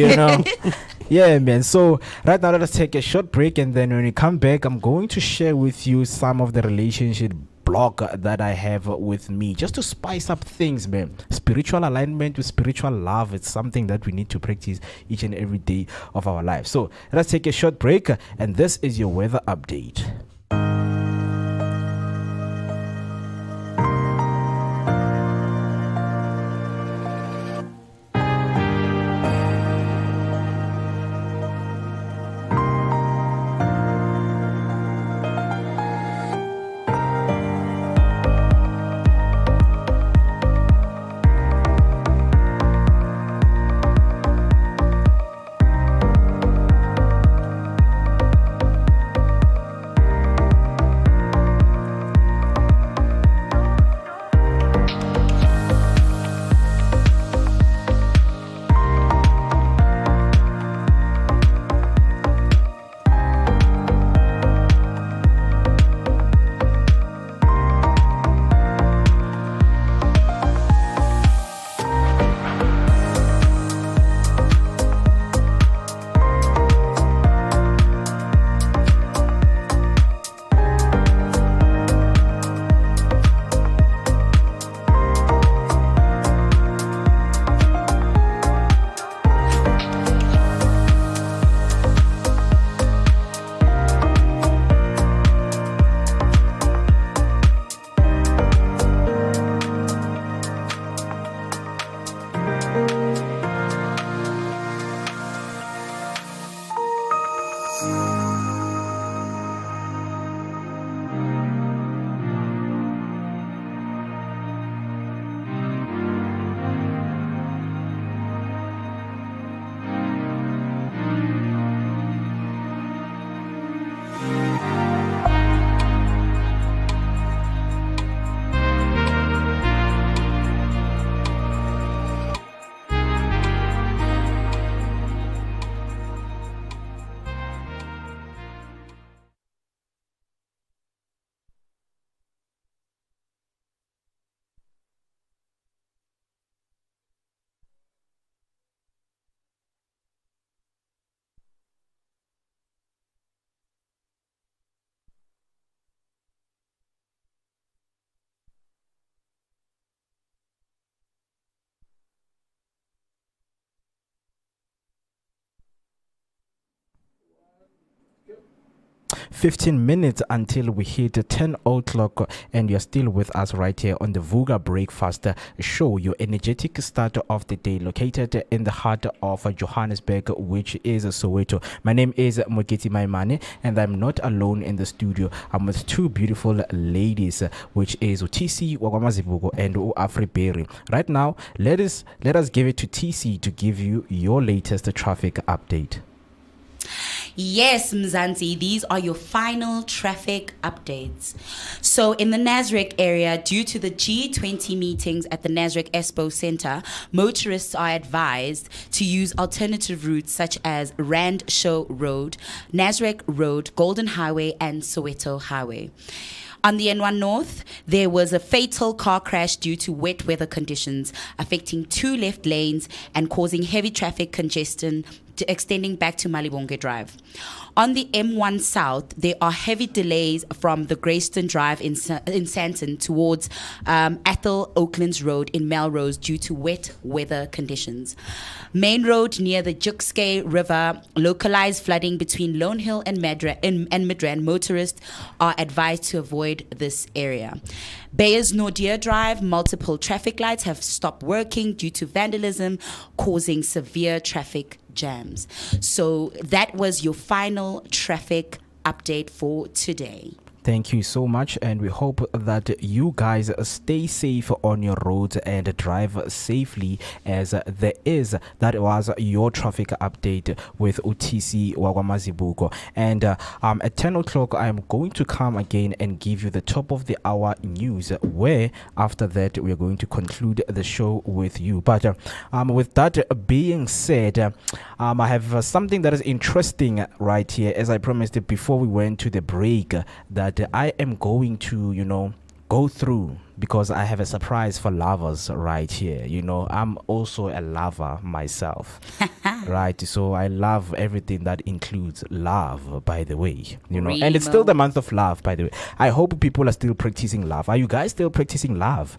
Yeah, man. So right now, let us take a short break, and then when we come back, I'm going to share with you some of the relationship blog that I have with me, just to spice up things, man. Spiritual alignment with spiritual love, it's something that we need to practice each and every day of our life. So let's take a short break, and this is your weather update. 15 minutes until we hit 10 o'clock, and you're still with us right here on the Vooka Breakfast Show, your energetic start of the day, located in the heart of Johannesburg, which is Soweto. My name is Moketi Maimane, and I'm not alone in the studio. I'm with two beautiful ladies, which is TC Wagwamazibugo and Afri Berry. Right now, let us give it to TC to give you your latest traffic update. Yes, Mzansi, these are your final traffic updates. So in the Nasrec area, due to the G20 meetings at the Nasrec Expo Center, motorists are advised to use alternative routes such as Rand Show Road, Nasrec Road, Golden Highway, and Soweto Highway. On the N1 North, there was a fatal car crash due to wet weather conditions, affecting 2 left lanes and causing heavy traffic congestion extending back to Malibonge Drive. On the M1 South, there are heavy delays from the Greyston Drive in Sandton towards Athol Oaklands Road in Melrose due to wet weather conditions. Main Road near the Jukskei River, localized flooding between Lone Hill and Midrand. Motorists are advised to avoid this area. Bayers Nordia Drive, multiple traffic lights have stopped working due to vandalism, causing severe traffic jams. So that was your final traffic update for today. Thank you so much, and we hope that you guys stay safe on your roads and drive safely, as that was your traffic update with UTC Wagwamazibuko. And at 10 o'clock, I'm going to come again and give you the top of the hour news, where after that we're going to conclude the show with you. But with that being said, I have something that is interesting right here, as I promised before we went to the break, that I am going to, go through, because I have a surprise for lovers right here. I'm also a lover myself, right? So I love everything that includes love, by the way, and it's still the month of love, by the way. I hope people are still practicing love. Are you guys still practicing love?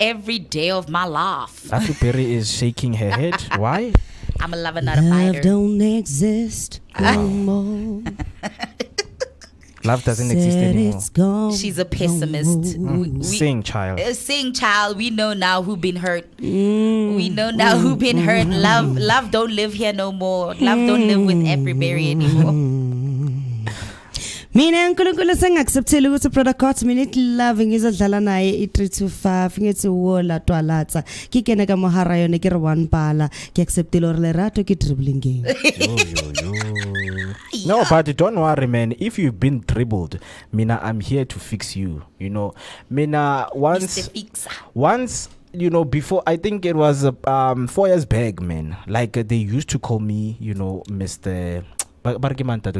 Every day of my life. Afri Perry is shaking her head. Why? I'm a lover, not a Love fighter. don't exist no more. Love doesn't exist anymore. It's gone. She's a pessimist. Sing, child. Sing, child. We know now who been hurt. We know now who been hurt. Love don't live here no more. Love don't live with every berry anymore. Mina uNkulunkulu sengiacceptile ukuthi product court mina loving izodlala naye i325 ngithi wola twalatsa ke kena ka mohara yone ke re one pala ke acceptile or lerato ke dribbling game. No, but don't worry, man. If you've been dribbled, Mina, I'm here to fix you. Mina, once, before, I think it was 4 years back, man. Like they used to call me, Mr.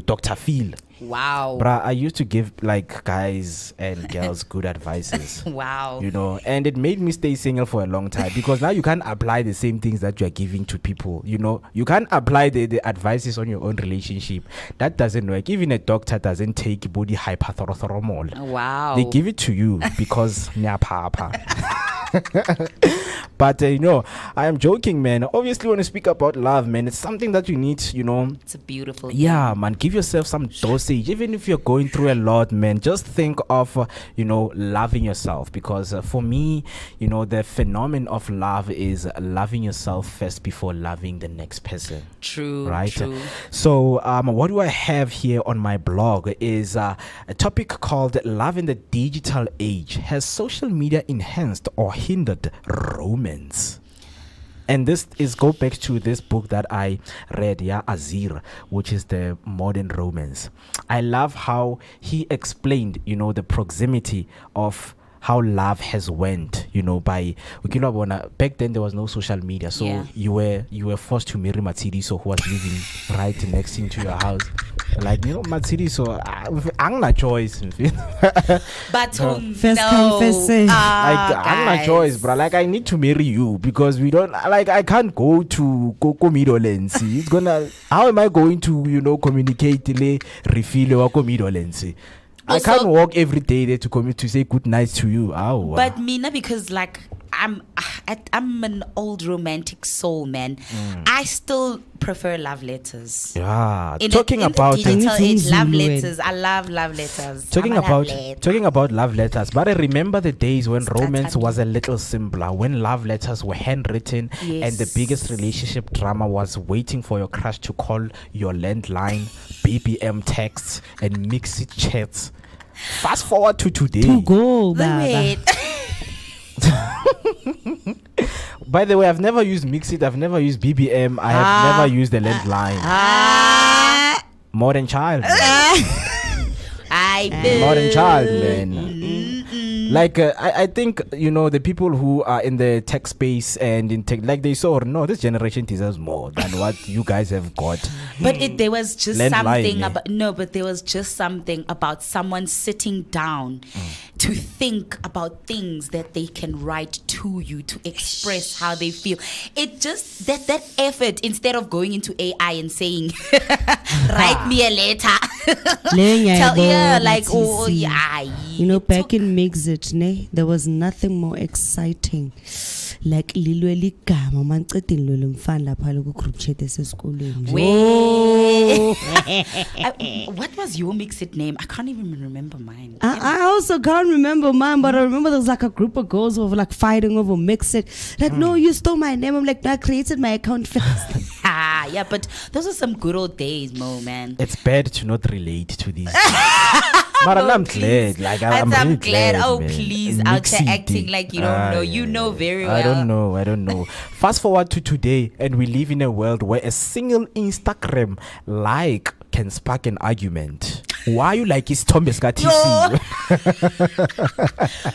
Dr. Phil. Wow. Bruh, I used to give like guys and girls good advices. Wow. And it made me stay single for a long time, because now you can't apply the same things that you are giving to people. You can't apply the advices on your own relationship. That doesn't work. Even a doctor doesn't take body hyperthyroid. Wow. They give it to you because papa. But I am joking, man. Obviously, when you speak about love, man, it's something that you need, It's a beautiful thing. Yeah, man, give yourself some dosage. Even if you're going through a lot, man, just think of loving yourself, because for me, the phenomenon of love is loving yourself first before loving the next person. True. Right. True. So what do I have here on my blog is a topic called Love in the Digital Age. Has social media enhanced or hindered romance? And this is go back to this book that I read, Azir, which is the modern romance. I love how he explained, the proximity of how love has went, by back then there was no social media, so Yeah. you were forced to marry Matsiriso, who was living right next into your house. Like, Matsiriso, I'm not choice. But First come, first serve. I'm not choice, bro. Like, I need to marry you, because we don't, like, I can't go to Midolensi. It's gonna, how am I going to, communicate refill Midolensi? I Also, can't walk every day there to commit to say good night to you. Ow. But Mina, because like I'm an old romantic soul, man. I still prefer love letters. Yeah, In talking the about digital age, Zulu love word. letters. I love love letters. talking I'm a love about letter. talking about love letters. But I remember the days when Start romance having- was a little simpler, when love letters were handwritten, and the biggest Yes. relationship drama was waiting for your crush to call your landline, BBM texts, and mixed chats. Fast forward to today. To go, Baba. Wait. By the way, I've never used Mixit. I've never used BBM. I have never used the landline. Modern child. Man. Modern child, man. Like I think the people who are in the tech space and in tech, like they saw, no, this generation deserves more than what you guys have got. But there was just Landline, something yeah. about but there was just something about someone sitting down to think about things that they can write to you to express how they feel. It just that effort, instead of going into AI and saying, write me a letter. Like oh TC. yeah. You know, back in Mixit, there was nothing more exciting. Like lilweli gama mancede lolo mfana lapha ku group chat esesikolweni. What was your Mixit name? I can't even remember mine. I also can't remember mine, but I remember there was like a group of girls who were like fighting over Mixit. Like, no, you stole my name. I'm like, no, I created my account first. Yeah, but those are some good old days, Mo, man. It's bad to not relate to these. But I'm glad. Like I'm really glad. Oh, man. please, And out there Mixit. acting like you don't know. You know very well. I don't know. Fast forward to today, and we live in a world where a single Instagram like can spark an argument. Why you like his Thomas TC?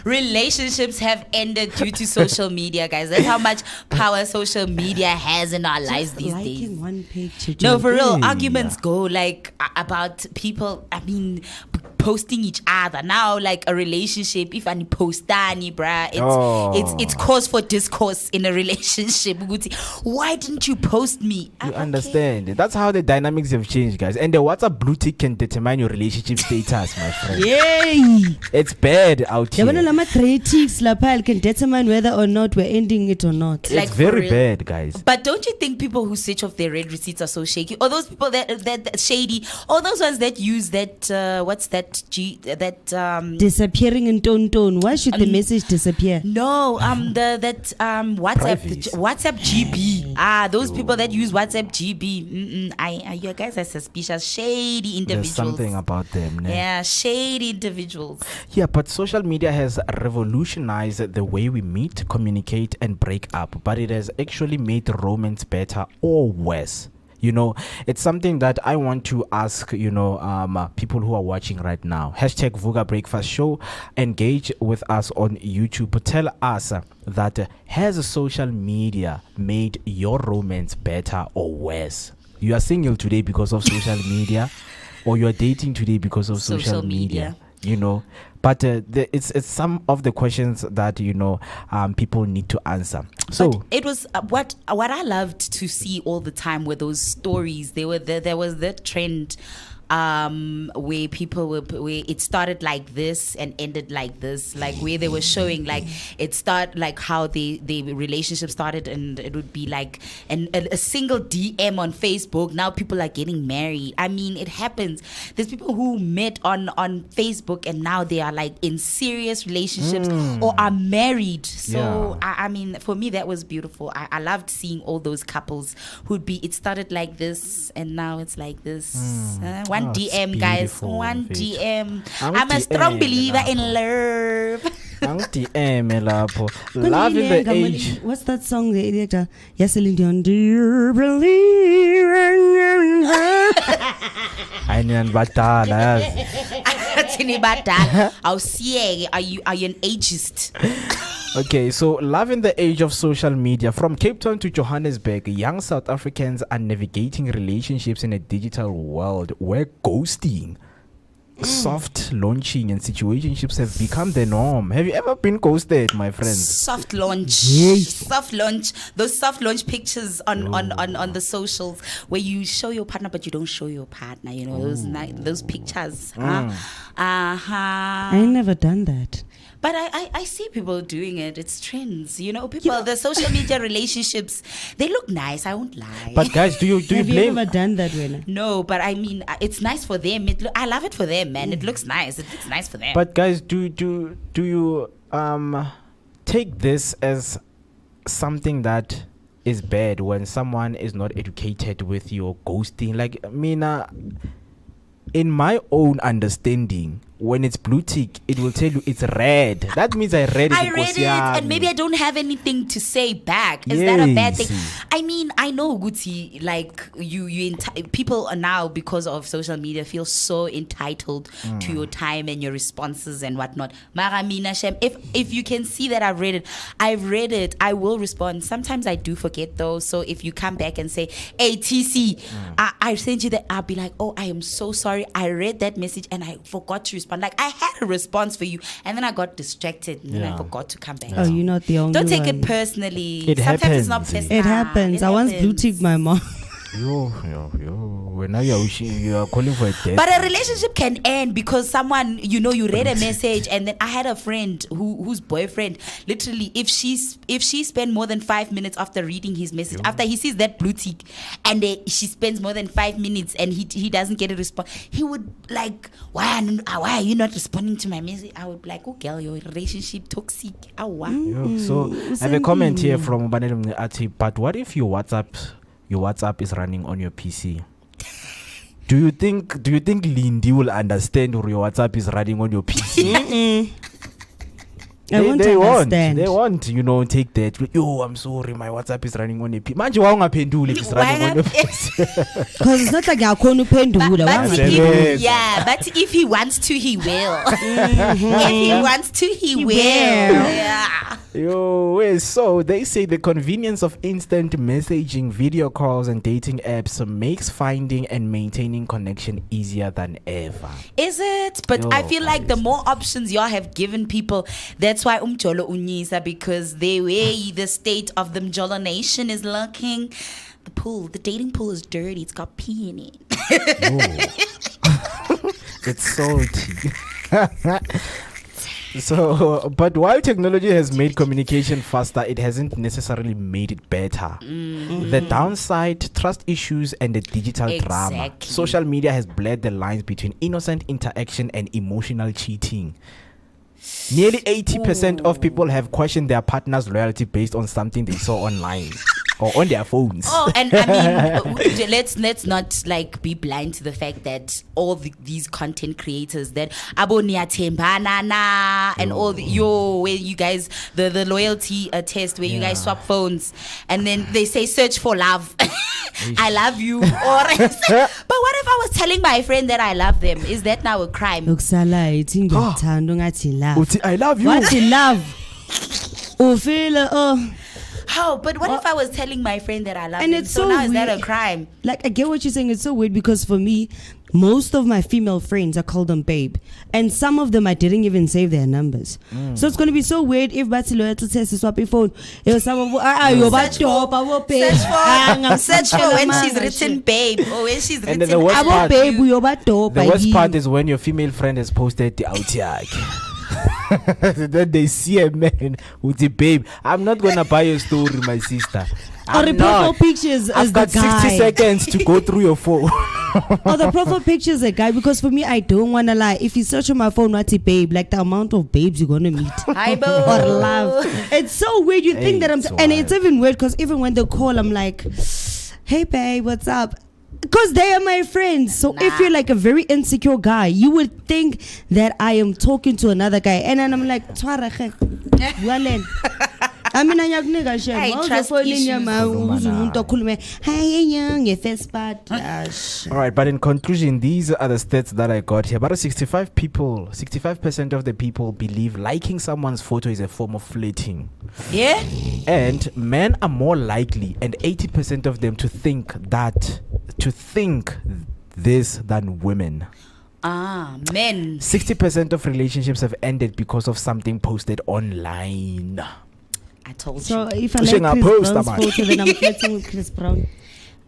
Relationships have ended due to social media, guys. That's how much power social media has in our lives these days. Liking one picture. No, for real, Hey. arguments go like about people. I mean, posting each other now. Like a relationship, if any postani, bruh, it's cause for discourse in a relationship. Why didn't you post me? You understand? That's how the dynamics have changed, guys. And the WhatsApp blue tick can determine your relationship status, my friend. Yay! It's bad out here. Yabona lama critics lapha can determine whether or not we're ending it or not. It's Like, for very real. bad, guys. But don't you think people who switch off their red receipts are so shaky? Or those people that shady? Or those ones that use that what's that Disappearing in tone. Why should the message disappear? No, WhatsApp GB. Those people that use WhatsApp GB. You guys are suspicious, shady individuals. There's something about them. Ne? Yeah, shady individuals. Yeah, but social media has revolutionized the way we meet, communicate, and break up. But it has actually made romance better or worse. It's something that I want to ask, people who are watching right now. Hashtag Vooka Breakfast Show. Engage with us on YouTube. Tell us that has social media made your romance better or worse? You are single today because of social media, or you are dating today because of social media. But it's some of the questions that people need to answer. So but it was what I loved to see all the time were those stories. There was that trend where people were where it started like this and ended like this, like where they were showing like it started like how the relationship started, and it would be like a single DM on Facebook. Now people are getting married. I mean, it happens. There's people who met on Facebook and now they are like in serious relationships or are married. So Yeah. I mean, for me that was beautiful. I loved seeing all those couples who'd be, it started like this and now it's like this. One Oh, it's DM, guys. beautiful, One Faith. DM. Ang I'm a strong DM, believer in lapho. love. Ang DM lapho. Love in the age. What's that song? The idiot. Yes, Celine Dion. Do you believe in her? Ayun batala. I'll see. Are you an ageist? Okay, so love in the age of social media. From Cape Town to Johannesburg, young South Africans are navigating relationships in a digital world where ghosting, soft launching, and situationships have become the norm. Have you ever been ghosted, my friends? Soft launch. Soft launch. Those soft launch pictures on the socials where you show your partner but you don't show your partner. Those pictures. I ain't never done that. But I see people doing it. It's trends. You know, people, the social media relationships, they look nice. I won't lie. But guys, do you Have you blame? ever done that, Wena? No, but I mean, it's nice for them. I love it for them, man. It looks nice. It looks nice for them. But guys, do you take this as something that is bad when someone is not educated with your ghosting? Like, Mina, in my own understanding, when it's blue tick, it will tell you it's red. That means I read it. I read it, and maybe I don't have anything to say back. Is that a bad thing? Yes. I mean, I know, Guti, like people are now, because of social media, feel so entitled to your time and your responses and whatnot. Mara mina Shem, if you can see that I've read it, I will respond. Sometimes I do forget though. So if you come back and say, "Hey TC, I sent you that," I'll be like, "Oh, I am so sorry. I read that message and I forgot to respond. Like, I had a response for you, and then I got distracted, and then I forgot to come back." Oh, you're not the only Don't take one. it personally. It Sometimes it's not happens. personal. It happens. I once blue ticked my mom. Yo. When now you are calling for a date. But a relationship can end because someone, you read a message, and then I had a friend whose boyfriend, literally, if she spent more than 5 minutes after reading his message, after he sees that blue tick, and she spends more than 5 minutes and he doesn't get a response, he would like, why are you not responding to my message? I would be like, oh girl, your relationship toxic. Yo, so I have a comment here from Ubanele Ati. But what if your WhatsApp is running on your PC? Do you think Lindy will understand or your WhatsApp is running on your PC? I won't understand. They want, take that. Yo, I'm sorry, my WhatsApp is running on your PC. Manje wangaphenduli if it's running on your PC. Because it's not like I can't pendula. But if he wants to, he will. If he wants to, he will. Yeah. Yo, so they say the convenience of instant messaging, video calls, and dating apps makes finding and maintaining connection easier than ever. Is it? But I feel like the more options y'all have given people, that's why umjolo unyisa, because the way the state of the Mjolo nation is looking, the dating pool is dirty. It's got pee in it. It's salty. So, but while technology has made communication faster, it hasn't necessarily made it better. The downside, trust issues and the digital drama. Exactly. Social media has blurred the lines between innocent interaction and emotional cheating. Nearly 80% of people have questioned their partner's loyalty based on something they saw online or on their phones. Oh, and I mean, let's not like be blind to the fact that all these content creators that abonia tembana and all where you guys the loyalty test where you guys swap phones and then they say search for love. I love you. Or but what if I was telling my friend that I love them? Is that now a crime? I love you. What's love? How? But what if I was telling my friend that I love And him? it's So so now is that a weird. crime? Like, I get what you're saying. It's so weird because for me, most of my female friends, I call them babe. And some of them, I didn't even save their numbers. So it's going to be so weird if Batsi loyalty test is swapping phone. Search for when she's written babe or when she's And written then the worst part- the The worst part is when your female friend has posted the outside. Then they see a man with the babe. I'm not gonna buy your story, my sister. Or the profile pictures I've is got the guy. 60 seconds to go through your phone. Or the profile picture is a guy, because for me, I don't want to lie. If you search on my phone, what's a babe? Like the amount of babes you're going to meet. Hi, boo. Or love. It's so weird. You think that I'm... it's And wild. it's even weird because even when they call, I'm like, hey, babe, what's up? Because they are my friends. So if you're like a very insecure guy, you would think that I am talking to another guy. And then I'm like, "Tshwara ge, bua le ena." I mean, I nigga shit. Hey, Mawuze trust phone issues. inyama, uze umuntu okhulume, "Hi, young, your first part." All right, but in conclusion, these are the stats that I got here. About 65% of the people believe liking someone's photo is a form of flirting. Yeah? And men are more likely, and 80% of them, to think this than women. Men. 60% of relationships have ended because of something posted online. I told So you. if I Pushing like our Chris post, Brown's man. photo, then I'm flirting with Chris Brown.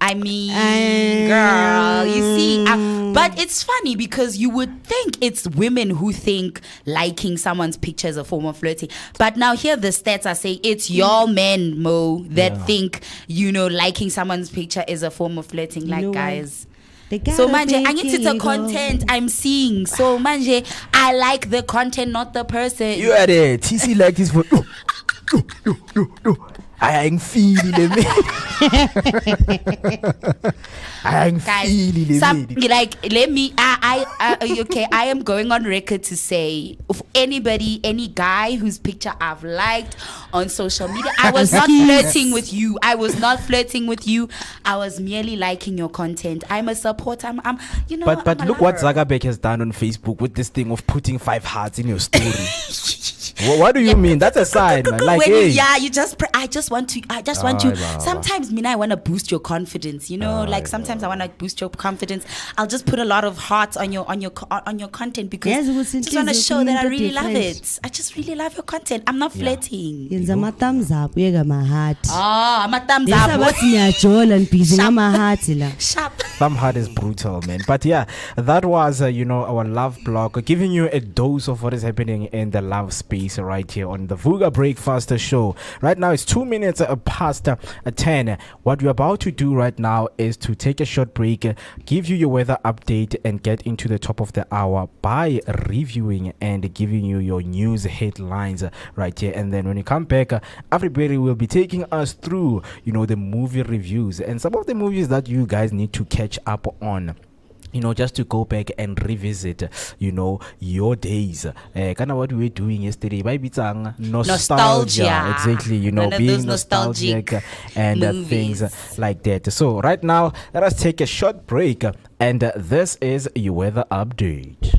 I mean, girl, you see, but it's funny because you would think it's women who think liking someone's picture is a form of flirting. But now here the stats are saying it's your men, Mo, that think, liking someone's picture is a form of flirting. Like, know what? guys. So manje, I need to the content I'm seeing. So manje, I like the content, not the person. You are there. TC like this for. I ain't feeling it. I ain't feeling it. Let me. Okay. I am going on record to say, if any guy whose picture I've liked on social media, I was not flirting with you. I was merely liking your content. I'm a supporter. But I'm a look what lover. Zuckerberg has done on Facebook with this thing of putting 5 hearts in your story. What do you mean? That's a sign, man. Like, hey. I just want to. Sometimes, I want to boost your confidence. Sometimes I want to boost your confidence. I'll just put a lot of hearts on your content because I just want to show that I really love it. I just really love your content. I'm not flirting. Yenza ama thumbs up uyeka ma heart. I'm a thumbs Lesa up. bathi niyajola nibhizi ngama heart la. Sharp. Some heart is brutal, man. But yeah, that was our love blog, giving you a dose of what is happening in the love space right here on the Vooka Breakfast Show. Right now it's 2 minutes past 10. What we're about to do right now is to take a short break, give you your weather update, and get into the top of the hour by reviewing and giving you your news headlines right here. And then when you come back, everybody will be taking us through the movie reviews and some of the movies that you guys need to catch up on, just to go back and revisit, your days. Kind of what we were doing yesterday. By bitsang nostalgia. Exactly, One of being those nostalgic and things like that. So right now, let us take a short break, and this is your weather update.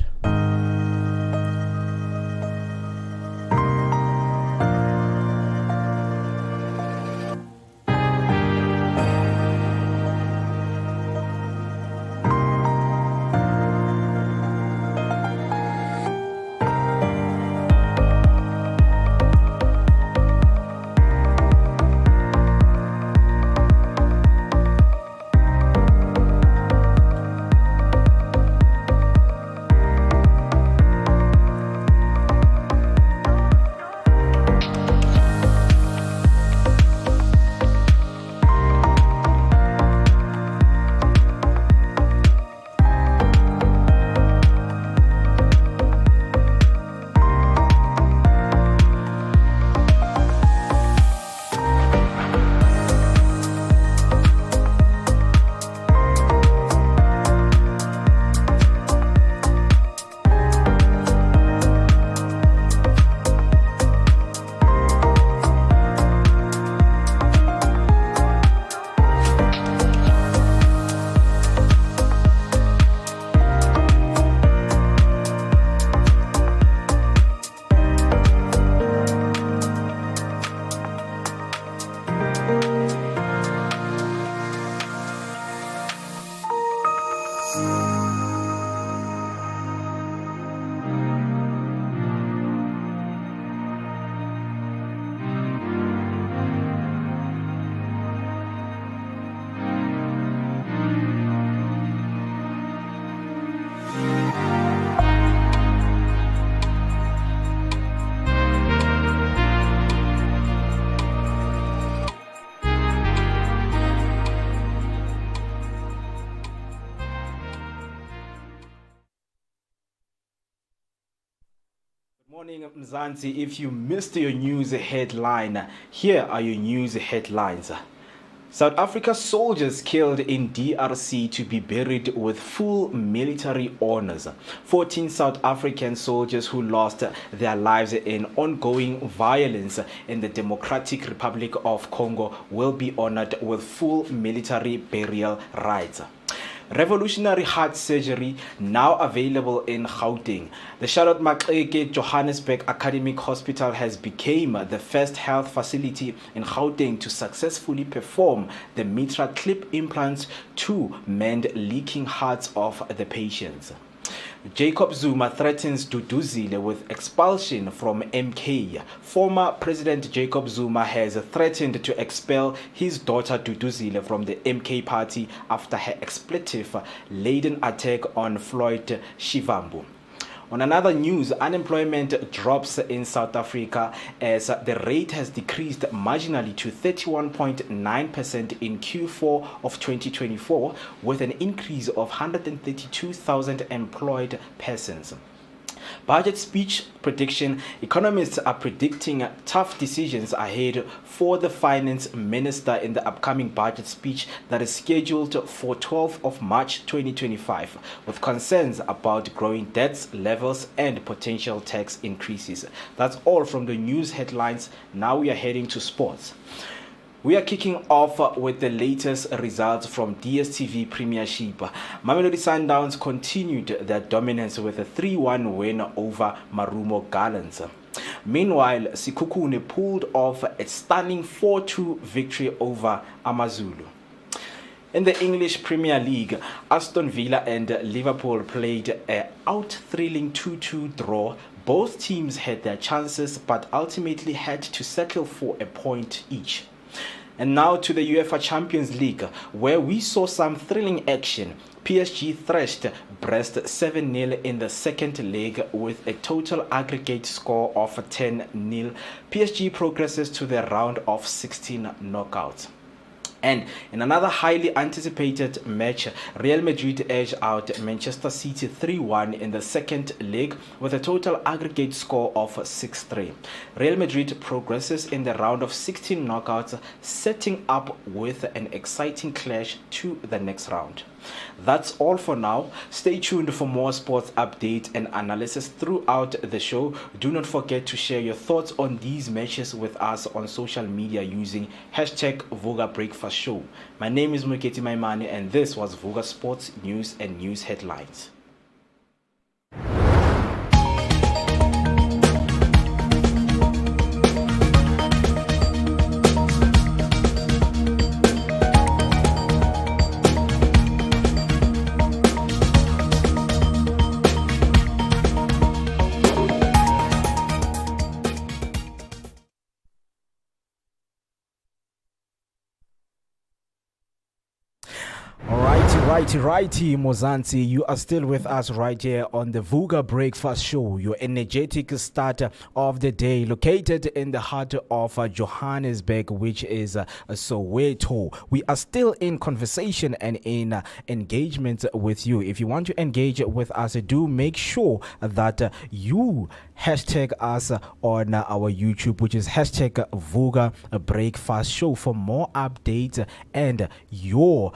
Morning, Mzansi. If you missed your news headline, here are your news headlines. South Africa soldiers killed in DRC to be buried with full military honors. 14 South African soldiers who lost their lives in ongoing violence in the Democratic Republic of Congo will be honored with full military burial rites. Revolutionary heart surgery now available in Gauteng. The Charlotte Maxeke Johannesburg Academic Hospital has become the first health facility in Gauteng to successfully perform the mitral clip implants to mend leaking hearts of the patients. Jacob Zuma threatens Duduzile with expulsion from MK. Former President Jacob Zuma has threatened to expel his daughter Duduzile from the MK party after her expletive-laden attack on Floyd Shivambu. On another news, unemployment drops in South Africa as the rate has decreased marginally to 31.9% in Q4 of 2024, with an increase of 132,000 employed persons. Budget speech prediction. Economists are predicting tough decisions ahead for the finance minister in the upcoming budget speech that is scheduled for 12th of March 2025, with concerns about growing debts levels and potential tax increases. That's all from the news headlines. Now we are heading to sports. We are kicking off with the latest results from DStv Premiership. Mamelodi Sundowns continued their dominance with a 3-1 win over Marumo Gallants. Meanwhile, Sikukune pulled off a stunning 4-2 victory over Amazulu. In the English Premier League, Aston Villa and Liverpool played an out-thrilling 2-2 draw. Both teams had their chances but ultimately had to settle for a point each. And now to the UEFA Champions League, where we saw some thrilling action. PSG thrashed Brest 7-0 in the second leg with a total aggregate score of 10-0. PSG progresses to the round of 16 knockouts. And in another highly anticipated match, Real Madrid edged out Manchester City 3-1 in the second leg with a total aggregate score of 6-3. Real Madrid progresses in the round of 16 knockouts, setting up with an exciting clash to the next round. That's all for now. Stay tuned for more sports updates and analysis throughout the show. Do not forget to share your thoughts on these matches with us on social media using #Vooka Breakfast Show. My name is Muketi Maimane and this was Vooka Sports News and News Headlines. Righty, Mozansi, you are still with us right here on the Vooka Breakfast Show, your energetic start of the day, located in the heart of Johannesburg, which is Soweto. We are still in conversation and in engagement with you. If you want to engage with us, do make sure that you hashtag us on our YouTube, which is #Vooka Breakfast Show, for more updates and your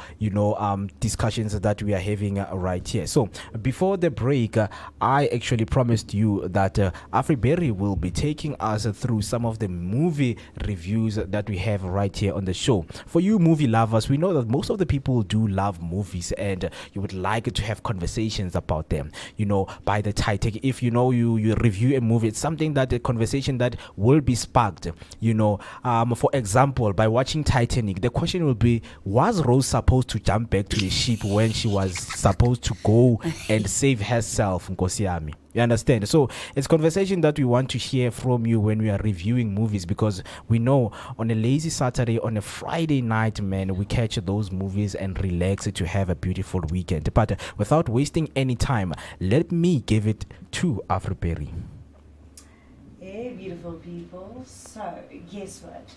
discussions that we are having right here. So before the break, I actually promised you that Afriberry will be taking us through some of the movie reviews that we have right here on the show. For you movie lovers, we know that most of the people do love movies and you would like to have conversations about them. By the title, if you review a movie, it's something that a conversation that will be sparked. For example, by watching Titanic, the question will be, was Rose supposed to jump back to the ship when she was supposed to go and save herself, Nkosiami? You understand? So it's conversation that we want to hear from you when we are reviewing movies, because we know on a lazy Saturday, on a Friday night, man, we catch those movies and relax to have a beautiful weekend. But without wasting any time, let me give it to Afriberry. Hey, beautiful people. So, guess what?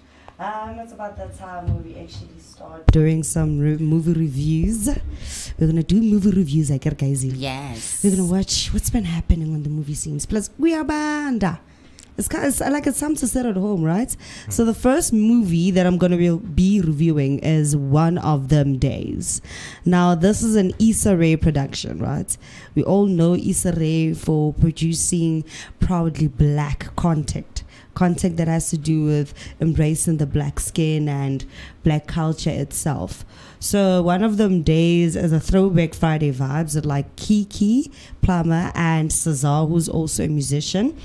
It's about that time when we actually start doing some movie reviews. We're gonna do movie reviews, guys. Yes. We're gonna watch what's been happening on the movie scenes. Plus, we are banda. It's like it's time to sit at home, right? So the first movie that I'm gonna be reviewing is One of Them Days. Now, this is an Issa Rae production, right? We all know Issa Rae for producing proudly black content that has to do with embracing the black skin and black culture itself. So One of Them Days is a throwback Friday vibes with like Kiki Plummer and Cesar, who's also a musician.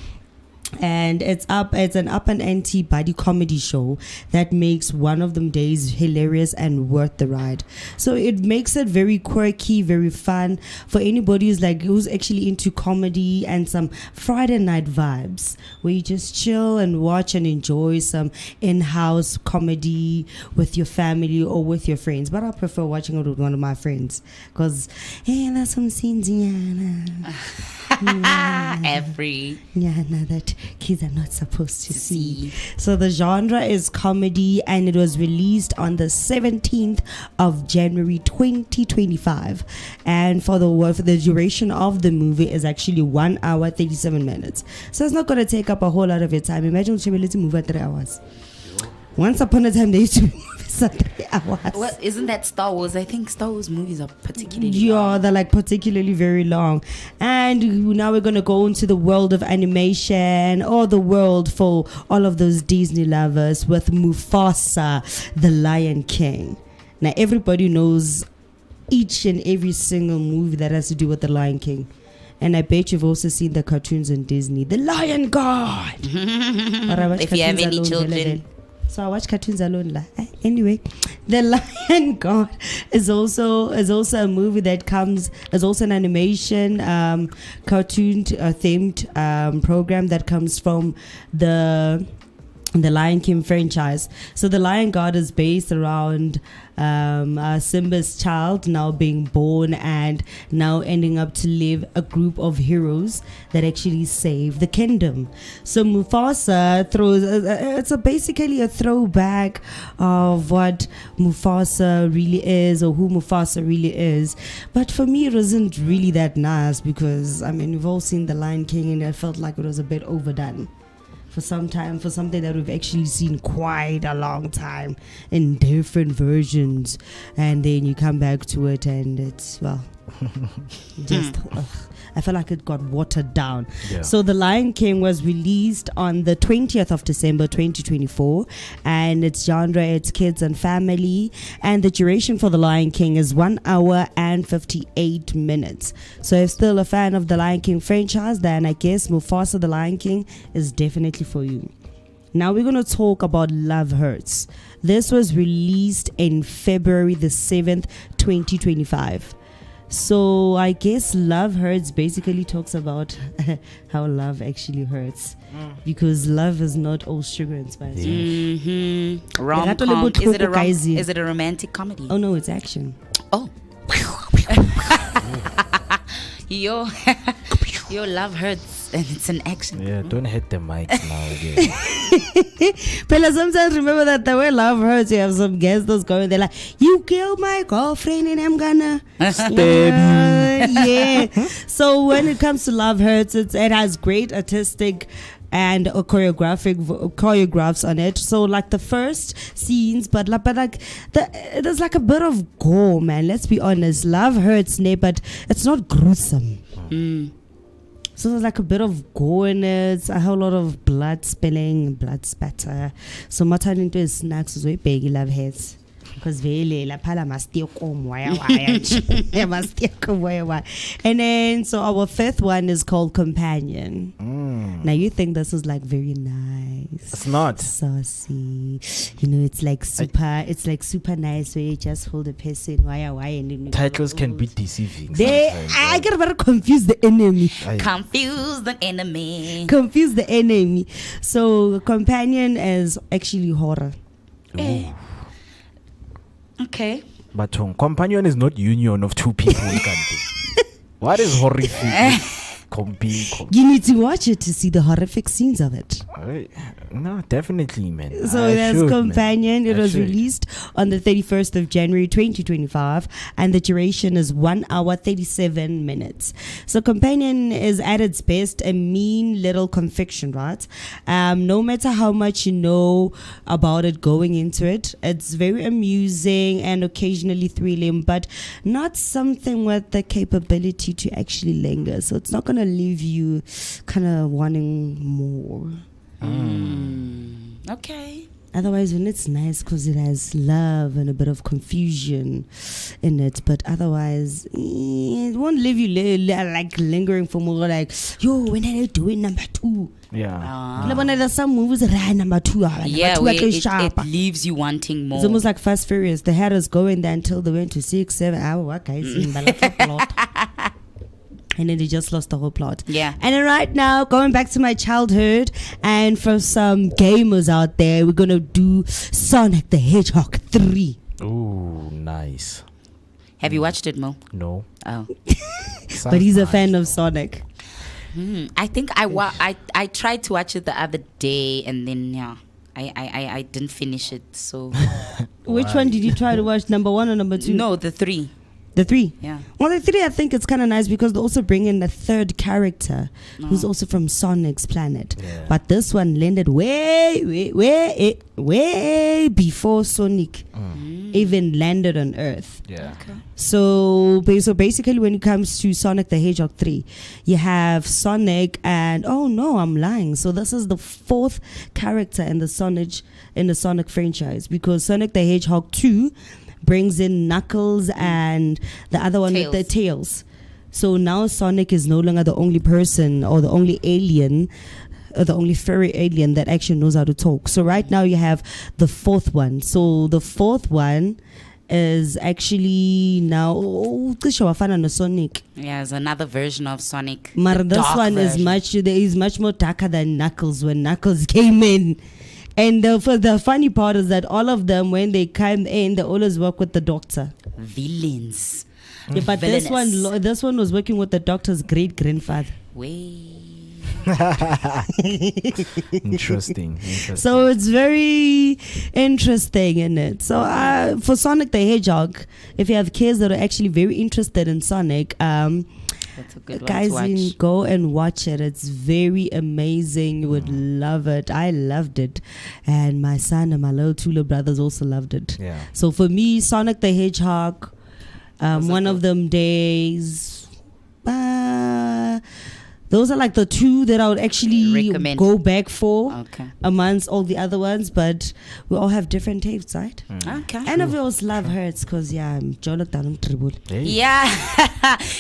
and it's an up and anti buddy comedy show that makes one of them days hilarious and worth the ride. So it makes it very quirky, very fun for anybody who's actually into comedy and some Friday night vibes, where you just chill and watch and enjoy some in-house comedy with your family or with your friends. But I prefer watching it with one of my friends, because hey, there's some scenes Every that kids are not supposed to see. So the genre is comedy, and it was released on the 17th of January 2025. And for the duration of the movie is actually 1 hour 37 minutes. So it's not going to take up a whole lot of your time. Imagine she will move at 3 hours. Once upon a time, they used to be movies at 3 hours. Well, isn't that Star Wars? I think Star Wars movies are particularly long. They're like particularly very long. And now we're going to go into the world of animation, or the world for all of those Disney lovers, with Mufasa, the Lion King. Now, everybody knows each and every single movie that has to do with the Lion King. And I bet you've also seen the cartoons on Disney. The Lion God! If you have any children. So I watch cartoons alone. Anyway, The Lion God is also a movie that is also an animation cartoon themed program that comes from the Lion King franchise. So the Lion God is based around Simba's child now being born and now ending up to live a group of heroes that actually save the kingdom. So Mufasa it's basically a throwback of what Mufasa really is, or who Mufasa really is. But for me, it wasn't really that nice, because we've all seen the Lion King, and I felt like it was a bit overdone for something that we've actually seen quite a long time in different versions, and then you come back to it and it's just I feel like it got watered down. So The Lion King was released on the 20th of December 2024, and its genre, it's kids and family, and the duration for The Lion King is 1 hour and 58 minutes. So if still a fan of the Lion King franchise, then I guess Mufasa the Lion King is definitely for you. Now we're going to talk about Love Hurts. This was released in February the 7th, 2025. So I guess Love Hurts basically talks about how love actually hurts, because love is not all sugar and spice. Rom-com. Is it a romantic comedy? Oh no, it's action. Oh. Your Love Hurts, and it's an action. Yeah, don't hit the mics now. But sometimes remember that the way Love Hurts, you have some guests that's going, they're like, you killed my girlfriend and I'm gonna yeah. So when it comes to Love Hurts, it has great artistic and choreographs on it. So like the first scenes, but there's like a bit of gore, man. Let's be honest. Love Hurts, but it's not gruesome. So there's like a bit of gore in it, a whole lot of blood spilling, blood spatter. So my turn into snacks is way big Love Hurts. Because really, la pala must come and then so our fifth one is called Companion. Now you think this is like very nice. It's not saucy. It's like super nice where you just hold a person and then titles can be deceiving. I get very confused the enemy. Confuse the enemy. Confuse the enemy. So Companion is actually horror. Okay. But companion is not union of two people. What is horrific? You need to watch it to see the horrific scenes of it. No, definitely, man. So that's Companion. It was released on the 31st of January 2025, and the duration is 1 hour 37 minutes. So Companion is at its best a mean little conviction, right? No matter how much you know about it going into it, it's very amusing and occasionally thrilling, but not something with the capability to actually linger. So it's not going to leave you kind of wanting more. Okay. Otherwise, when it's nice, because it has love and a bit of confusion in it. But otherwise, it won't leave you like lingering for more. Like, yo, when are they doing number 2? Yeah. There's some movies that are number 2. Yeah, number 2 it leaves you wanting more. It's almost like Fast Furious. They had us going there until they went to 6, 7 hours. What guys? And then they just lost the whole plot. Yeah. And then right now, going back to my childhood, and for some gamers out there, we're going to do Sonic the Hedgehog 3. Ooh, nice. Have you watched it, Mo? No. Oh. But he's a fan of Sonic. I think I tried to watch it the other day, and then, yeah, I didn't finish it, so... Which one did you try to watch? Number 1 or number 2? No, the 3. The 3? Yeah. Well, the 3, I think it's kind of nice because they also bring in a third character who's also from Sonic's planet. Yeah. But this one landed way before Sonic even landed on Earth. Yeah. Okay. So basically, when it comes to Sonic the Hedgehog 3, you have Sonic and oh no, I'm lying. So this is the 4th character in the Sonic franchise, because Sonic the Hedgehog 2 brings in Knuckles and the other one with the tails. So now Sonic is no longer the only person or the only alien, or the only furry alien that actually knows how to talk. So right now you have the 4th one. So the 4th one is actually now Sonic. Yeah, it's another version of Sonic. But this one is much more darker than Knuckles when Knuckles came in. And the funny part is that all of them, when they come in, they always work with the doctor. Villains. Yeah, but this one was working with the doctor's great grandfather. Interesting. So it's very interesting in it. So for Sonic the Hedgehog, if you have kids that are actually very interested in Sonic, that's a good one guys, to watch. go and watch it. It's very amazing. You would love it. I loved it, and my son and my two little brothers also loved it. Yeah. So for me, Sonic the Hedgehog, one of them days. Those are like the 2 that I would actually recommend. go back for amongst all the other ones, but we all have different tastes, right? Okay. And of course, love hurts because I'm Jonathan Tribble. Yeah.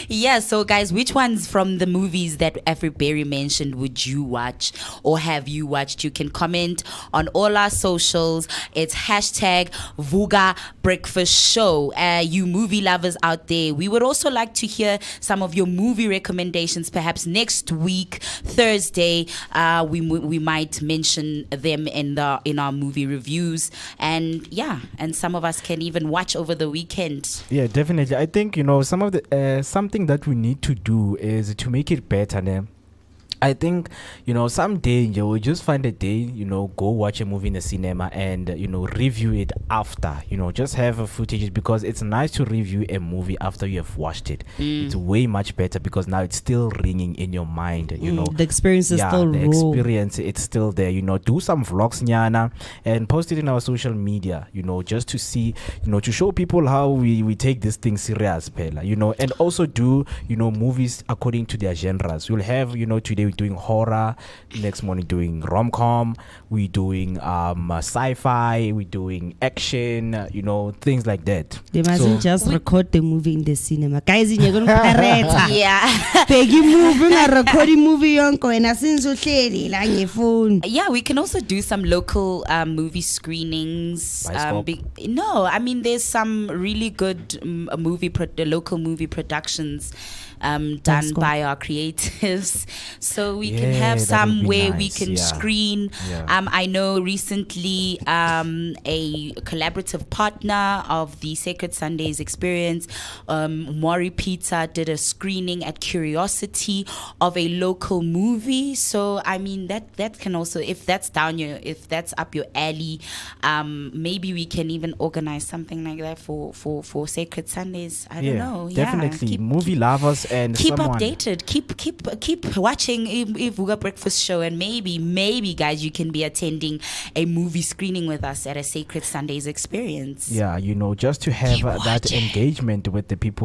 Yeah. So, guys, which ones from the movies that Berry mentioned would you watch or have you watched? You can comment on all our socials. It's #Vooka Breakfast Show. You movie lovers out there, we would also like to hear some of your movie recommendations. Perhaps next week, Thursday, we might mention them in our movie reviews, and some of us can even watch over the weekend. Yeah, definitely. I think some of the something that we need to do is to make it better. I think, someday you will just find a day, go watch a movie in the cinema and, review it after, just have a footage, because it's nice to review a movie after you have watched it. It's way much better because now it's still ringing in your mind, The experience is still the raw. experience, it's still there, do some vlogs, Nyana, and post it in our social media, just to see, to show people how we take this thing serious, Pela, and also do, movies according to their genres. We'll have, today we're doing horror, next morning doing rom-com, we're doing sci-fi, we're doing action, things like that. They mustn't just record the movie in the cinema. Guys, you're going to Yeah. Peggy moving a recording movie yonko and a phone. Yeah, we can also do some local movie screenings. There's some really good local movie productions done by our creatives, so we can have some where we can screen. I know recently a collaborative partner of the Sacred Sundays experience, Mori Pizza, did a screening at Curiosity of a local movie. So that can also, if that's up your alley, maybe we can even organize something like that for Sacred Sundays. I don't know. Definitely. Movie lovers and keep someone. updated. Keep watching Vooka Breakfast Show, and maybe guys, you can be attending a movie screening with us at a Sacred Sundays experience. Yeah, just to have Keep that watching. engagement with the people,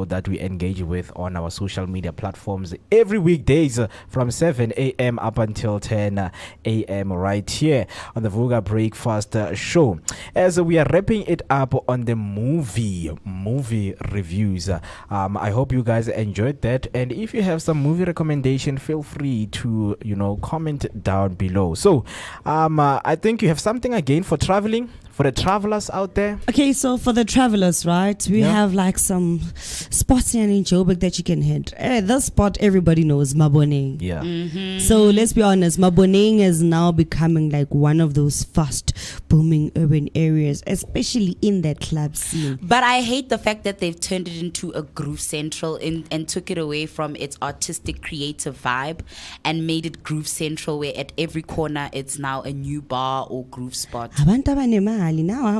that we engage with on our social media platforms every weekdays from 7 a.m. up until 10 a.m. right here on the Vooka Breakfast Show. As we are wrapping it up on the movie reviews, I hope you guys enjoyed that. And if you have some movie recommendation, feel free to, comment down below. So, I think you have something again for traveling, for the travelers out there. Okay, so for the travelers, right, we have like some spots here in Joburg that you can hit. The spot everybody knows, Maboneng. Yeah. So let's be honest, Maboneng is now becoming like one of those fast booming urban areas, especially in that club scene. But I hate the fact that they've turned it into a Groove Central and took it away from its artistic, creative vibe and made it Groove Central, where at every corner it's now a new bar or groove spot. Abantu abanemali now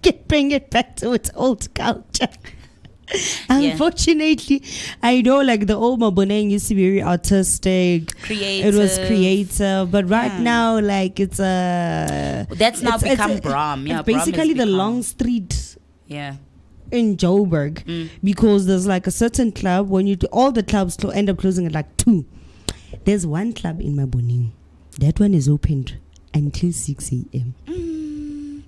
can bring it back to its old culture. Unfortunately, I know like the old Maboneng used to be very artistic, Creative. It was creative, but right now like it's That's now become Brahm. Yeah, it's basically Brahm has the become- long street Yeah. in Joburg, because there's like a certain club when you do, all the clubs end up closing at like 2. There's one club in Maboneng, that one is opened until 6 a.m.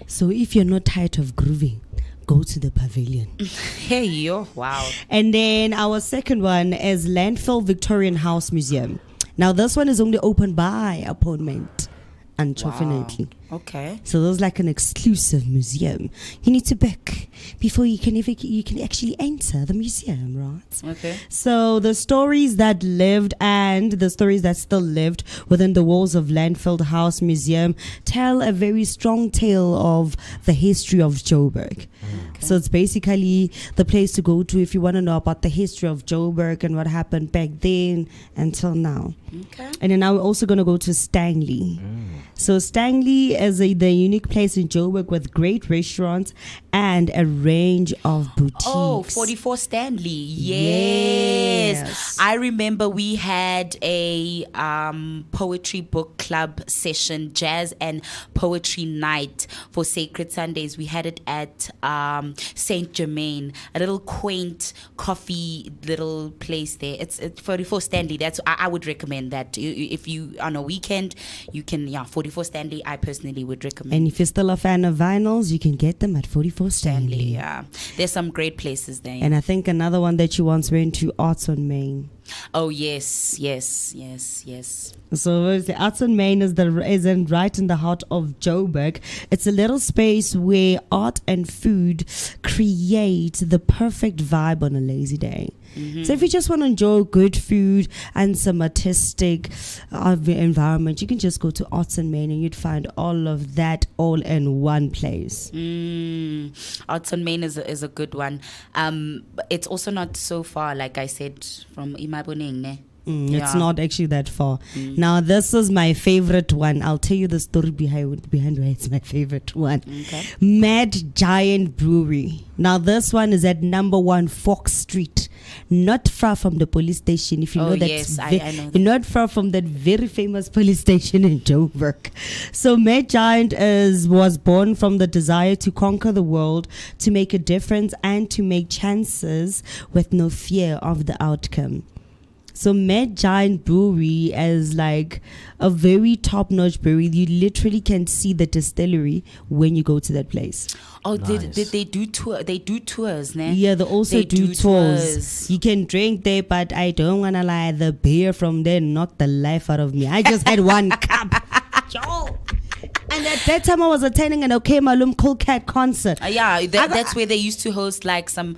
So if you're not tired of grooving, go to the pavilion. Hey, yo, wow. And then our second one is Landfill Victorian House Museum. Now this one is only open by appointment, unfortunately. Okay. So there's like an exclusive museum. You need to book before you can actually enter the museum, right? Okay. So the stories that lived and the stories that still lived within the walls of Landfill House Museum tell a very strong tale of the history of Joburg. So it's basically the place to go to if you want to know about the history of Joburg and what happened back then until now. Okay. And then now we're also going to go to Stanley. So Stanley is the unique place in Joburg with great restaurants and a range of boutiques. Oh, 44 Stanley. Yes. Yes. I remember we had a poetry book club session, jazz and poetry night for Sacred Sundays. We had it at Saint Germain, a little quaint coffee little place there. It's 44 Stanley. That's I would recommend that. If you on a weekend, you can 44 Stanley. I personally would recommend. And if you're still a fan of vinyls, you can get them at 44 Stanley. Yeah, there's some great places there. And I think another one that you once went to, Arts on Main. Oh yes. So the Arts on Main is right in the heart of Joburg. It's a little space where art and food create the perfect vibe on a lazy day. So if you just want to enjoy good food and some artistic environment, you can just go to Arts on Main and you'd find all of that all in one place. Arts on Main is a good one. It's also not so far, like I said, from Imaboneng, ne? It's not actually that far. Now, this is my favorite one. I'll tell you the story behind why it's my favorite one. Okay. Mad Giant Brewery. Now, this one is at number 1 Fox Street, not far from the police station. If you know that, yes, I know that. not far from that very famous police station in Joburg. So, Mad Giant was born from the desire to conquer the world, to make a difference, and to make chances with no fear of the outcome. So Mad Giant Brewery is like a very top-notch brewery. You literally can see the distillery when you go to that place. Oh, Nice. did they do tour? They do tours, ne? Yeah, they also They do do tours. tours. You can drink there, but I don't wanna lie, the beer from there knocked the life out of me. I just had one cup. Yo. And at that time I was attending an OK Malum Cool Cat concert. Yeah, that's where they used to host like some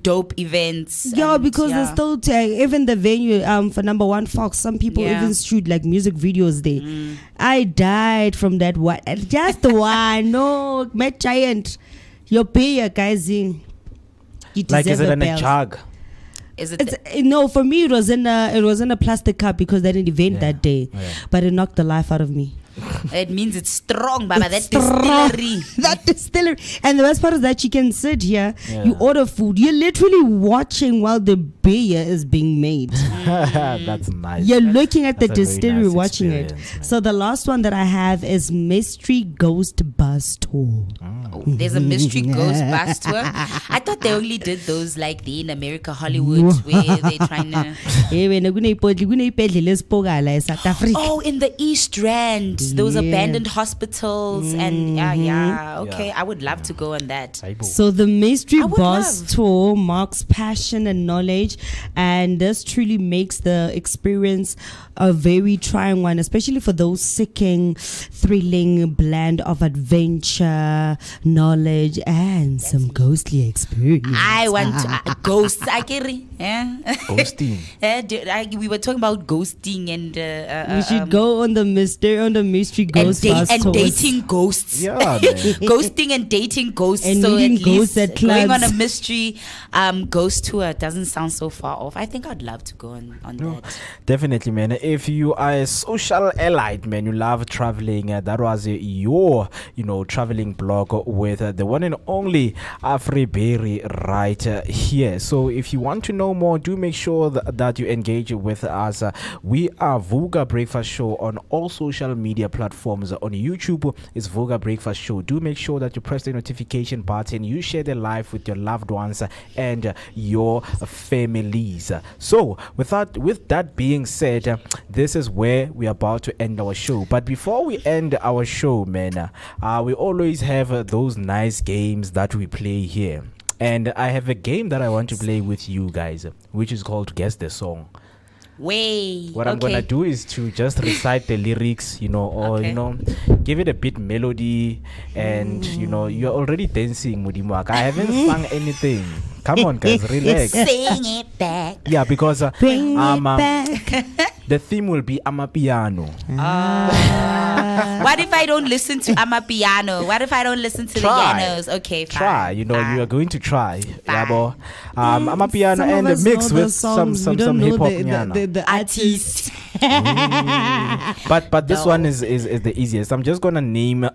dope events. Yeah, and, because they still even the venue for number 1 Fox, some people Yeah. even shoot like music videos there. I died from that one. Just one. No, Mad Giant. Your beer, guys. You Like, is deserve it in a belt. jug? Is it? No, for me it was in a plastic cup because they didn't event that day. Yeah. But it knocked the life out of me. It means it's strong, Baba. That Strong. distillery. That distillery. And the best part is that you can sit here, Yeah. you order food, you're literally watching while the beer is being made. That's nice. You're looking at the That's a very distillery nice watching it. experience, man. So the last one that I have is Mystery Ghost Bus Tour. There's a mystery ghost bus tour. I thought they only did those like the in America, Hollywood, where they're trying to. Eh, wena kuneibhedlela ezipokala eSouth Africa. Oh, in the East Rand, those Yeah. abandoned hospitals, and yeah. Okay, I would love to go on that. So the Mystery I would Bus love. Tour marks passion and knowledge, and this truly makes the experience a very trying one, especially for those seeking thrilling blend of adventure, knowledge, and some ghostly experience. I want to, ghosts. I carry. Yeah. Ghosting. We were talking about ghosting and We should go on the mystery ghost bus and tours. dating ghosts. Yeah, man. Ghosting and dating ghosts. And so meeting at least ghosts at going on clubs. a mystery ghost tour doesn't sound so far off. I think I'd love to go on that. Definitely, man. If you are a social elite, man, you love traveling. That was your, traveling blog with the one and only Afri Berry right here. So if you want to know more, do make sure that you engage with us. We are Vooka Breakfast Show on all social media platforms. On YouTube, it's Vooka Breakfast Show. Do make sure that you press the notification button. You share the live with your loved ones and your families. So with that being said, this is where we're about to end our show. But before we end our show, man, we always have those nice games that we play here. And I have a game that I want to play with you guys, which is called Guess the Song. Way. What I'm gonna do is to just recite the lyrics, or Okay. give it a bit melody, and you're already dancing, Mudimak. I haven't sung anything. Come on, guys, relax. Sing it back. Yeah, because Bring it back. the theme will be Amapiano. What if I don't listen to Amapiano? What if I don't listen to the pianos? Okay, fine. Try, you fine. are going to try. Yeah, Fine. bo. Amapiano Some and of us mix know the with some songs. We don't know hip hop. the artist. But this No. one is the easiest. I'm just gonna name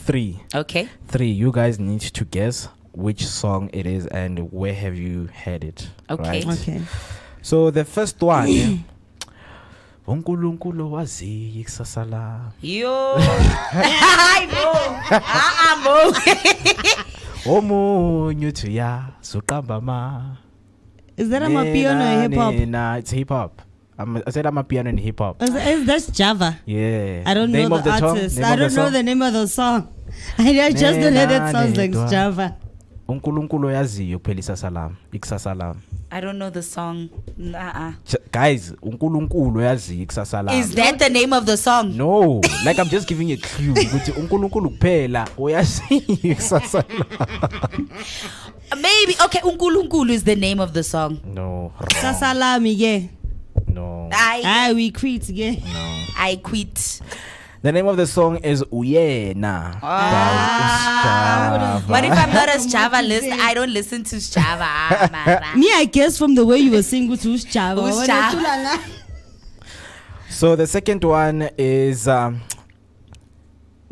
three. Okay. You guys need to guess which song it is and where have you heard it. Okay. Right? Okay. So the first one. uNkulunkulu wazi ikusasa la. Yo. I know. Omunye uthi ya suqamba ma. Is that a piano or hip hop? Nah, it's hip hop. I said I'm a piano and hip hop. That's Java. Yeah. I don't Name know of the song? artist. Name I of the don't know song? the name of the song. I just don't know that sounds like Nena Java. uNkulunkulu yaziyo kuphela isasa lami, ikusasa lami. I don't know the song. Guys, uNkulunkulu yaziyo ikusasa lami. Is that the name of the song? No, like I'm just giving a clue ukuthi uNkulunkulu kuphela oyaziyo ikusasa lami. Maybe. Okay, uNkulunkulu is the name of the song. No. wrong. Sasalami, yeah. No. We quit, yeah. I quit. The name of the song is Uyena. What if I'm not a Java list? I don't listen to Java. Me, I guess from the way you were singing to who's Java. Who's Java? So the second one is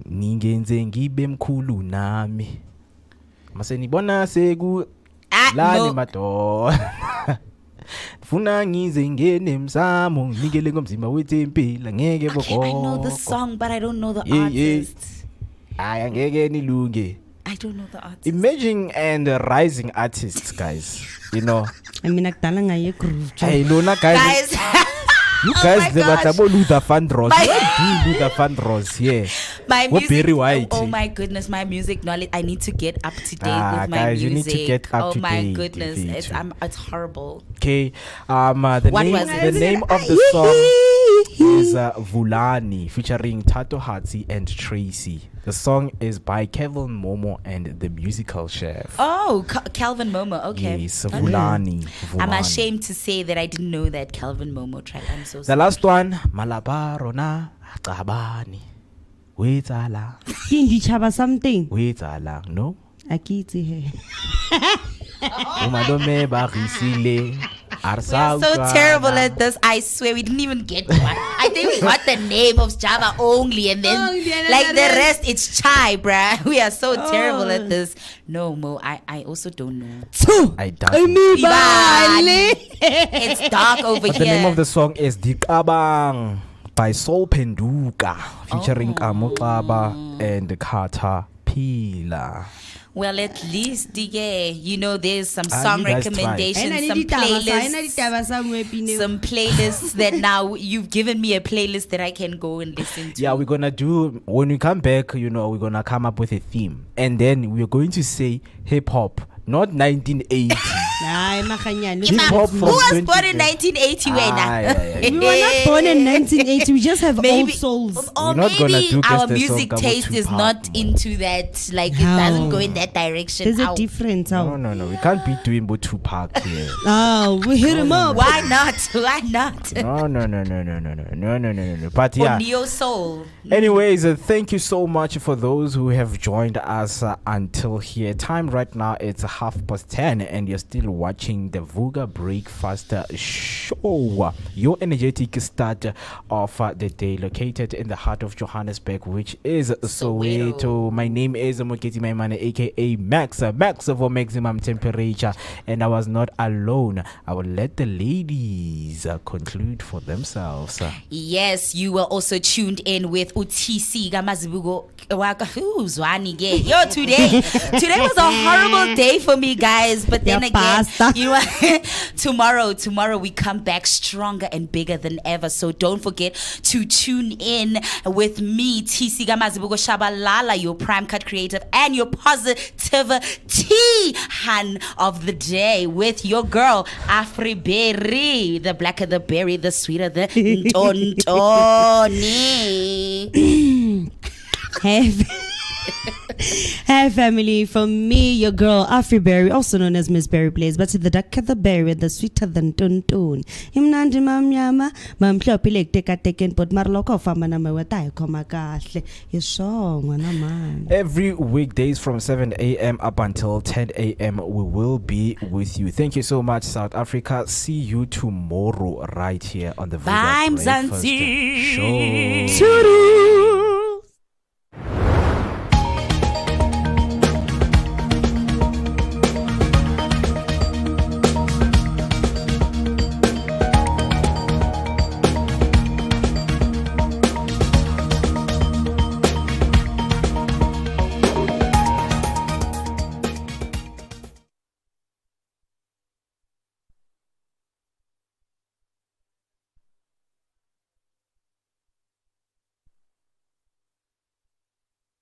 Ningenze ngibe mkhulu nami. Mase nibona seku lani No. madoda. Funa ngize ngene emsamo nginikele ngomzimba wethempela ngeke Okay, I know the bogogo. song, but I don't know the Yeah, yeah. artist. Aya ngeke nilunge. I don't know the artist. Emerging and rising artists, guys. I mean, akudala ngaye groove. Hey, Lona guys. Guys, You Oh guys, my they were gosh. about Luther Vandross. My- What do Luther Vandross? Yeah. my What music. Barry White? Oh my goodness, my music knowledge. I need to get up to date with my guys, you music. need to get up oh to my date goodness, with it. it's horrible. Okay. The What name was it? the name of the song is Vulani featuring Tato Hatsi and Tracy. The song is by Kevin Momo and the Musical Chef. Oh, Calvin Momo. Okay. Yes, Okay. Vulani. I'm Vulani. ashamed to say that I didn't know that Calvin Momo track. I'm so The sorry. last one, Malabaro na Cabani. Wetala. Hindi chaba something. Wetala. No? Akiti he. Umadome barisile. We're so terrible at this. I swear we didn't even get one. I think we got the name of Java only, and then like the rest it's chai, bruh. We are so terrible at this. No, Mo, I also don't know. I doubt. It's dark over But here. the name of the song is Dikabang by Soul Penduka, featuring Kamukaba and Kata Pila. Well, at least, yeah, you know, there's some Ah, song you guys recommendations, some playlists that now you've given me a playlist that I can go and listen to. Yeah, we're gonna do, when we come back, you know, we're gonna come up with a theme, and then we're going to say hip hop, not 1980. Hip hop Who from was 20 born in 1980? We were not born in 1980. We just have old souls. Or We're not gonna maybe do Guess our the music Song taste about is Tupac, not man. into that. Like, it How? doesn't go in that direction. There's a Ow. difference. No, we can't be doing both Tupac here. Oh, we hit him up. Why not? Why not? No. But Or yeah. Neo Soul. Anyways, thank you so much for those who have joined us until here. Time right now it's 10:30, and you're still watching the Vooka Breakfast Show. Your energetic start of the day, located in the heart of Johannesburg, which is Soweto. My name is Moketi Maimane, aka Max for maximum temperature, and I was not alone. I will let the ladies conclude for themselves. Yes, you were also tuned in with Utisi Gamazibugo. Yo, today was a horrible day for me, guys. But then Your again, pasta. you know, tomorrow we come back stronger and bigger than ever. So don't forget to tune in with me, TC Gamazibugo Shabalala, your prime cut creative and your positivity hand of the day, with your girl Afri Berry. The blacker the berry, the sweeter the tontoni. Hey family, from me, your girl Afri Berry, also known as Miss Berry Blaze, but the darker the berry, the sweeter than tontone. Imnandi mamnyama, mamhlophe like teka but marloko fama na mawata koma kahle. Yeshong man. Every weekdays from 7 a.m. up until 10 a.m. we will be with you. Thank you so much, South Africa. See you tomorrow right here on the Vooka Bye, Breakfast Mzansi. Show.